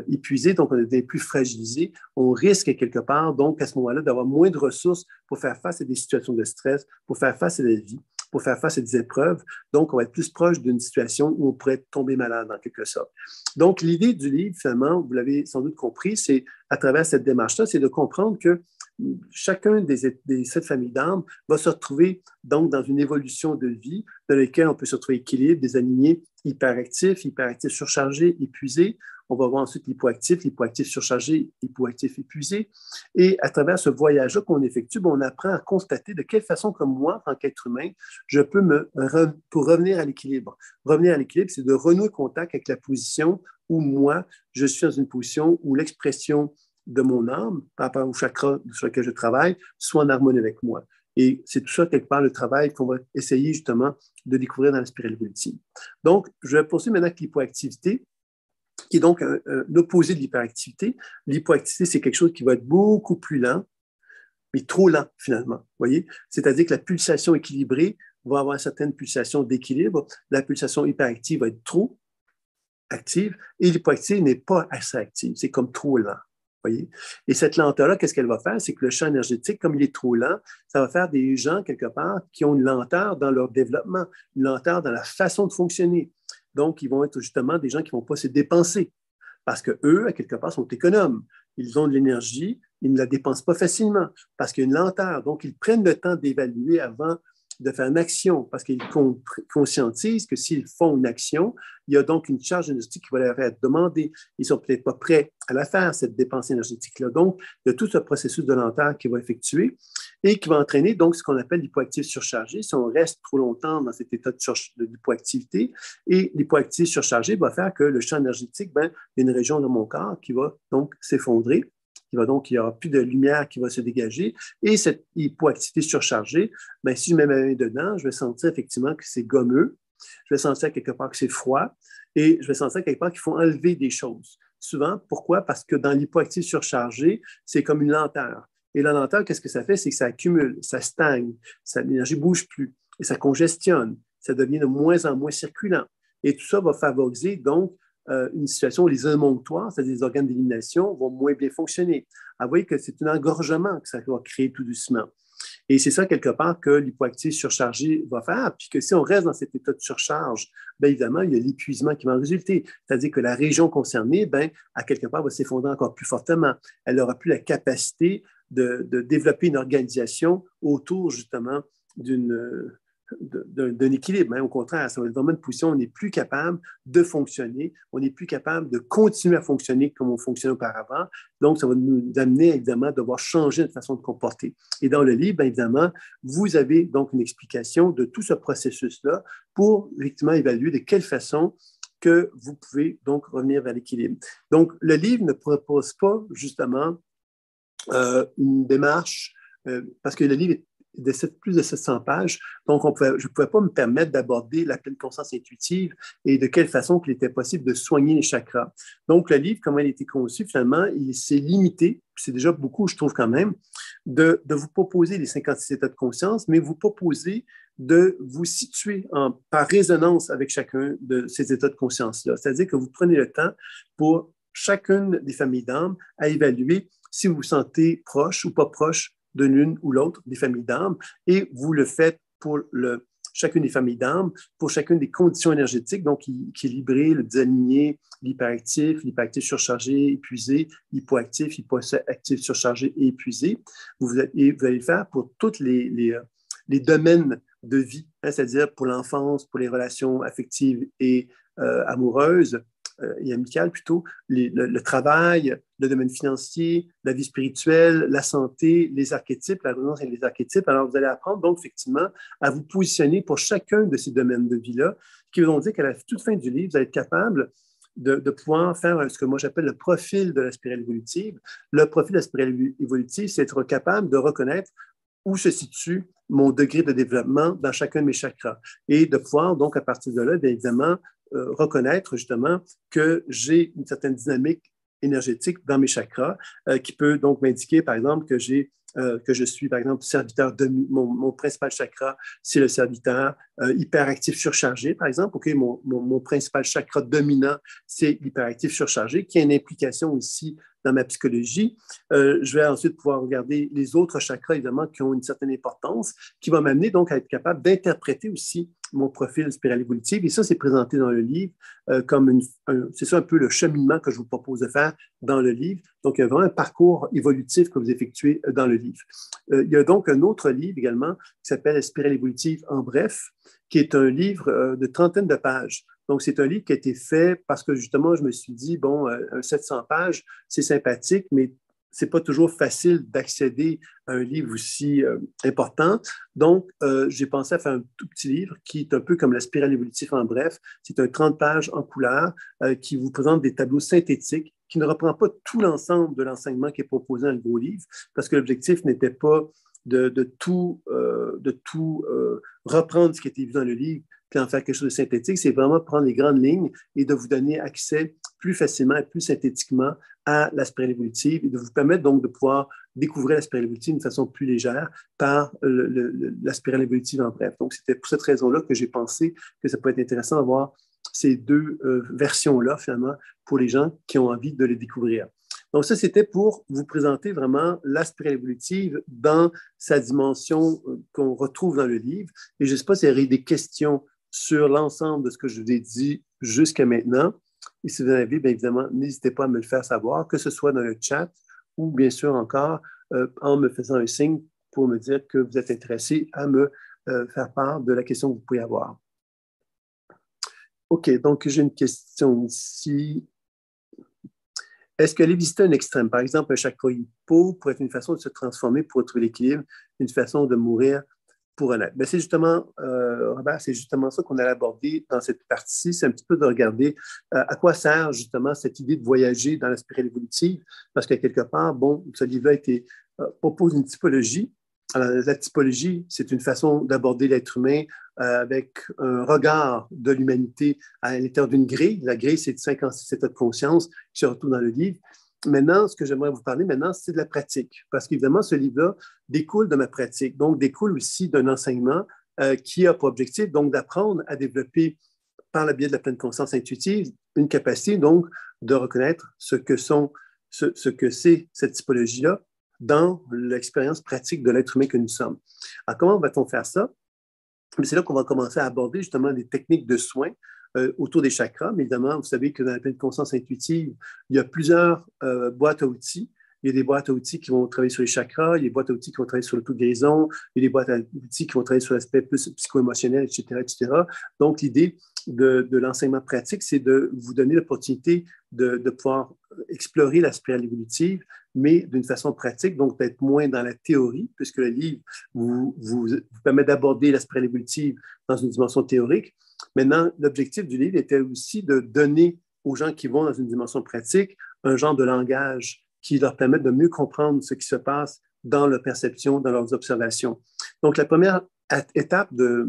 épuisé, donc on devient plus fragilisé. On risque quelque part, donc, à ce moment-là, d'avoir moins de ressources pour faire face à des situations de stress, pour faire face à la vie, pour faire face à des épreuves. Donc, on va être plus proche d'une situation où on pourrait tomber malade, en quelque sorte. Donc, l'idée du livre, finalement, vous l'avez sans doute compris, c'est, à travers cette démarche-là, c'est de comprendre que chacun des 7 familles d'âmes va se retrouver donc dans une évolution de vie dans laquelle on peut se retrouver équilibre, des alignés hyperactifs surchargés, épuisés. On va voir ensuite l'hypoactif surchargé, hypoactif épuisé. Et à travers ce voyage-là qu'on effectue, on apprend à constater de quelle façon, comme moi, en tant qu'être humain, je peux pour revenir à l'équilibre. Revenir à l'équilibre, c'est de renouer contact avec la position où moi, je suis dans une position où l'expression de mon âme, par rapport au chakra sur lequel je travaille, soit en harmonie avec moi. Et c'est tout ça, quelque part, le travail qu'on va essayer justement de découvrir dans la spirale évolutive. Donc, je vais poursuivre maintenant avec l'hypoactivité, qui est donc l'opposé de l'hyperactivité. L'hypoactivité, c'est quelque chose qui va être beaucoup plus lent, mais trop lent, finalement. Vous voyez? C'est-à-dire que la pulsation équilibrée va avoir une certaine pulsation d'équilibre. La pulsation hyperactive va être trop active et l'hypoactivité n'est pas assez active. C'est comme trop lent. Voyez? Et cette lenteur-là, qu'est-ce qu'elle va faire? C'est que le champ énergétique, comme il est trop lent, ça va faire des gens, quelque part, qui ont une lenteur dans leur développement, une lenteur dans la façon de fonctionner. Donc, ils vont être justement des gens qui ne vont pas se dépenser parce qu'eux, à quelque part, sont économes. Ils ont de l'énergie, ils ne la dépensent pas facilement parce qu'il y a une lenteur. Donc, ils prennent le temps d'évaluer avant de faire une action parce qu'ils conscientisent que s'ils font une action, il y a donc une charge énergétique qui va leur être demandée. Ils ne sont peut-être pas prêts à la faire, cette dépense énergétique-là. Donc, il y a tout ce processus de lenteur qui va effectuer et qui va entraîner donc ce qu'on appelle l'hypoactif surchargé. Si on reste trop longtemps dans cet état d'hypoactivité, et l'hypoactivité surchargée va faire que le champ énergétique, il y a une région de mon corps qui va donc s'effondrer. Il n'y aura plus de lumière qui va se dégager. Et cette hypoactivité surchargée, si je mets ma main dedans, je vais sentir effectivement que c'est gommeux. Je vais sentir quelque part que c'est froid. Et je vais sentir quelque part qu'il faut enlever des choses. Souvent, pourquoi? Parce que dans l'hypoactivité surchargée, c'est comme une lenteur. Et la lenteur, qu'est-ce que ça fait? C'est que ça accumule, ça stagne, l'énergie ne bouge plus et ça congestionne. Ça devient de moins en moins circulant. Et tout ça va favoriser donc une situation où les émonctoires, c'est-à-dire les organes d'élimination, vont moins bien fonctionner. Vous voyez que c'est un engorgement que ça va créer tout doucement. Et c'est ça, quelque part, que l'hypoactivité surchargée va faire. Puis que si on reste dans cet état de surcharge, bien évidemment, il y a l'épuisement qui va en résulter. C'est-à-dire que la région concernée, à quelque part, va s'effondrer encore plus fortement. Elle n'aura plus la capacité de développer une organisation autour, justement, d'un équilibre. Au contraire, ça va être vraiment une position où on n'est plus capable de fonctionner, on n'est plus capable de continuer à fonctionner comme on fonctionnait auparavant. Donc, ça va nous amener, évidemment, à devoir changer notre façon de comporter. Et dans le livre, évidemment, vous avez donc une explication de tout ce processus-là pour, effectivement, évaluer de quelle façon que vous pouvez donc revenir vers l'équilibre. Donc, le livre ne propose pas, justement, une démarche, parce que le livre est plus de 700 pages. Donc, je ne pouvais pas me permettre d'aborder la pleine conscience intuitive et de quelle façon il était possible de soigner les chakras. Donc, le livre, comment il a été conçu, finalement, il s'est limité, c'est déjà beaucoup, je trouve quand même, de vous proposer les 56 états de conscience, mais vous proposer de vous situer par résonance avec chacun de ces états de conscience-là. C'est-à-dire que vous prenez le temps pour chacune des familles d'âmes à évaluer si vous vous sentez proche ou pas proche de l'une ou l'autre des familles d'âmes, et vous le faites pour chacune des familles d'âmes, pour chacune des conditions énergétiques, donc équilibré, le désaligné, l'hyperactif surchargé, épuisé, hypoactif surchargé et épuisé. Vous allez le faire pour tous les domaines de vie, hein, c'est-à-dire pour l'enfance, pour les relations affectives et amoureuses, et amicales plutôt, le travail, le domaine financier, la vie spirituelle, la santé, les archétypes, la résonance et les archétypes. Alors, vous allez apprendre donc effectivement à vous positionner pour chacun de ces domaines de vie-là, ce qui veut dire qu'à la toute fin du livre, vous allez être capable de pouvoir faire ce que moi j'appelle le profil de la spirale évolutive. Le profil de la spirale évolutive, c'est être capable de reconnaître où se situe mon degré de développement dans chacun de mes chakras et de pouvoir donc à partir de là, bien évidemment, reconnaître justement que j'ai une certaine dynamique énergétique dans mes chakras qui peut donc m'indiquer, par exemple, que je suis, par exemple, serviteur de mon principal chakra, c'est le serviteur hyperactif surchargé, par exemple. OK, mon principal chakra dominant, c'est l'hyperactif surchargé, qui a une implication aussi dans ma psychologie. Je vais ensuite pouvoir regarder les autres chakras, évidemment, qui ont une certaine importance, qui va m'amener donc à être capable d'interpréter aussi mon profil spirale évolutive. Et ça, c'est présenté dans le livre comme c'est ça un peu le cheminement que je vous propose de faire dans le livre. Donc, il y a vraiment un parcours évolutif que vous effectuez dans le livre. Il y a donc un autre livre également qui s'appelle Spirale évolutive en bref, qui est un livre de trentaine de pages. Donc, c'est un livre qui a été fait parce que justement, je me suis dit, bon, 700 pages, c'est sympathique, mais c'est pas toujours facile d'accéder à un livre aussi important. Donc, j'ai pensé à faire un tout petit livre qui est un peu comme la spirale évolutive en bref. C'est un 30 pages en couleur qui vous présente des tableaux synthétiques qui ne reprend pas tout l'ensemble de l'enseignement qui est proposé dans le gros livre, parce que l'objectif n'était pas de tout reprendre ce qui était vu dans le livre, puis en faire quelque chose de synthétique. C'est vraiment prendre les grandes lignes et de vous donner accès plus facilement et plus synthétiquement à la spirale évolutive et de vous permettre donc de pouvoir découvrir la spirale évolutive d'une façon plus légère par la spirale évolutive en bref. Donc, c'était pour cette raison-là que j'ai pensé que ça peut être intéressant d'avoir ces deux versions-là, finalement, pour les gens qui ont envie de les découvrir. Donc, ça, c'était pour vous présenter vraiment la spirale évolutive dans sa dimension qu'on retrouve dans le livre. Et je ne sais pas s'il y aurait des questions sur l'ensemble de ce que je vous ai dit jusqu'à maintenant. Et si vous en avez, bien évidemment, n'hésitez pas à me le faire savoir, que ce soit dans le chat ou bien sûr encore en me faisant un signe pour me dire que vous êtes intéressé à me faire part de la question que vous pouvez avoir. OK, donc j'ai une question ici. Est-ce qu'aller visiter un extrême, par exemple un chakra hypo, pourrait être une façon de se transformer pour retrouver l'équilibre, une façon de mourir pour renaître? Ben, c'est justement, Robert, c'est justement ça qu'on allait aborder dans cette partie-ci. C'est un petit peu de regarder à quoi sert justement cette idée de voyager dans la spirale évolutive, parce que quelque part, bon, ce livre-là propose une typologie. Alors, la typologie, c'est une façon d'aborder l'être humain avec un regard de l'humanité à l'intérieur d'une grille. La grille, c'est de 56 états de conscience qui se retrouvent dans le livre. Maintenant, ce que j'aimerais vous parler maintenant, c'est de la pratique. Parce qu'évidemment, ce livre-là découle de ma pratique, donc découle aussi d'un enseignement qui a pour objectif donc d'apprendre à développer par le biais de la pleine conscience intuitive une capacité donc de reconnaître ce que c'est cette typologie-là dans l'expérience pratique de l'être humain que nous sommes. Alors, comment va-t-on faire ça? C'est là qu'on va commencer à aborder justement des techniques de soins autour des chakras. Mais évidemment, vous savez que dans la pleine conscience intuitive, il y a plusieurs boîtes à outils. Il y a des boîtes à outils qui vont travailler sur les chakras, il y a des boîtes à outils qui vont travailler sur le taux de guérison, il y a des boîtes à outils qui vont travailler sur l'aspect plus psycho-émotionnel, etc., etc. Donc, l'idée de l'enseignement pratique, c'est de vous donner l'opportunité de pouvoir explorer la spirale évolutive, mais d'une façon pratique, donc d'être moins dans la théorie, puisque le livre vous permet d'aborder la spirale évolutive dans une dimension théorique. Maintenant, l'objectif du livre était aussi de donner aux gens qui vont dans une dimension pratique un genre de langage qui leur permet de mieux comprendre ce qui se passe dans leur perception, dans leurs observations. Donc, la première étape de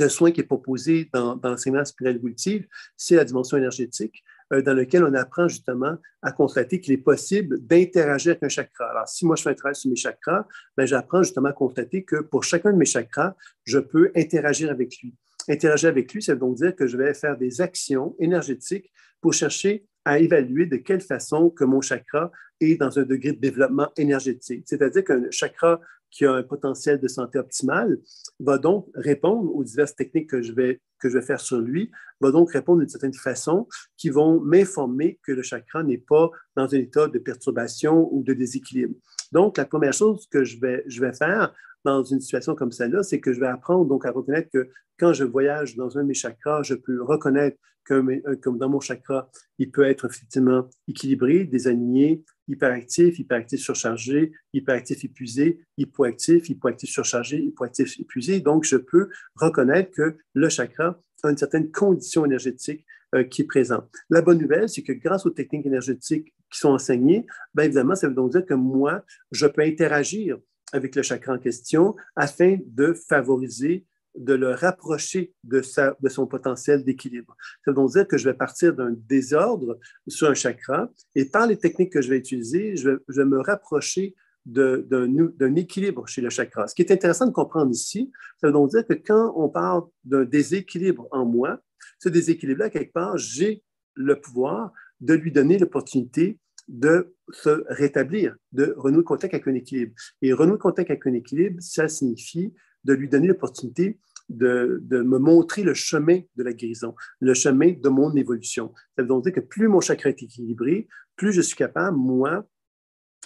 soins qui est proposée dans l'enseignement spirituel évolutif, c'est la dimension énergétique. dans lequel on apprend justement à constater qu'il est possible d'interagir avec un chakra. Alors, si moi je fais un travail sur mes chakras, ben, j'apprends justement à constater que pour chacun de mes chakras, je peux interagir avec lui. Interagir avec lui, ça veut donc dire que je vais faire des actions énergétiques pour chercher à évaluer de quelle façon que mon chakra est dans un degré de développement énergétique. C'est-à-dire qu'un chakra qui a un potentiel de santé optimal va donc répondre aux diverses techniques que je vais faire sur lui, va donc répondre d'une certaine façon qui vont m'informer que le chakra n'est pas dans un état de perturbation ou de déséquilibre. Donc, la première chose que je vais faire dans une situation comme celle-là, c'est que je vais apprendre donc à reconnaître que quand je voyage dans un de mes chakras, je peux reconnaître que dans mon chakra, il peut être effectivement équilibré, désaligné, hyperactif, hyperactif surchargé, hyperactif épuisé, hypoactif, hypoactif surchargé, hypoactif épuisé. Donc, je peux reconnaître que le chakra a une certaine condition énergétique qui est présente. La bonne nouvelle, c'est que grâce aux techniques énergétiques qui sont enseignées, bien évidemment, ça veut donc dire que moi, je peux interagir avec le chakra en question afin de favoriser, de le rapprocher de son potentiel d'équilibre. Ça veut donc dire que je vais partir d'un désordre sur un chakra et par les techniques que je vais utiliser, je vais me rapprocher d'un équilibre chez le chakra. Ce qui est intéressant de comprendre ici, ça veut donc dire que quand on parle d'un déséquilibre en moi, ce déséquilibre-là, quelque part, j'ai le pouvoir de lui donner l'opportunité de se rétablir, de renouer contact avec un équilibre. Et renouer contact avec un équilibre, ça signifie de lui donner l'opportunité de me montrer le chemin de la guérison, le chemin de mon évolution. Ça veut donc dire que plus mon chakra est équilibré, plus je suis capable, moi,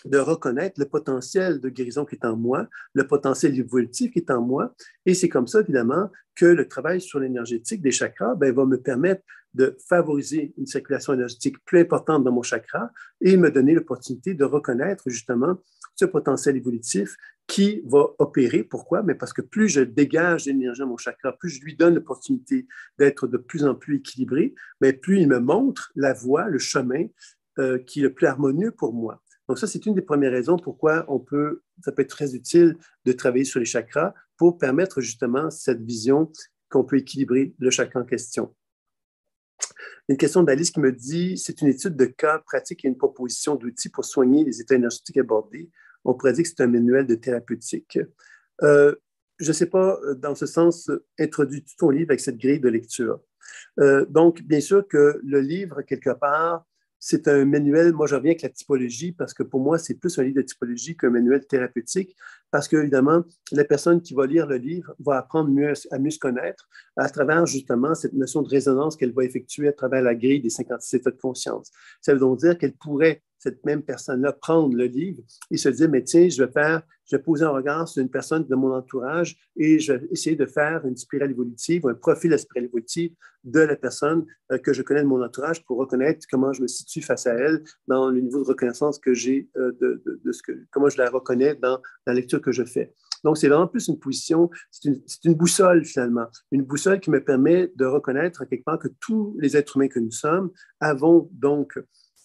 de reconnaître le potentiel de guérison qui est en moi, le potentiel évolutif qui est en moi. Et c'est comme ça, évidemment, que le travail sur l'énergétique des chakras va me permettre de favoriser une circulation énergétique plus importante dans mon chakra et me donner l'opportunité de reconnaître justement ce potentiel évolutif qui va opérer. Pourquoi? Mais parce que plus je dégage d'énergie dans mon chakra, plus je lui donne l'opportunité d'être de plus en plus équilibré, mais plus il me montre la voie, le chemin qui est le plus harmonieux pour moi. Donc ça, c'est une des premières raisons pourquoi ça peut être très utile de travailler sur les chakras pour permettre justement cette vision qu'on peut équilibrer le chakra en question. Une question d'Alice qui me dit, c'est une étude de cas pratique et une proposition d'outils pour soigner les états énergétiques abordés. On pourrait dire que c'est un manuel de thérapeutique. Je ne sais pas, dans ce sens, introduis tout ton livre avec cette grille de lecture. Donc, bien sûr que le livre, quelque part, c'est un manuel, moi je reviens avec la typologie parce que pour moi, c'est plus un livre de typologie qu'un manuel thérapeutique parce qu'évidemment, la personne qui va lire le livre va apprendre à mieux se connaître à travers justement cette notion de résonance qu'elle va effectuer à travers la grille des 56 états de conscience. Ça veut donc dire qu'elle pourrait, cette même personne-là, prendre le livre et se dire, mais tiens, je vais poser un regard sur une personne de mon entourage et je vais essayer de faire une spirale évolutive, un profil de spirale évolutive de la personne que je connais de mon entourage pour reconnaître comment je me situe face à elle dans le niveau de reconnaissance que j'ai comment je la reconnais dans la lecture que je fais. Donc, c'est vraiment plus une position, c'est une boussole finalement, une boussole qui me permet de reconnaître quelque part que tous les êtres humains que nous sommes avons donc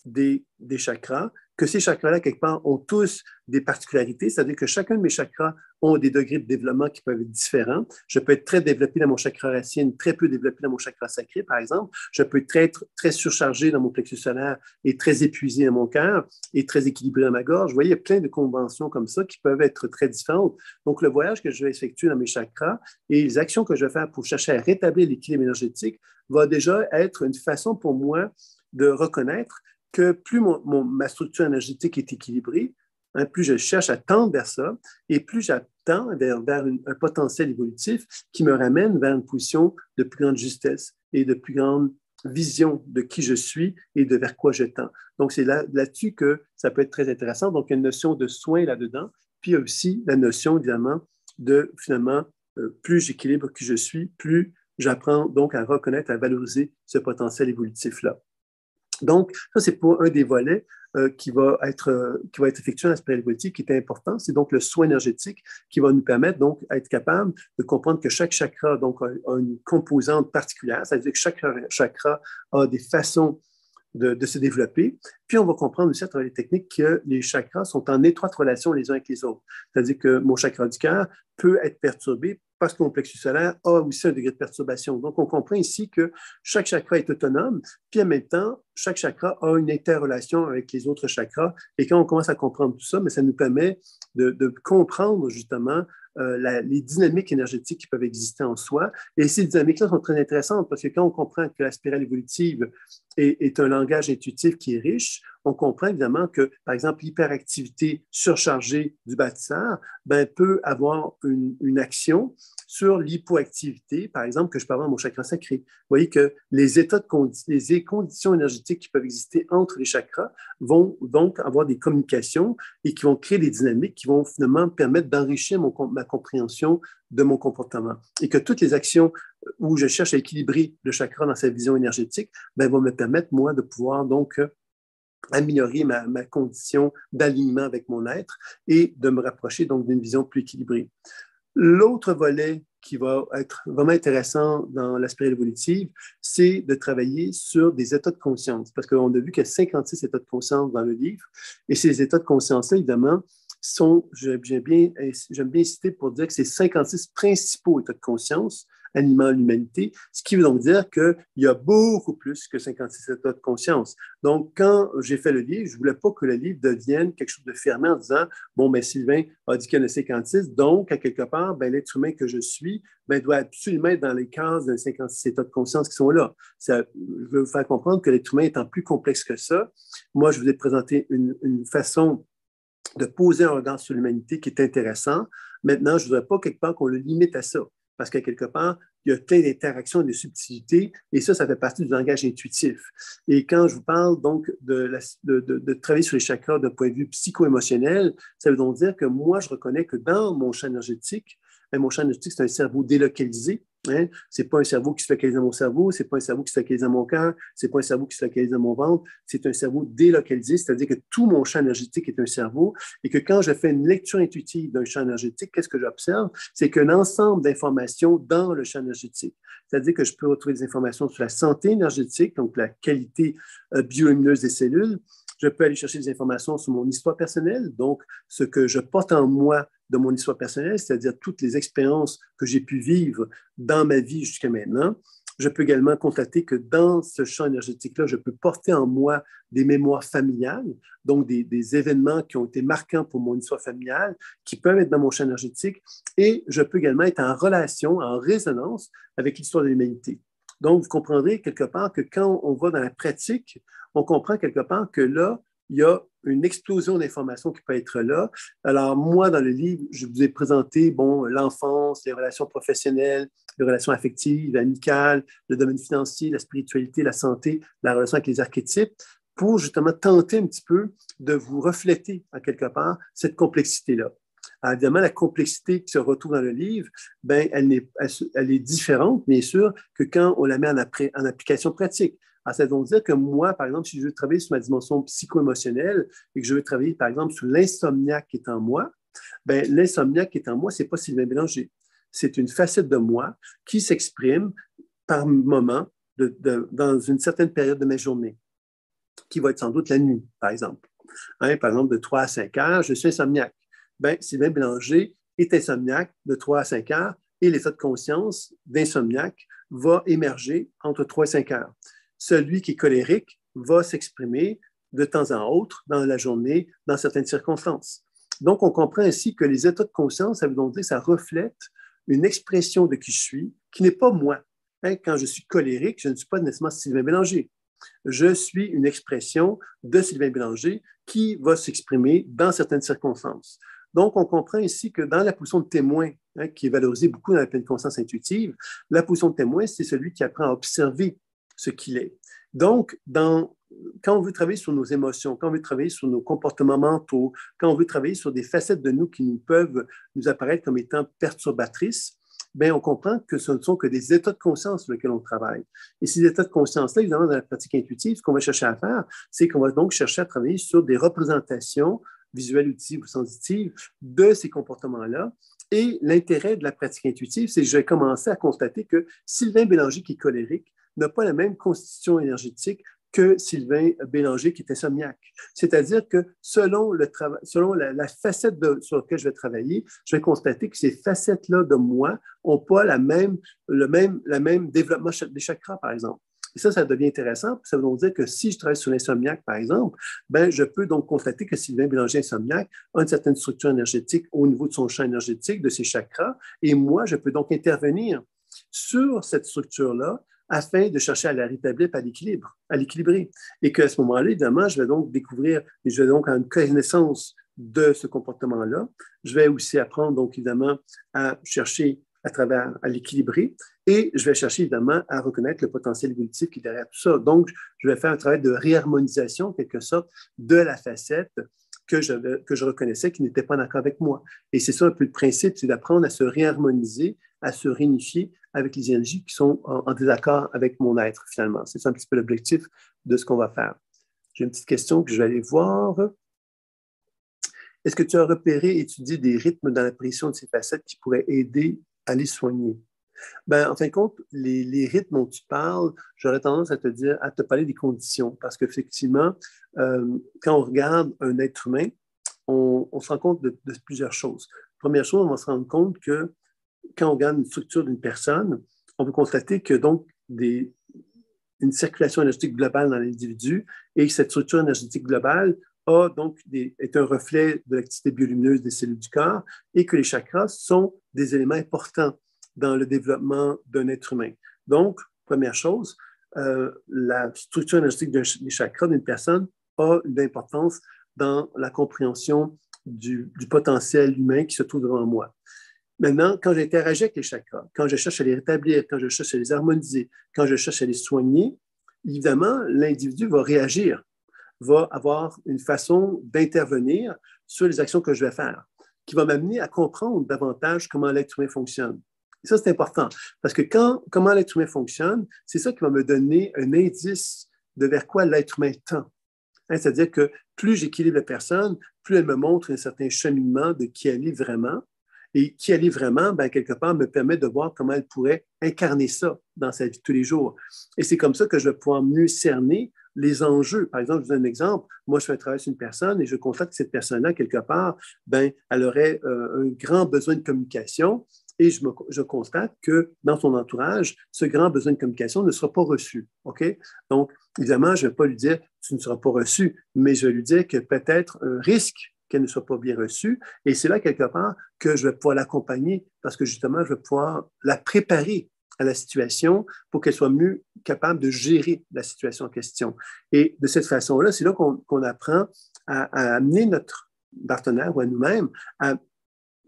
des chakras, que ces chakras-là, quelque part, ont tous des particularités, c'est-à-dire que chacun de mes chakras ont des degrés de développement qui peuvent être différents. Je peux être très développé dans mon chakra racine, très peu développé dans mon chakra sacré, par exemple. Je peux être très surchargé dans mon plexus solaire et très épuisé dans mon cœur et très équilibré dans ma gorge. Vous voyez, il y a plein de conventions comme ça qui peuvent être très différentes. Donc, le voyage que je vais effectuer dans mes chakras et les actions que je vais faire pour chercher à rétablir l'équilibre énergétique va déjà être une façon pour moi de reconnaître que plus ma structure énergétique est équilibrée, hein, plus je cherche à tendre vers ça et plus j'attends vers un potentiel évolutif qui me ramène vers une position de plus grande justesse et de plus grande vision de qui je suis et de vers quoi je tends. Donc, c'est là-dessus que ça peut être très intéressant. Donc, il y a une notion de soin là-dedans, puis il y a aussi la notion, évidemment, de finalement, plus j'équilibre qui je suis, plus j'apprends donc à reconnaître, à valoriser ce potentiel évolutif-là. Donc, ça, c'est pour un des volets qui va être effectué dans la spirale évolutive qui est important. C'est donc le soin énergétique qui va nous permettre donc d'être capable de comprendre que chaque chakra donc, a une composante particulière. Ça veut dire que chaque chakra a des façons de se développer. Puis, on va comprendre aussi à travers les techniques que les chakras sont en étroite relation les uns avec les autres. C'est-à-dire que mon chakra du cœur peut être perturbé parce que mon plexus solaire a aussi un degré de perturbation. Donc, on comprend ici que chaque chakra est autonome, puis en même temps, chaque chakra a une interrelation avec les autres chakras. Et quand on commence à comprendre tout ça, mais ça nous permet de comprendre justement les dynamiques énergétiques qui peuvent exister en soi. Et ces dynamiques-là sont très intéressantes parce que quand on comprend que la spirale évolutive est un langage intuitif qui est riche, on comprend évidemment que, par exemple, l'hyperactivité surchargée du bâtisseur peut avoir une action sur l'hypoactivité, par exemple, que je peux avoir dans mon chakra sacré. Vous voyez que les conditions énergétiques qui peuvent exister entre les chakras vont donc avoir des communications et qui vont créer des dynamiques qui vont finalement permettre d'enrichir ma compréhension de mon comportement. Et que toutes les actions où je cherche à équilibrer le chakra dans sa vision énergétique vont me permettre, moi, de pouvoir donc améliorer ma condition d'alignement avec mon être et de me rapprocher donc d'une vision plus équilibrée. L'autre volet qui va être vraiment intéressant dans la spirale évolutive, c'est de travailler sur des états de conscience. Parce qu'on a vu qu'il y a 56 états de conscience dans le livre. Et ces états de conscience-là, évidemment, j'aime bien citer pour dire que c'est 56 principaux états de conscience animant l'humanité, ce qui veut donc dire qu'il y a beaucoup plus que 56 états de conscience. Donc, quand j'ai fait le livre, je ne voulais pas que le livre devienne quelque chose de fermé en disant, bon, Sylvain a dit qu'il y en a 56, donc, à quelque part, l'être humain que je suis doit absolument être dans les cases d'un 56 états de conscience qui sont là. Je veux vous faire comprendre que l'être humain étant plus complexe que ça, moi, je vous ai présenté une façon de poser un regard sur l'humanité qui est intéressant. Maintenant, je ne voudrais pas quelque part qu'on le limite à ça. Parce qu'à quelque part, il y a plein d'interactions et de subtilités, et ça fait partie du langage intuitif. Et quand je vous parle donc de travailler sur les chakras d'un point de vue psycho-émotionnel, ça veut donc dire que moi, je reconnais que dans mon champ énergétique, c'est un cerveau délocalisé. Hein? Ce n'est pas un cerveau qui se localise dans mon cerveau, ce n'est pas un cerveau qui se localise dans mon cœur, ce n'est pas un cerveau qui se localise dans mon ventre, c'est un cerveau délocalisé, c'est-à-dire que tout mon champ énergétique est un cerveau et que quand je fais une lecture intuitive d'un champ énergétique, qu'est-ce que j'observe? C'est qu'un ensemble d'informations dans le champ énergétique. C'est-à-dire que je peux retrouver des informations sur la santé énergétique, donc la qualité biolumineuse des cellules. Je peux aller chercher des informations sur mon histoire personnelle, donc ce que je porte en moi de mon histoire personnelle, c'est-à-dire toutes les expériences que j'ai pu vivre dans ma vie jusqu'à maintenant. Je peux également constater que dans ce champ énergétique-là, je peux porter en moi des mémoires familiales, donc des événements qui ont été marquants pour mon histoire familiale, qui peuvent être dans mon champ énergétique, et je peux également être en relation, en résonance avec l'histoire de l'humanité. Donc, vous comprendrez quelque part que quand on va dans la pratique, on comprend quelque part que là, il y a une explosion d'informations qui peut être là. Alors, moi, dans le livre, je vous ai présenté, l'enfance, les relations professionnelles, les relations affectives, amicales, le domaine financier, la spiritualité, la santé, la relation avec les archétypes, pour justement tenter un petit peu de vous refléter, en quelque part, cette complexité-là. Alors, évidemment, la complexité qui se retrouve dans le livre, elle est différente, bien sûr, que quand on la met en application pratique. Alors, ça veut donc dire que moi, par exemple, si je veux travailler sur ma dimension psycho-émotionnelle et que je veux travailler, par exemple, sur l'insomniaque qui est en moi, l'insomniaque qui est en moi, ce n'est pas Sylvain Bélanger. C'est une facette de moi qui s'exprime par moment dans une certaine période de ma journée, qui va être sans doute la nuit, par exemple. Hein, par exemple, de 3 à 5 heures, je suis insomniaque. Sylvain Bélanger est insomniaque de 3 à 5 heures et l'état de conscience d'insomniaque va émerger entre 3 et 5 heures. Celui qui est colérique va s'exprimer de temps en autre dans la journée, dans certaines circonstances. Donc, on comprend ainsi que les états de conscience, ça veut donc dire que ça reflète une expression de qui je suis, qui n'est pas moi. Hein, quand je suis colérique, je ne suis pas nécessairement Sylvain Bélanger. Je suis une expression de Sylvain Bélanger qui va s'exprimer dans certaines circonstances. Donc, on comprend ici que dans la position de témoin, hein, qui est valorisée beaucoup dans la pleine conscience intuitive, la position de témoin, c'est celui qui apprend à observer ce qu'il est. Donc, quand on veut travailler sur nos émotions, quand on veut travailler sur nos comportements mentaux, quand on veut travailler sur des facettes de nous qui peuvent nous apparaître comme étant perturbatrices, on comprend que ce ne sont que des états de conscience sur lesquels on travaille. Et ces états de conscience-là, évidemment, dans la pratique intuitive, ce qu'on va chercher à faire, c'est qu'on va donc chercher à travailler sur des représentations visuelles, auditives ou sensitives de ces comportements-là. Et l'intérêt de la pratique intuitive, c'est que je vais commencer à constater que Sylvain Bélanger, qui est colérique, n'a pas la même constitution énergétique que Sylvain Bélanger, qui est insomniaque. C'est-à-dire que selon la facette sur laquelle je vais travailler, je vais constater que ces facettes-là de moi n'ont pas le même développement des chakras, par exemple. Et ça devient intéressant. Ça veut donc dire que si je travaille sur l'insomniaque, par exemple, ben, je peux donc constater que Sylvain Bélanger insomniaque a une certaine structure énergétique au niveau de son champ énergétique, de ses chakras. Et moi, je peux donc intervenir sur cette structure-là afin de chercher à la rétablir, à l'équilibrer. Et qu'à ce moment-là, évidemment, je vais donc découvrir, et je vais donc avoir une connaissance de ce comportement-là. Je vais aussi apprendre, donc, évidemment, à chercher à l'équilibrer, et je vais chercher évidemment à reconnaître le potentiel évolutif qui est derrière tout ça. Donc, je vais faire un travail de réharmonisation, en quelque sorte, de la facette que je reconnaissais qui n'était pas d'accord avec moi. Et c'est ça un peu le principe, c'est d'apprendre à se réharmoniser, à se réunifier avec les énergies qui sont en désaccord avec mon être, finalement. C'est ça un petit peu l'objectif de ce qu'on va faire. J'ai une petite question que je vais aller voir. Est-ce que tu as repéré et étudié des rythmes dans l'apparition de ces facettes qui pourraient aider à les soigner? Ben, en fin de compte, les rythmes dont tu parles, j'aurais tendance à te parler des conditions, parce qu'effectivement, quand on regarde un être humain, on se rend compte de plusieurs choses. Première chose, on va se rendre compte que quand on regarde une structure d'une personne, on peut constater que donc une circulation énergétique globale dans l'individu et que cette structure énergétique globale est un reflet de l'activité biolumineuse des cellules du corps et que les chakras sont des éléments importants dans le développement d'un être humain. Donc, première chose, la structure énergétique des chakras d'une personne a une importance dans la compréhension du potentiel humain qui se trouve devant moi. Maintenant, quand j'interagis avec les chakras, quand je cherche à les rétablir, quand je cherche à les harmoniser, quand je cherche à les soigner, évidemment, l'individu va réagir, va avoir une façon d'intervenir sur les actions que je vais faire, qui va m'amener à comprendre davantage comment l'être humain fonctionne. Et ça, c'est important, parce que comment l'être humain fonctionne, c'est ça qui va me donner un indice de vers quoi l'être humain tend. C'est-à-dire que plus j'équilibre la personne, plus elle me montre un certain cheminement de qui elle est vraiment. Et qui elle est vraiment, ben, quelque part, me permet de voir comment elle pourrait incarner ça dans sa vie de tous les jours. Et c'est comme ça que je vais pouvoir mieux cerner les enjeux. Par exemple, je vous donne un exemple. Moi, je fais un travail sur une personne et je constate que cette personne-là, quelque part, ben, elle aurait un grand besoin de communication et je constate que dans son entourage, ce grand besoin de communication ne sera pas reçu. OK? Donc, évidemment, je ne vais pas lui dire « tu ne seras pas reçu », mais je vais lui dire que peut-être un risque qu'elle ne soit pas bien reçue. Et c'est là, quelque part, que je vais pouvoir l'accompagner parce que, justement, je vais pouvoir la préparer à la situation pour qu'elle soit mieux capable de gérer la situation en question. Et de cette façon-là, c'est là qu'on apprend à amener notre partenaire ou à nous-mêmes à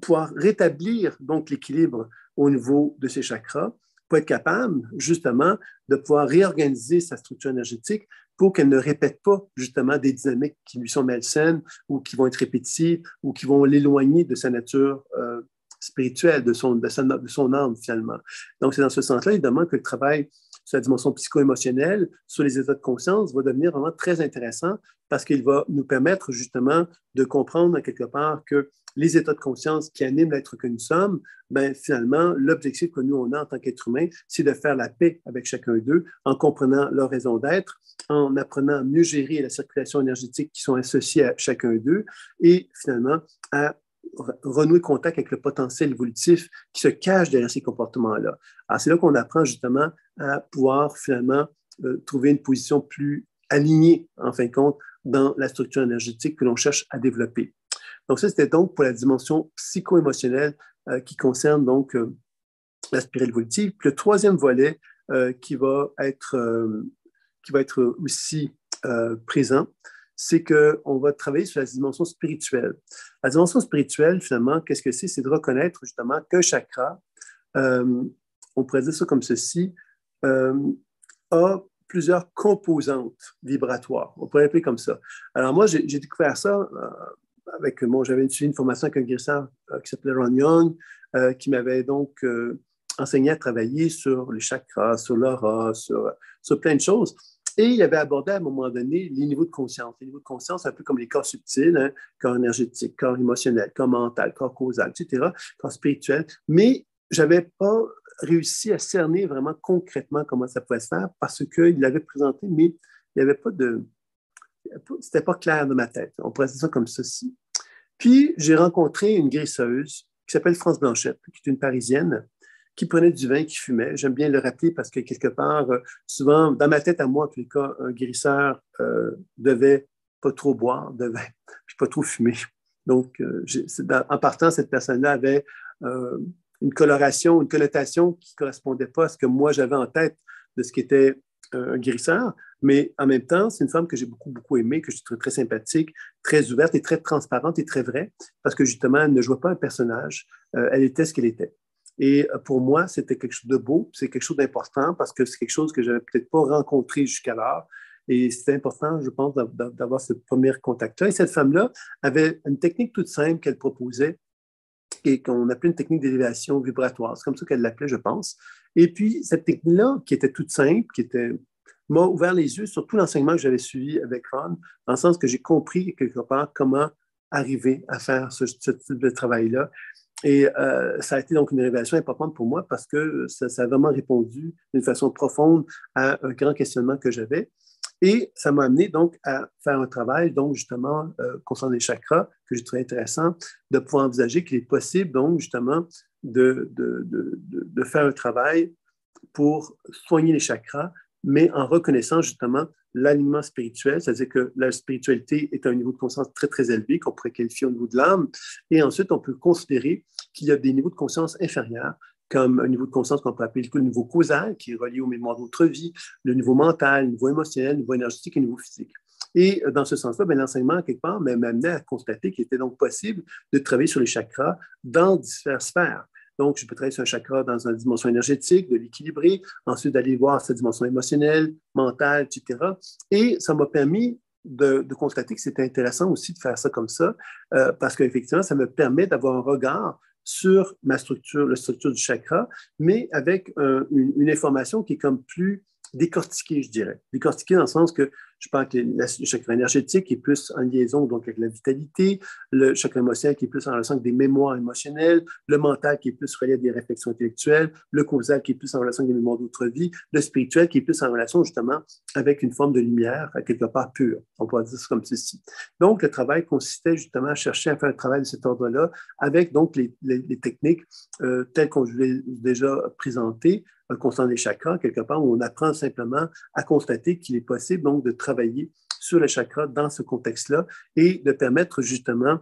pouvoir rétablir donc l'équilibre au niveau de ses chakras pour être capable, justement, de pouvoir réorganiser sa structure énergétique pour qu'elle ne répète pas, justement, des dynamiques qui lui sont malsaines ou qui vont être répétitives ou qui vont l'éloigner de sa nature spirituelle, de son âme, finalement. Donc, c'est dans ce sens-là, évidemment, que le travail sur la dimension psycho-émotionnelle, sur les états de conscience, va devenir vraiment très intéressant parce qu'il va nous permettre, justement, de comprendre, quelque part, que les états de conscience qui animent l'être que nous sommes, ben, finalement, l'objectif que nous, on a en tant qu'être humain, c'est de faire la paix avec chacun d'eux en comprenant leur raison d'être, en apprenant à mieux gérer la circulation énergétique qui sont associées à chacun d'eux et finalement à renouer contact avec le potentiel évolutif qui se cache derrière ces comportements-là. Alors, c'est là qu'on apprend justement à pouvoir finalement trouver une position plus alignée, en fin de compte, dans la structure énergétique que l'on cherche à développer. Donc, ça, c'était donc pour la dimension psycho-émotionnelle qui concerne donc la spirale évolutive. Puis le troisième volet qui va être aussi présent, c'est qu'on va travailler sur la dimension spirituelle. La dimension spirituelle, finalement, qu'est-ce que c'est? C'est de reconnaître justement qu'un chakra, on pourrait dire ça comme ceci, a plusieurs composantes vibratoires. On pourrait l'appeler comme ça. Alors moi, j'ai découvert ça j'avais suivi une formation avec un guérisseur qui s'appelait Ron Young, qui m'avait donc enseigné à travailler sur les chakras, sur l'aura, sur plein de choses. Et il avait abordé à un moment donné les niveaux de conscience. Les niveaux de conscience, un peu comme les corps subtils, hein, corps énergétique, corps émotionnel, corps mental, corps causal, etc., corps spirituel. Mais je n'avais pas réussi à cerner vraiment concrètement comment ça pouvait se faire parce qu'il l'avait présenté, mais il y avait pas de... C'était pas clair dans ma tête. On pourrait dire ça comme ceci. Puis, j'ai rencontré une guérisseuse qui s'appelle France Blanchette, qui est une Parisienne, qui prenait du vin, qui fumait. J'aime bien le rappeler parce que quelque part, souvent, dans ma tête à moi, en tous les cas, un guérisseur devait pas trop boire de vin, puis pas trop fumer. Donc, en partant, cette personne-là avait une coloration, une connotation qui ne correspondait pas à ce que moi j'avais en tête de ce qu'était un guérisseur, mais en même temps, c'est une femme que j'ai beaucoup, beaucoup aimée, que je trouve très sympathique, très ouverte et très transparente et très vraie, parce que justement, elle ne jouait pas un personnage, elle était ce qu'elle était. Et pour moi, c'était quelque chose de beau, c'est quelque chose d'important parce que c'est quelque chose que je n'avais peut-être pas rencontré jusqu'alors. Et c'était important, je pense, d'avoir ce premier contact-là. Et cette femme-là avait une technique toute simple qu'elle proposait et qu'on appelait une technique d'élévation vibratoire. C'est comme ça qu'elle l'appelait, je pense. Et puis, cette technique-là, qui était toute simple, m'a ouvert les yeux sur tout l'enseignement que j'avais suivi avec Ron, dans le sens que j'ai compris quelque part comment arriver à faire ce type de travail-là. Et ça a été donc une révélation importante pour moi parce que ça a vraiment répondu d'une façon profonde à un grand questionnement que j'avais. Et ça m'a amené donc à faire un travail, donc justement, concernant les chakras, que j'ai trouvé intéressant, de pouvoir envisager qu'il est possible, donc justement, de faire un travail pour soigner les chakras, mais en reconnaissant justement l'alignement spirituel, c'est-à-dire que la spiritualité est à un niveau de conscience très, très élevé, qu'on pourrait qualifier au niveau de l'âme, et ensuite on peut considérer qu'il y a des niveaux de conscience inférieurs, comme un niveau de conscience qu'on peut appeler le niveau causal, qui est relié aux mémoires d'autres vies, le niveau mental, le niveau émotionnel, le niveau énergétique et le niveau physique. Et dans ce sens-là, l'enseignement, quelque part, m'a amené à constater qu'il était donc possible de travailler sur les chakras dans diverses sphères. Donc, je peux travailler sur un chakra dans une dimension énergétique, de l'équilibrer, ensuite d'aller voir sa dimension émotionnelle, mentale, etc. Et ça m'a permis de constater que c'était intéressant aussi de faire ça comme ça, parce qu'effectivement, ça me permet d'avoir un regard sur ma structure, la structure du chakra, mais avec une information qui est comme plus décortiquée, je dirais. Décortiquée dans le sens que je parle que le chakra énergétique est plus en liaison donc avec la vitalité, le chakra émotionnel qui est plus en relation avec des mémoires émotionnelles, le mental qui est plus relié à des réflexions intellectuelles, le causal qui est plus en relation avec des mémoires d'autres vies, le spirituel qui est plus en relation justement avec une forme de lumière, à quelque part pure. On pourrait dire ça comme ceci. Donc, le travail consistait justement à chercher à faire un travail de cet ordre-là avec donc les techniques telles qu'on vous l'ai déjà présentées, concernant les chakras, quelque part, où on apprend simplement à constater qu'il est possible donc de travailler sur les chakras dans ce contexte-là et de permettre justement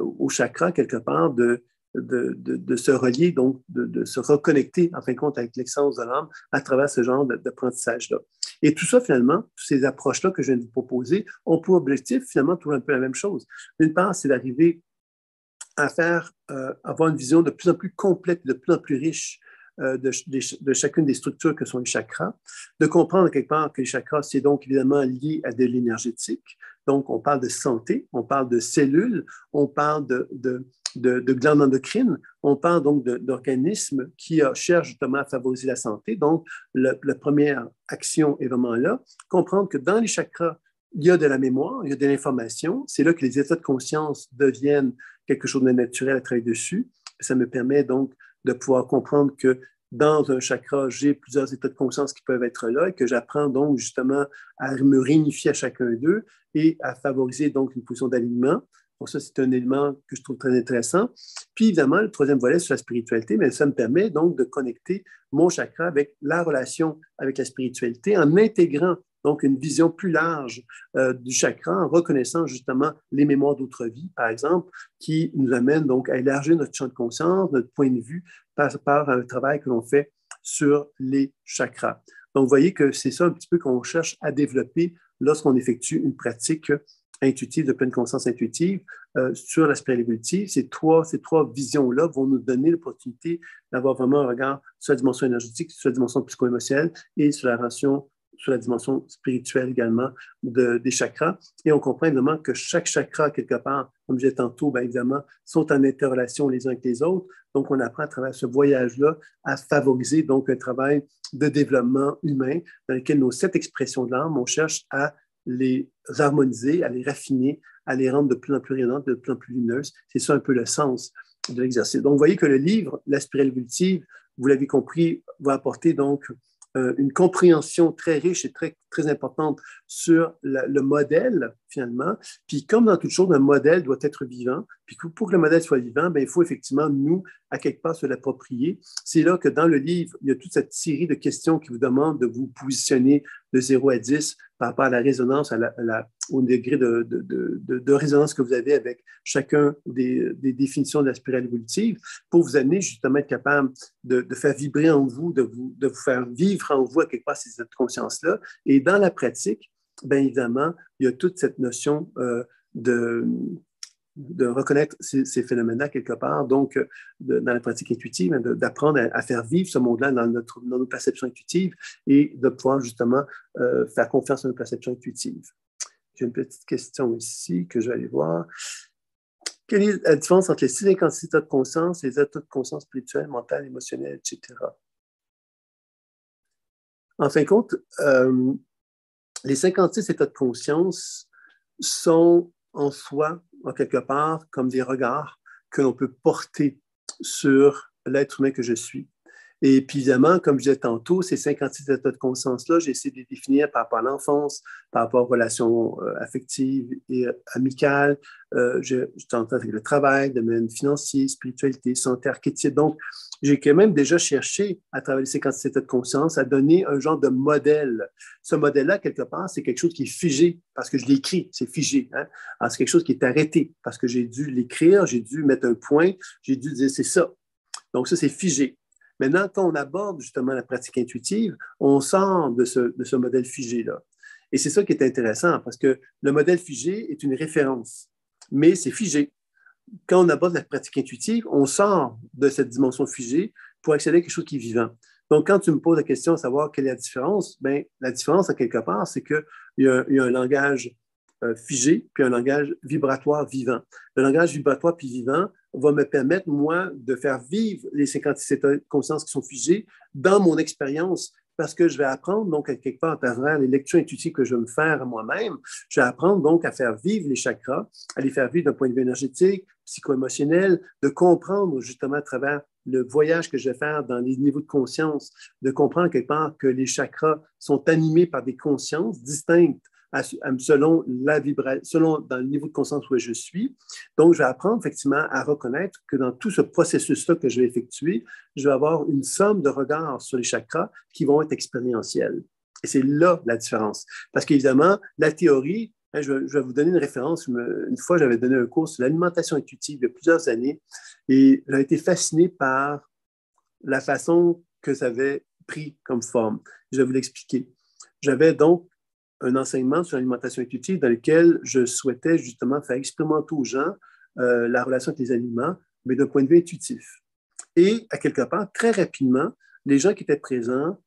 aux chakras, quelque part, de se relier, donc de se reconnecter, en fin de compte, avec l'excellence de l'âme à travers ce genre d'apprentissage-là. Et tout ça, finalement, toutes ces approches-là que je viens de vous proposer ont pour objectif, finalement, tout un peu la même chose. D'une part, c'est d'arriver à avoir une vision de plus en plus complète, de plus en plus riche de chacune des structures que sont les chakras, de comprendre quelque part que les chakras, c'est donc évidemment lié à de l'énergétique. Donc, on parle de santé, on parle de cellules, on parle de glandes endocrines, on parle donc d'organismes qui cherchent justement à favoriser la santé. Donc, la première action est vraiment là, comprendre que dans les chakras, il y a de la mémoire, il y a de l'information. C'est là que les états de conscience deviennent quelque chose de naturel à travailler dessus. Ça me permet donc de pouvoir comprendre que dans un chakra, j'ai plusieurs états de conscience qui peuvent être là et que j'apprends donc justement à me réunifier à chacun d'eux et à favoriser donc une position d'alignement. Donc ça, c'est un élément que je trouve très intéressant. Puis évidemment, le troisième volet sur la spiritualité, mais ça me permet donc de connecter mon chakra avec la relation avec la spiritualité en intégrant donc une vision plus large du chakra en reconnaissant justement les mémoires d'autres vies, par exemple, qui nous amènent donc à élargir notre champ de conscience, notre point de vue par un travail que l'on fait sur les chakras. Donc, vous voyez que c'est ça un petit peu qu'on cherche à développer lorsqu'on effectue une pratique intuitive, de pleine conscience intuitive sur la spiritualité. Ces trois visions-là vont nous donner l'opportunité d'avoir vraiment un regard sur la dimension énergétique, sur la dimension psycho-émotionnelle et sur la dimension spirituelle également des chakras. Et on comprend évidemment que chaque chakra, quelque part, comme je disais tantôt, bien évidemment, sont en interrelation les uns avec les autres. Donc, on apprend à travers ce voyage-là à favoriser donc un travail de développement humain dans lequel nos 7 expressions de l'âme, on cherche à les harmoniser, à les raffiner, à les rendre de plus en plus rayonnantes, de plus en plus lumineuses. C'est ça un peu le sens de l'exercice. Donc, vous voyez que le livre, La spirale évolutive, vous l'avez compris, va apporter donc une compréhension très riche et très, très importante sur le modèle, finalement. Puis comme dans toute chose, un modèle doit être vivant. Puis pour que le modèle soit vivant, bien, il faut effectivement, nous, à quelque part, se l'approprier. C'est là que dans le livre, il y a toute cette série de questions qui vous demandent de vous positionner de 0 à 10 par rapport à la résonance, au degré de résonance que vous avez avec chacun des définitions de la spirale évolutive pour vous amener justement à être capable de faire vibrer en vous, de vous faire vivre en vous à quelque part cette conscience-là. Et dans la pratique, bien évidemment, il y a toute cette notion de reconnaître ces phénomènes-là quelque part, donc dans la pratique intuitive, d'apprendre à faire vivre ce monde-là dans nos perceptions intuitives et de pouvoir justement faire confiance à nos perceptions intuitives. J'ai une petite question ici que je vais aller voir. Quelle est la différence entre les 56 états de conscience et les états de conscience spirituelle, mentale, émotionnelle, etc.? En fin de compte, les 56 états de conscience sont en soi, en quelque part, comme des regards que l'on peut porter sur l'être humain que je suis. Et puis, évidemment, comme je disais tantôt, ces 56 états de conscience-là, j'ai essayé de les définir par rapport à l'enfance, par rapport aux relations affectives et amicales, je tente avec le travail, domaine financier, spiritualité, santé, archétype. Donc, j'ai quand même déjà cherché, à travers les 56 états de conscience, à donner un genre de modèle. Ce modèle-là, quelque part, c'est quelque chose qui est figé, parce que je l'ai écrit, c'est figé. Hein? Alors, c'est quelque chose qui est arrêté, parce que j'ai dû l'écrire, j'ai dû mettre un point, j'ai dû dire c'est ça. Donc, ça, c'est figé. Maintenant, quand on aborde justement la pratique intuitive, on sort de ce modèle figé-là. Et c'est ça qui est intéressant, parce que le modèle figé est une référence, mais c'est figé. Quand on aborde la pratique intuitive, on sort de cette dimension figée pour accéder à quelque chose qui est vivant. Donc, quand tu me poses la question de savoir quelle est la différence, bien, la différence, à quelque part, c'est qu'il y a un langage figé, puis un langage vibratoire vivant. Le langage vibratoire puis vivant va me permettre, moi, de faire vivre les 56 états de conscience qui sont figés dans mon expérience, parce que je vais apprendre, donc, à quelque part, à travers les lectures intuitives que je vais me faire moi-même, je vais apprendre, donc, à faire vivre les chakras, à les faire vivre d'un point de vue énergétique, psycho-émotionnel, de comprendre, justement, à travers le voyage que je vais faire dans les niveaux de conscience, de comprendre, quelque part, que les chakras sont animés par des consciences distinctes selon dans le niveau de conscience où je suis. Donc, je vais apprendre effectivement à reconnaître que dans tout ce processus-là que je vais effectuer, je vais avoir une somme de regards sur les chakras qui vont être expérientiels. Et c'est là la différence. Parce qu'évidemment, la théorie, je vais vous donner une référence. Une fois, j'avais donné un cours sur l'alimentation intuitive il y a plusieurs années et j'ai été fasciné par la façon que ça avait pris comme forme. Je vais vous l'expliquer. J'avais donc un enseignement sur l'alimentation intuitive dans lequel je souhaitais justement faire expérimenter aux gens la relation avec les aliments, mais d'un point de vue intuitif. Et à quelque part, très rapidement, les gens qui étaient présents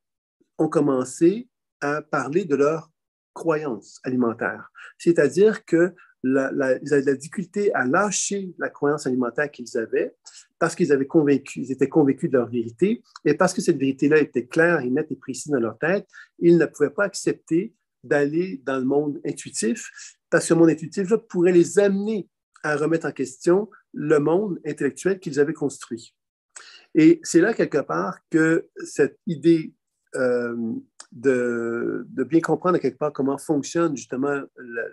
ont commencé à parler de leurs croyances alimentaires. C'est-à-dire que ils avaient de la difficulté à lâcher la croyance alimentaire qu'ils avaient parce qu'ils étaient convaincus de leur vérité et parce que cette vérité-là était claire et nette et précise dans leur tête, ils ne pouvaient pas accepter d'aller dans le monde intuitif, parce que le monde intuitif là, pourrait les amener à remettre en question le monde intellectuel qu'ils avaient construit. Et c'est là, quelque part, que cette idée de bien comprendre, quelque part, comment fonctionne justement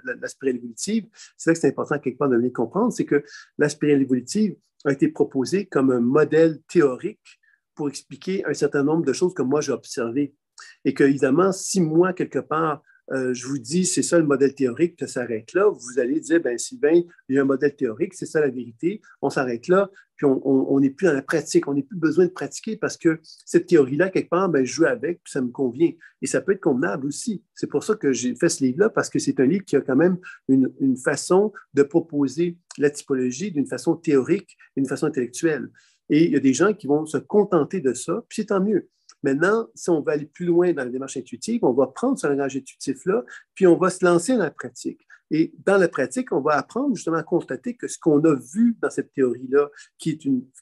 la spirale évolutive, c'est là que c'est important, quelque part, de bien comprendre, c'est que la spirale évolutive a été proposée comme un modèle théorique pour expliquer un certain nombre de choses que moi j'ai observées. Et que, évidemment, si moi, quelque part, je vous dis, c'est ça le modèle théorique, que ça s'arrête là, vous allez dire, ben Sylvain, il y a un modèle théorique, c'est ça la vérité, on s'arrête là, puis on n'est plus dans la pratique, on n'a plus besoin de pratiquer parce que cette théorie-là, quelque part, ben, je joue avec, puis ça me convient. Et ça peut être convenable aussi. C'est pour ça que j'ai fait ce livre-là, parce que c'est un livre qui a quand même une façon de proposer la typologie d'une façon théorique, d'une façon intellectuelle. Et il y a des gens qui vont se contenter de ça, puis c'est tant mieux. Maintenant, si on veut aller plus loin dans la démarche intuitive, on va prendre ce langage intuitif-là, puis on va se lancer dans la pratique. Et dans la pratique, on va apprendre justement à constater que ce qu'on a vu dans cette théorie-là, qui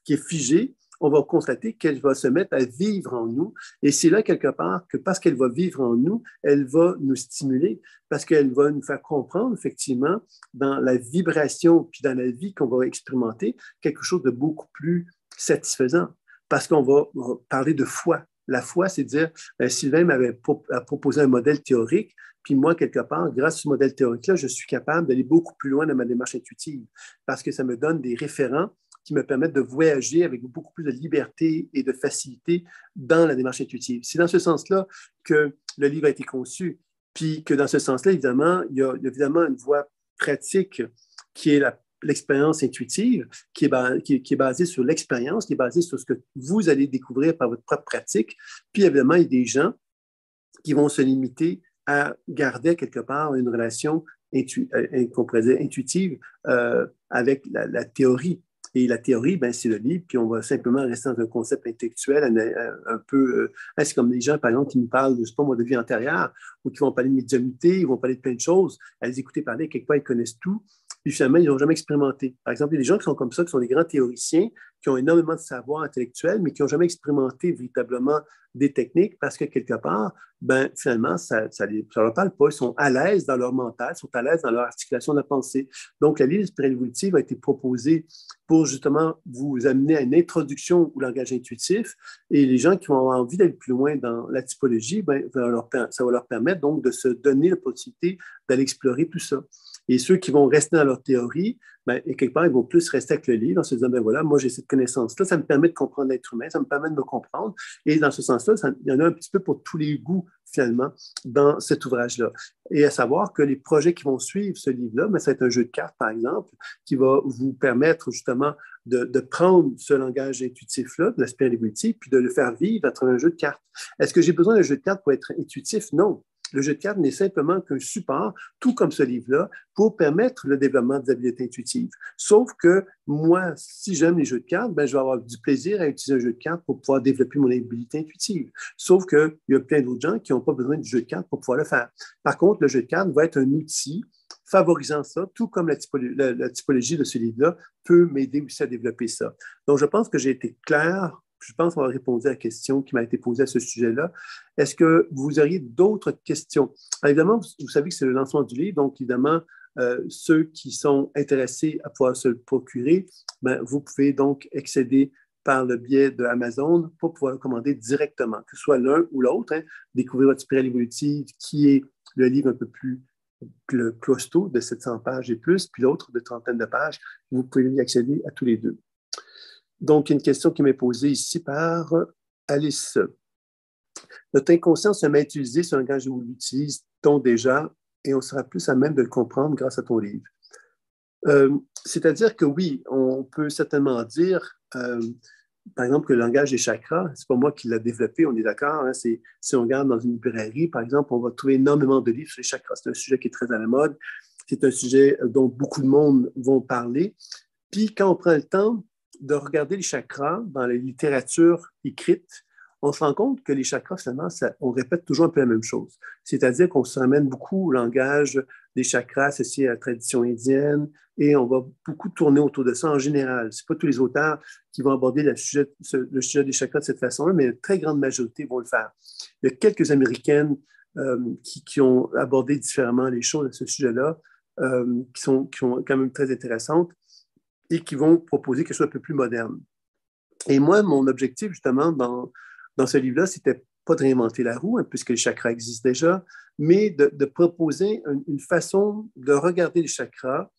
est figée, on va constater qu'elle va se mettre à vivre en nous. Et c'est là, quelque part, que parce qu'elle va vivre en nous, elle va nous stimuler, parce qu'elle va nous faire comprendre, effectivement, dans la vibration, puis dans la vie qu'on va expérimenter, quelque chose de beaucoup plus satisfaisant, parce qu'on va parler de foi. La foi, c'est de dire, Sylvain m'avait proposé un modèle théorique, puis moi, quelque part, grâce à ce modèle théorique-là, je suis capable d'aller beaucoup plus loin dans ma démarche intuitive parce que ça me donne des référents qui me permettent de voyager avec beaucoup plus de liberté et de facilité dans la démarche intuitive. C'est dans ce sens-là que le livre a été conçu, puis que dans ce sens-là, évidemment, il y a évidemment une voie pratique qui est l'expérience intuitive, qui est basée sur l'expérience, qui est basée sur ce que vous allez découvrir par votre propre pratique. Puis évidemment, il y a des gens qui vont se limiter à garder quelque part une relation qu'on pourrait dire intuitive avec la théorie. Et la théorie, ben, c'est le livre, puis on va simplement rester dans un concept intellectuel un peu... c'est comme des gens, par exemple, qui nous parlent, je ne sais pas moi, de vie antérieure, ou qui vont parler de médiumnité, ils vont parler de plein de choses. À les écouter parler, quelque part, ils connaissent tout, puis finalement, ils n'ont jamais expérimenté. Par exemple, il y a des gens qui sont comme ça, qui sont des grands théoriciens, qui ont énormément de savoir intellectuel, mais qui n'ont jamais expérimenté véritablement des techniques parce que quelque part, ben, finalement, ça ne leur parle pas. Ils sont à l'aise dans leur mental, ils sont à l'aise dans leur articulation de la pensée. Donc, la livre spirale évolutive a été proposée pour justement vous amener à une introduction au langage intuitif. Et les gens qui ont envie d'aller plus loin dans la typologie, ben, ça va leur permettre donc de se donner la possibilité d'aller explorer tout ça. Et ceux qui vont rester dans leur théorie, ben, et quelque part, ils vont plus rester avec le livre en se disant, ben voilà, moi j'ai cette connaissance-là, ça me permet de comprendre l'être humain, ça me permet de me comprendre. Et dans ce sens-là, il y en a un petit peu pour tous les goûts, finalement, dans cet ouvrage-là. Et à savoir que les projets qui vont suivre ce livre-là, ben, ça va être un jeu de cartes, par exemple, qui va vous permettre justement de prendre ce langage intuitif-là, de l'aspect évolutif, puis de le faire vivre à travers un jeu de cartes. Est-ce que j'ai besoin d'un jeu de cartes pour être intuitif? Non. Le jeu de cartes n'est simplement qu'un support, tout comme ce livre-là, pour permettre le développement des habiletés intuitives. Sauf que moi, si j'aime les jeux de cartes, ben, je vais avoir du plaisir à utiliser un jeu de cartes pour pouvoir développer mon habileté intuitive. Sauf qu'il y a plein d'autres gens qui n'ont pas besoin du jeu de cartes pour pouvoir le faire. Par contre, le jeu de cartes va être un outil favorisant ça, tout comme la typologie de ce livre-là peut m'aider aussi à développer ça. Donc, je pense que j'ai été clair. Je pense avoir répondu à la question qui m'a été posée à ce sujet-là. Est-ce que vous auriez d'autres questions? Alors, évidemment, vous savez que c'est le lancement du livre, donc évidemment, ceux qui sont intéressés à pouvoir se le procurer, ben, vous pouvez donc accéder par le biais de Amazon pour pouvoir le commander directement, que ce soit l'un ou l'autre. Hein, Découvrir votre spirale évolutive, qui est le livre un peu plus costaud de 700 pages et plus, puis l'autre de trentaine de pages. Vous pouvez y accéder à tous les deux. Donc, une question qui m'est posée ici par Alice. Notre inconscient se met à utiliser ce langage où l'utilise-t-on déjà et on sera plus à même de le comprendre grâce à ton livre. C'est-à-dire que oui, on peut certainement dire, par exemple, que le langage des chakras, c'est pas moi qui l'ai développé, on est d'accord. Hein, si on regarde dans une librairie, par exemple, on va trouver énormément de livres sur les chakras. C'est un sujet qui est très à la mode. C'est un sujet dont beaucoup de monde vont parler. Puis quand on prend le temps de regarder les chakras dans la littérature écrite, on se rend compte que les chakras, finalement, on répète toujours un peu la même chose. C'est-à-dire qu'on se ramène beaucoup au langage des chakras associés à la tradition indienne et on va beaucoup tourner autour de ça en général. Ce n'est pas tous les auteurs qui vont aborder le sujet des chakras de cette façon-là, mais une très grande majorité vont le faire. Il y a quelques Américaines qui ont abordé différemment les choses à ce sujet-là, qui sont quand même très intéressantes et qui vont proposer quelque chose un peu plus moderne. Et moi, mon objectif, justement, dans ce livre-là, c'était pas de réinventer la roue, hein, puisque les chakras existent déjà, mais de proposer une façon de regarder les chakras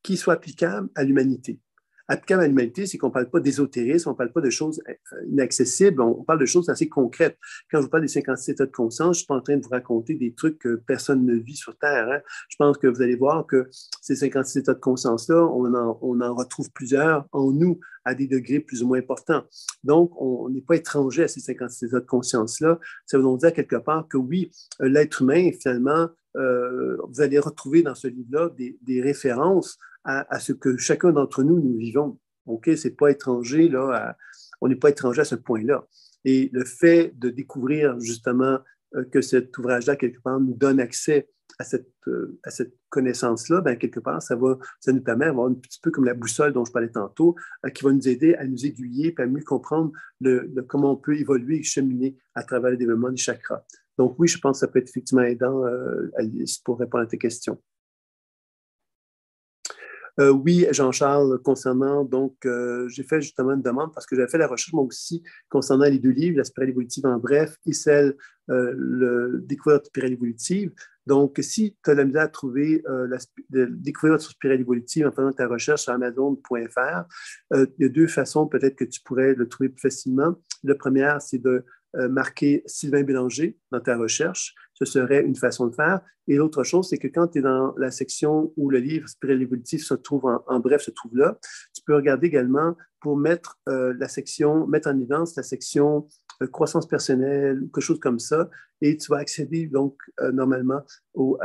qui soit applicable à l'humanité. Applicable à l'humanité, c'est qu'on ne parle pas d'ésotérisme, on ne parle pas de choses inaccessibles, on parle de choses assez concrètes. Quand je vous parle des 56 états de conscience, je ne suis pas en train de vous raconter des trucs que personne ne vit sur Terre. Hein. Je pense que vous allez voir que ces 56 états de conscience-là, on en retrouve plusieurs en nous à des degrés plus ou moins importants. Donc, on n'est pas étranger à ces 56 états de conscience-là. Ça veut donc dire quelque part que oui, l'être humain, finalement, vous allez retrouver dans ce livre-là des références à ce que chacun d'entre nous vivons. OK? C'est pas étranger, là, on n'est pas étranger à ce point-là. Et le fait de découvrir justement que cet ouvrage-là, quelque part, nous donne accès à cette connaissance-là, ben, quelque part, ça nous permet d'avoir un petit peu comme la boussole dont je parlais tantôt, qui va nous aider à nous aiguiller et à mieux comprendre comment on peut évoluer et cheminer à travers le développement des chakras. Donc oui, je pense que ça peut être effectivement aidant, Alice, pour répondre à tes questions. Oui, Jean-Charles, concernant, donc, j'ai fait justement une demande parce que j'avais fait la recherche, moi aussi, concernant les deux livres, La spirale évolutive en bref et celle, le Découverte spirale évolutive. Donc, si tu as la misère à trouver découvrir votre spirale évolutive en faisant ta recherche sur Amazon.fr, il y a deux façons peut-être que tu pourrais le trouver plus facilement. La première, c'est de marquer Sylvain Bélanger dans ta recherche. Ce serait une façon de faire. Et l'autre chose, c'est que quand tu es dans la section où le livre Spirale évolutive se trouve en bref, se trouve là, tu peux regarder également pour mettre mettre en évidence la section croissance personnelle, quelque chose comme ça, et tu vas accéder donc normalement au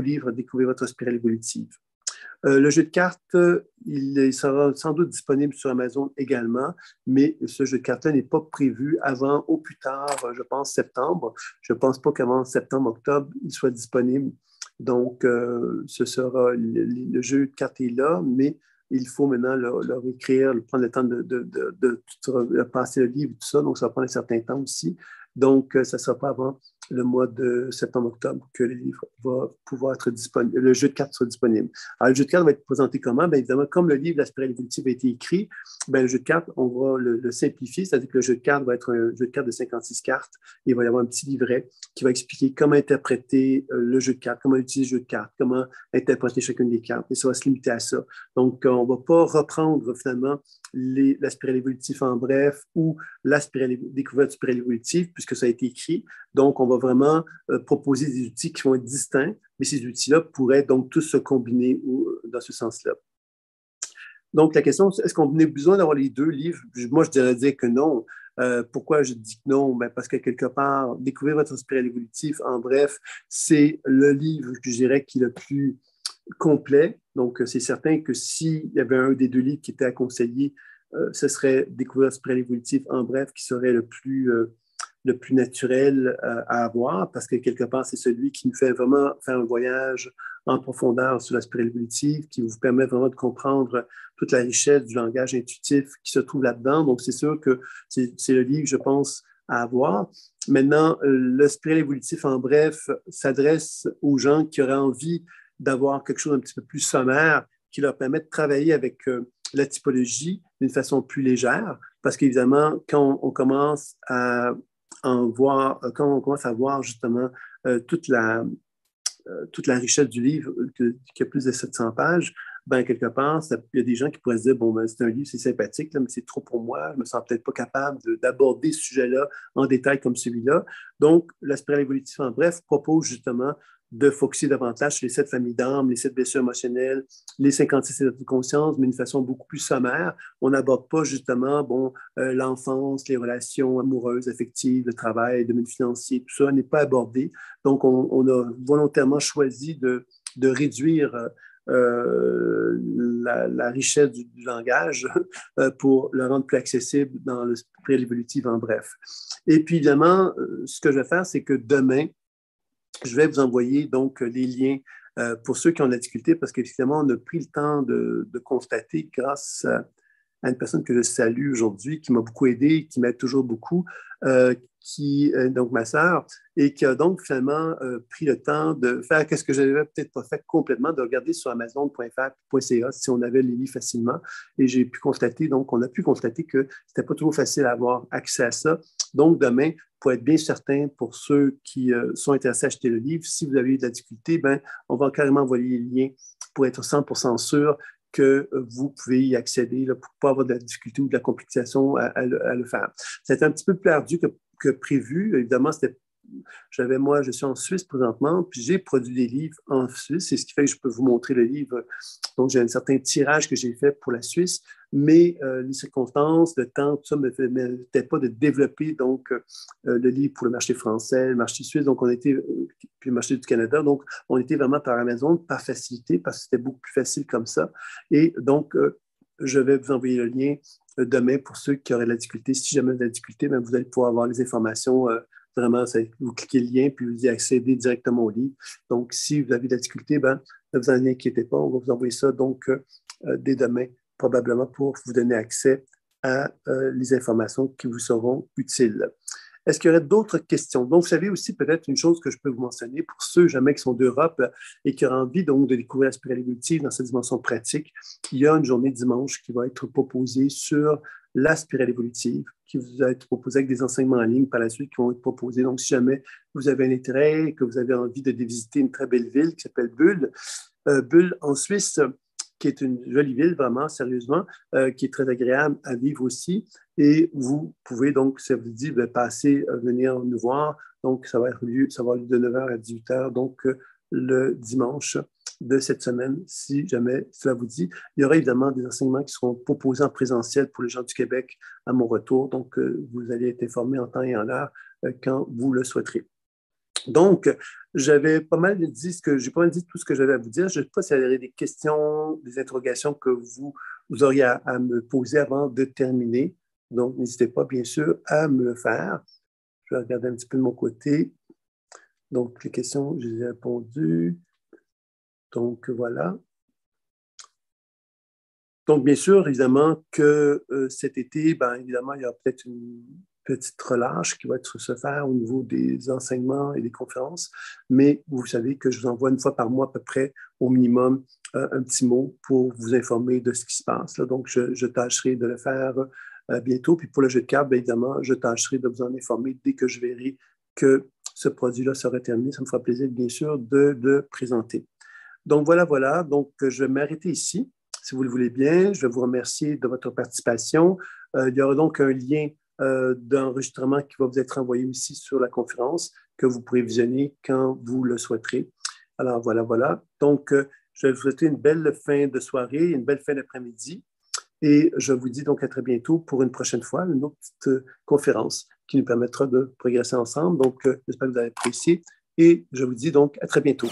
livre Découvrir votre spirale évolutive. Le jeu de cartes, il sera sans doute disponible sur Amazon également, mais ce jeu de cartes-là n'est pas prévu avant, au plus tard, je pense, septembre. Je ne pense pas qu'avant septembre, octobre, il soit disponible. Donc, ce sera le jeu de cartes est là, mais il faut maintenant le réécrire, prendre le temps de passer le livre et tout ça. Donc, ça va prendre un certain temps aussi. Donc, ça ne sera pas avant le mois de septembre-octobre que le livre va pouvoir être disponible, le jeu de cartes sera disponible. Alors, le jeu de cartes va être présenté comment? Bien évidemment, comme le livre La spirale évolutive a été écrit, bien, le jeu de cartes, on va le simplifier, c'est-à-dire que le jeu de cartes va être un jeu de cartes de 56 cartes. Et il va y avoir un petit livret qui va expliquer comment interpréter le jeu de cartes, comment utiliser le jeu de cartes, comment interpréter chacune des cartes. Et ça va se limiter à ça. Donc, on ne va pas reprendre finalement la spirale évolutive en bref ou découverte spirale évolutive puisque ça a été écrit. Donc, on va vraiment proposer des outils qui vont être distincts, mais ces outils-là pourraient donc tous se combiner dans ce sens-là. Donc, la question, est-ce qu'on a besoin d'avoir les deux livres? Moi, je dirais dire que non. Pourquoi je dis que non? Ben parce que quelque part, Découvrir votre spirale évolutive, en bref, c'est le livre, je dirais, qui est le plus complet. Donc, c'est certain que s'il y avait un des deux livres qui était à conseiller, ce serait Découvrir votre spirale évolutive, en bref, qui serait le plus naturel à avoir parce que quelque part, c'est celui qui nous fait vraiment faire un voyage en profondeur sur la spirale évolutive, qui vous permet vraiment de comprendre toute la richesse du langage intuitif qui se trouve là-dedans. Donc, c'est sûr que c'est le livre, je pense, à avoir. Maintenant, le spirale évolutif, en bref, s'adresse aux gens qui auraient envie d'avoir quelque chose un petit peu plus sommaire qui leur permet de travailler avec la typologie d'une façon plus légère, parce qu'évidemment, quand on commence à quand on commence à voir justement toute la richesse du livre qui a plus de 700 pages, ben, quelque part, il y a des gens qui pourraient se dire, bon, ben, c'est un livre, c'est sympathique, là, mais c'est trop pour moi, je me sens peut-être pas capable d'aborder ce sujet-là en détail comme celui-là. Donc, la spirale évolutive, en bref, propose justement de focuser davantage sur les 7 familles d'âmes, les 7 blessures émotionnelles, les 56 états de conscience, mais d'une façon beaucoup plus sommaire. On n'aborde pas justement l'enfance, les relations amoureuses, affectives, le travail, le domaine financier, tout ça n'est pas abordé. Donc, on a volontairement choisi de réduire la richesse du langage pour le rendre plus accessible dans le spirale évolutive en bref. Et puis, évidemment, ce que je vais faire, c'est que demain, je vais vous envoyer donc les liens pour ceux qui ont de la difficulté, parce qu'effectivement, on a pris le temps de constater, grâce à une personne que je salue aujourd'hui, qui m'a beaucoup aidé, qui m'aide toujours beaucoup, qui est donc ma sœur, et qui a donc finalement pris le temps de faire ce que je n'avais peut-être pas fait complètement, de regarder sur amazon.fr.ca si on avait les livres facilement. Et j'ai pu constater, donc on a pu constater que c'était pas toujours facile à avoir accès à ça. Donc demain, pour être bien certain, pour ceux qui sont intéressés à acheter le livre, si vous avez eu de la difficulté, ben, on va carrément envoyer les liens pour être 100% sûr que vous pouvez y accéder là, pour ne pas avoir de la difficulté ou de la complication à le faire. C'était un petit peu plus ardu que prévu. Évidemment, moi, je suis en Suisse présentement, puis j'ai produit des livres en Suisse. C'est ce qui fait que je peux vous montrer le livre. Donc, j'ai un certain tirage que j'ai fait pour la Suisse, mais les circonstances, le temps, tout ça ne me permettait pas de développer donc le livre pour le marché français, le marché suisse, donc puis le marché du Canada. Donc, on était vraiment par Amazon, par facilité, parce que c'était beaucoup plus facile comme ça. Et donc, je vais vous envoyer le lien demain pour ceux qui auraient de la difficulté. Si jamais vous avez de la difficulté, bien, vous allez pouvoir avoir les informations. Vraiment, vous cliquez le lien puis vous y accédez directement au livre. Donc, si vous avez de la difficulté, ben, ne vous en inquiétez pas. On va vous envoyer ça donc dès demain, probablement pour vous donner accès à les informations qui vous seront utiles. Est-ce qu'il y aurait d'autres questions? Donc, vous savez aussi peut-être une chose que je peux vous mentionner pour ceux jamais qui sont d'Europe et qui auraient envie donc de découvrir la spirale évolutive dans sa dimension pratique. Il y a une journée dimanche qui va être proposée sur la spirale évolutive, qui vous va être proposée avec des enseignements en ligne par la suite qui vont être proposés. Donc, si jamais vous avez un intérêt et que vous avez envie de visiter une très belle ville qui s'appelle Bulle, Bulle en Suisse, qui est une jolie ville, vraiment, sérieusement, qui est très agréable à vivre aussi. Et vous pouvez donc, ça vous dit, passer, venir nous voir. Donc, ça va avoir lieu de 9h à 18h, donc le dimanche de cette semaine, si jamais cela vous dit. Il y aura évidemment des enseignements qui seront proposés en présentiel pour les gens du Québec à mon retour. Donc, vous allez être informés en temps et en heure quand vous le souhaiterez. Donc, j'avais pas mal dit tout ce que j'avais à vous dire. Je ne sais pas s'il y avait des questions, des interrogations que vous auriez à me poser avant de terminer. Donc, n'hésitez pas, bien sûr, à me le faire. Je vais regarder un petit peu de mon côté. Donc, les questions, je les ai répondues. Donc, voilà. Donc, bien sûr, évidemment, que cet été, évidemment, il y aura peut-être une petite relâche qui va se faire au niveau des enseignements et des conférences, mais vous savez que je vous envoie une fois par mois à peu près, au minimum, un petit mot pour vous informer de ce qui se passe. Là. Donc, je tâcherai de le faire bientôt. Puis pour le jeu de cartes, évidemment, je tâcherai de vous en informer dès que je verrai que ce produit-là sera terminé. Ça me fera plaisir, bien sûr, de le présenter. Donc, voilà. Donc, je vais m'arrêter ici. Si vous le voulez bien, je vais vous remercier de votre participation. Il y aura donc un lien d'enregistrement qui va vous être envoyé aussi sur la conférence que vous pourrez visionner quand vous le souhaiterez. Alors, voilà. Donc, je vais vous souhaiter une belle fin de soirée, une belle fin d'après-midi. Et je vous dis donc à très bientôt pour une prochaine fois, une autre petite conférence qui nous permettra de progresser ensemble. Donc, j'espère que vous avez apprécié. Et je vous dis donc à très bientôt.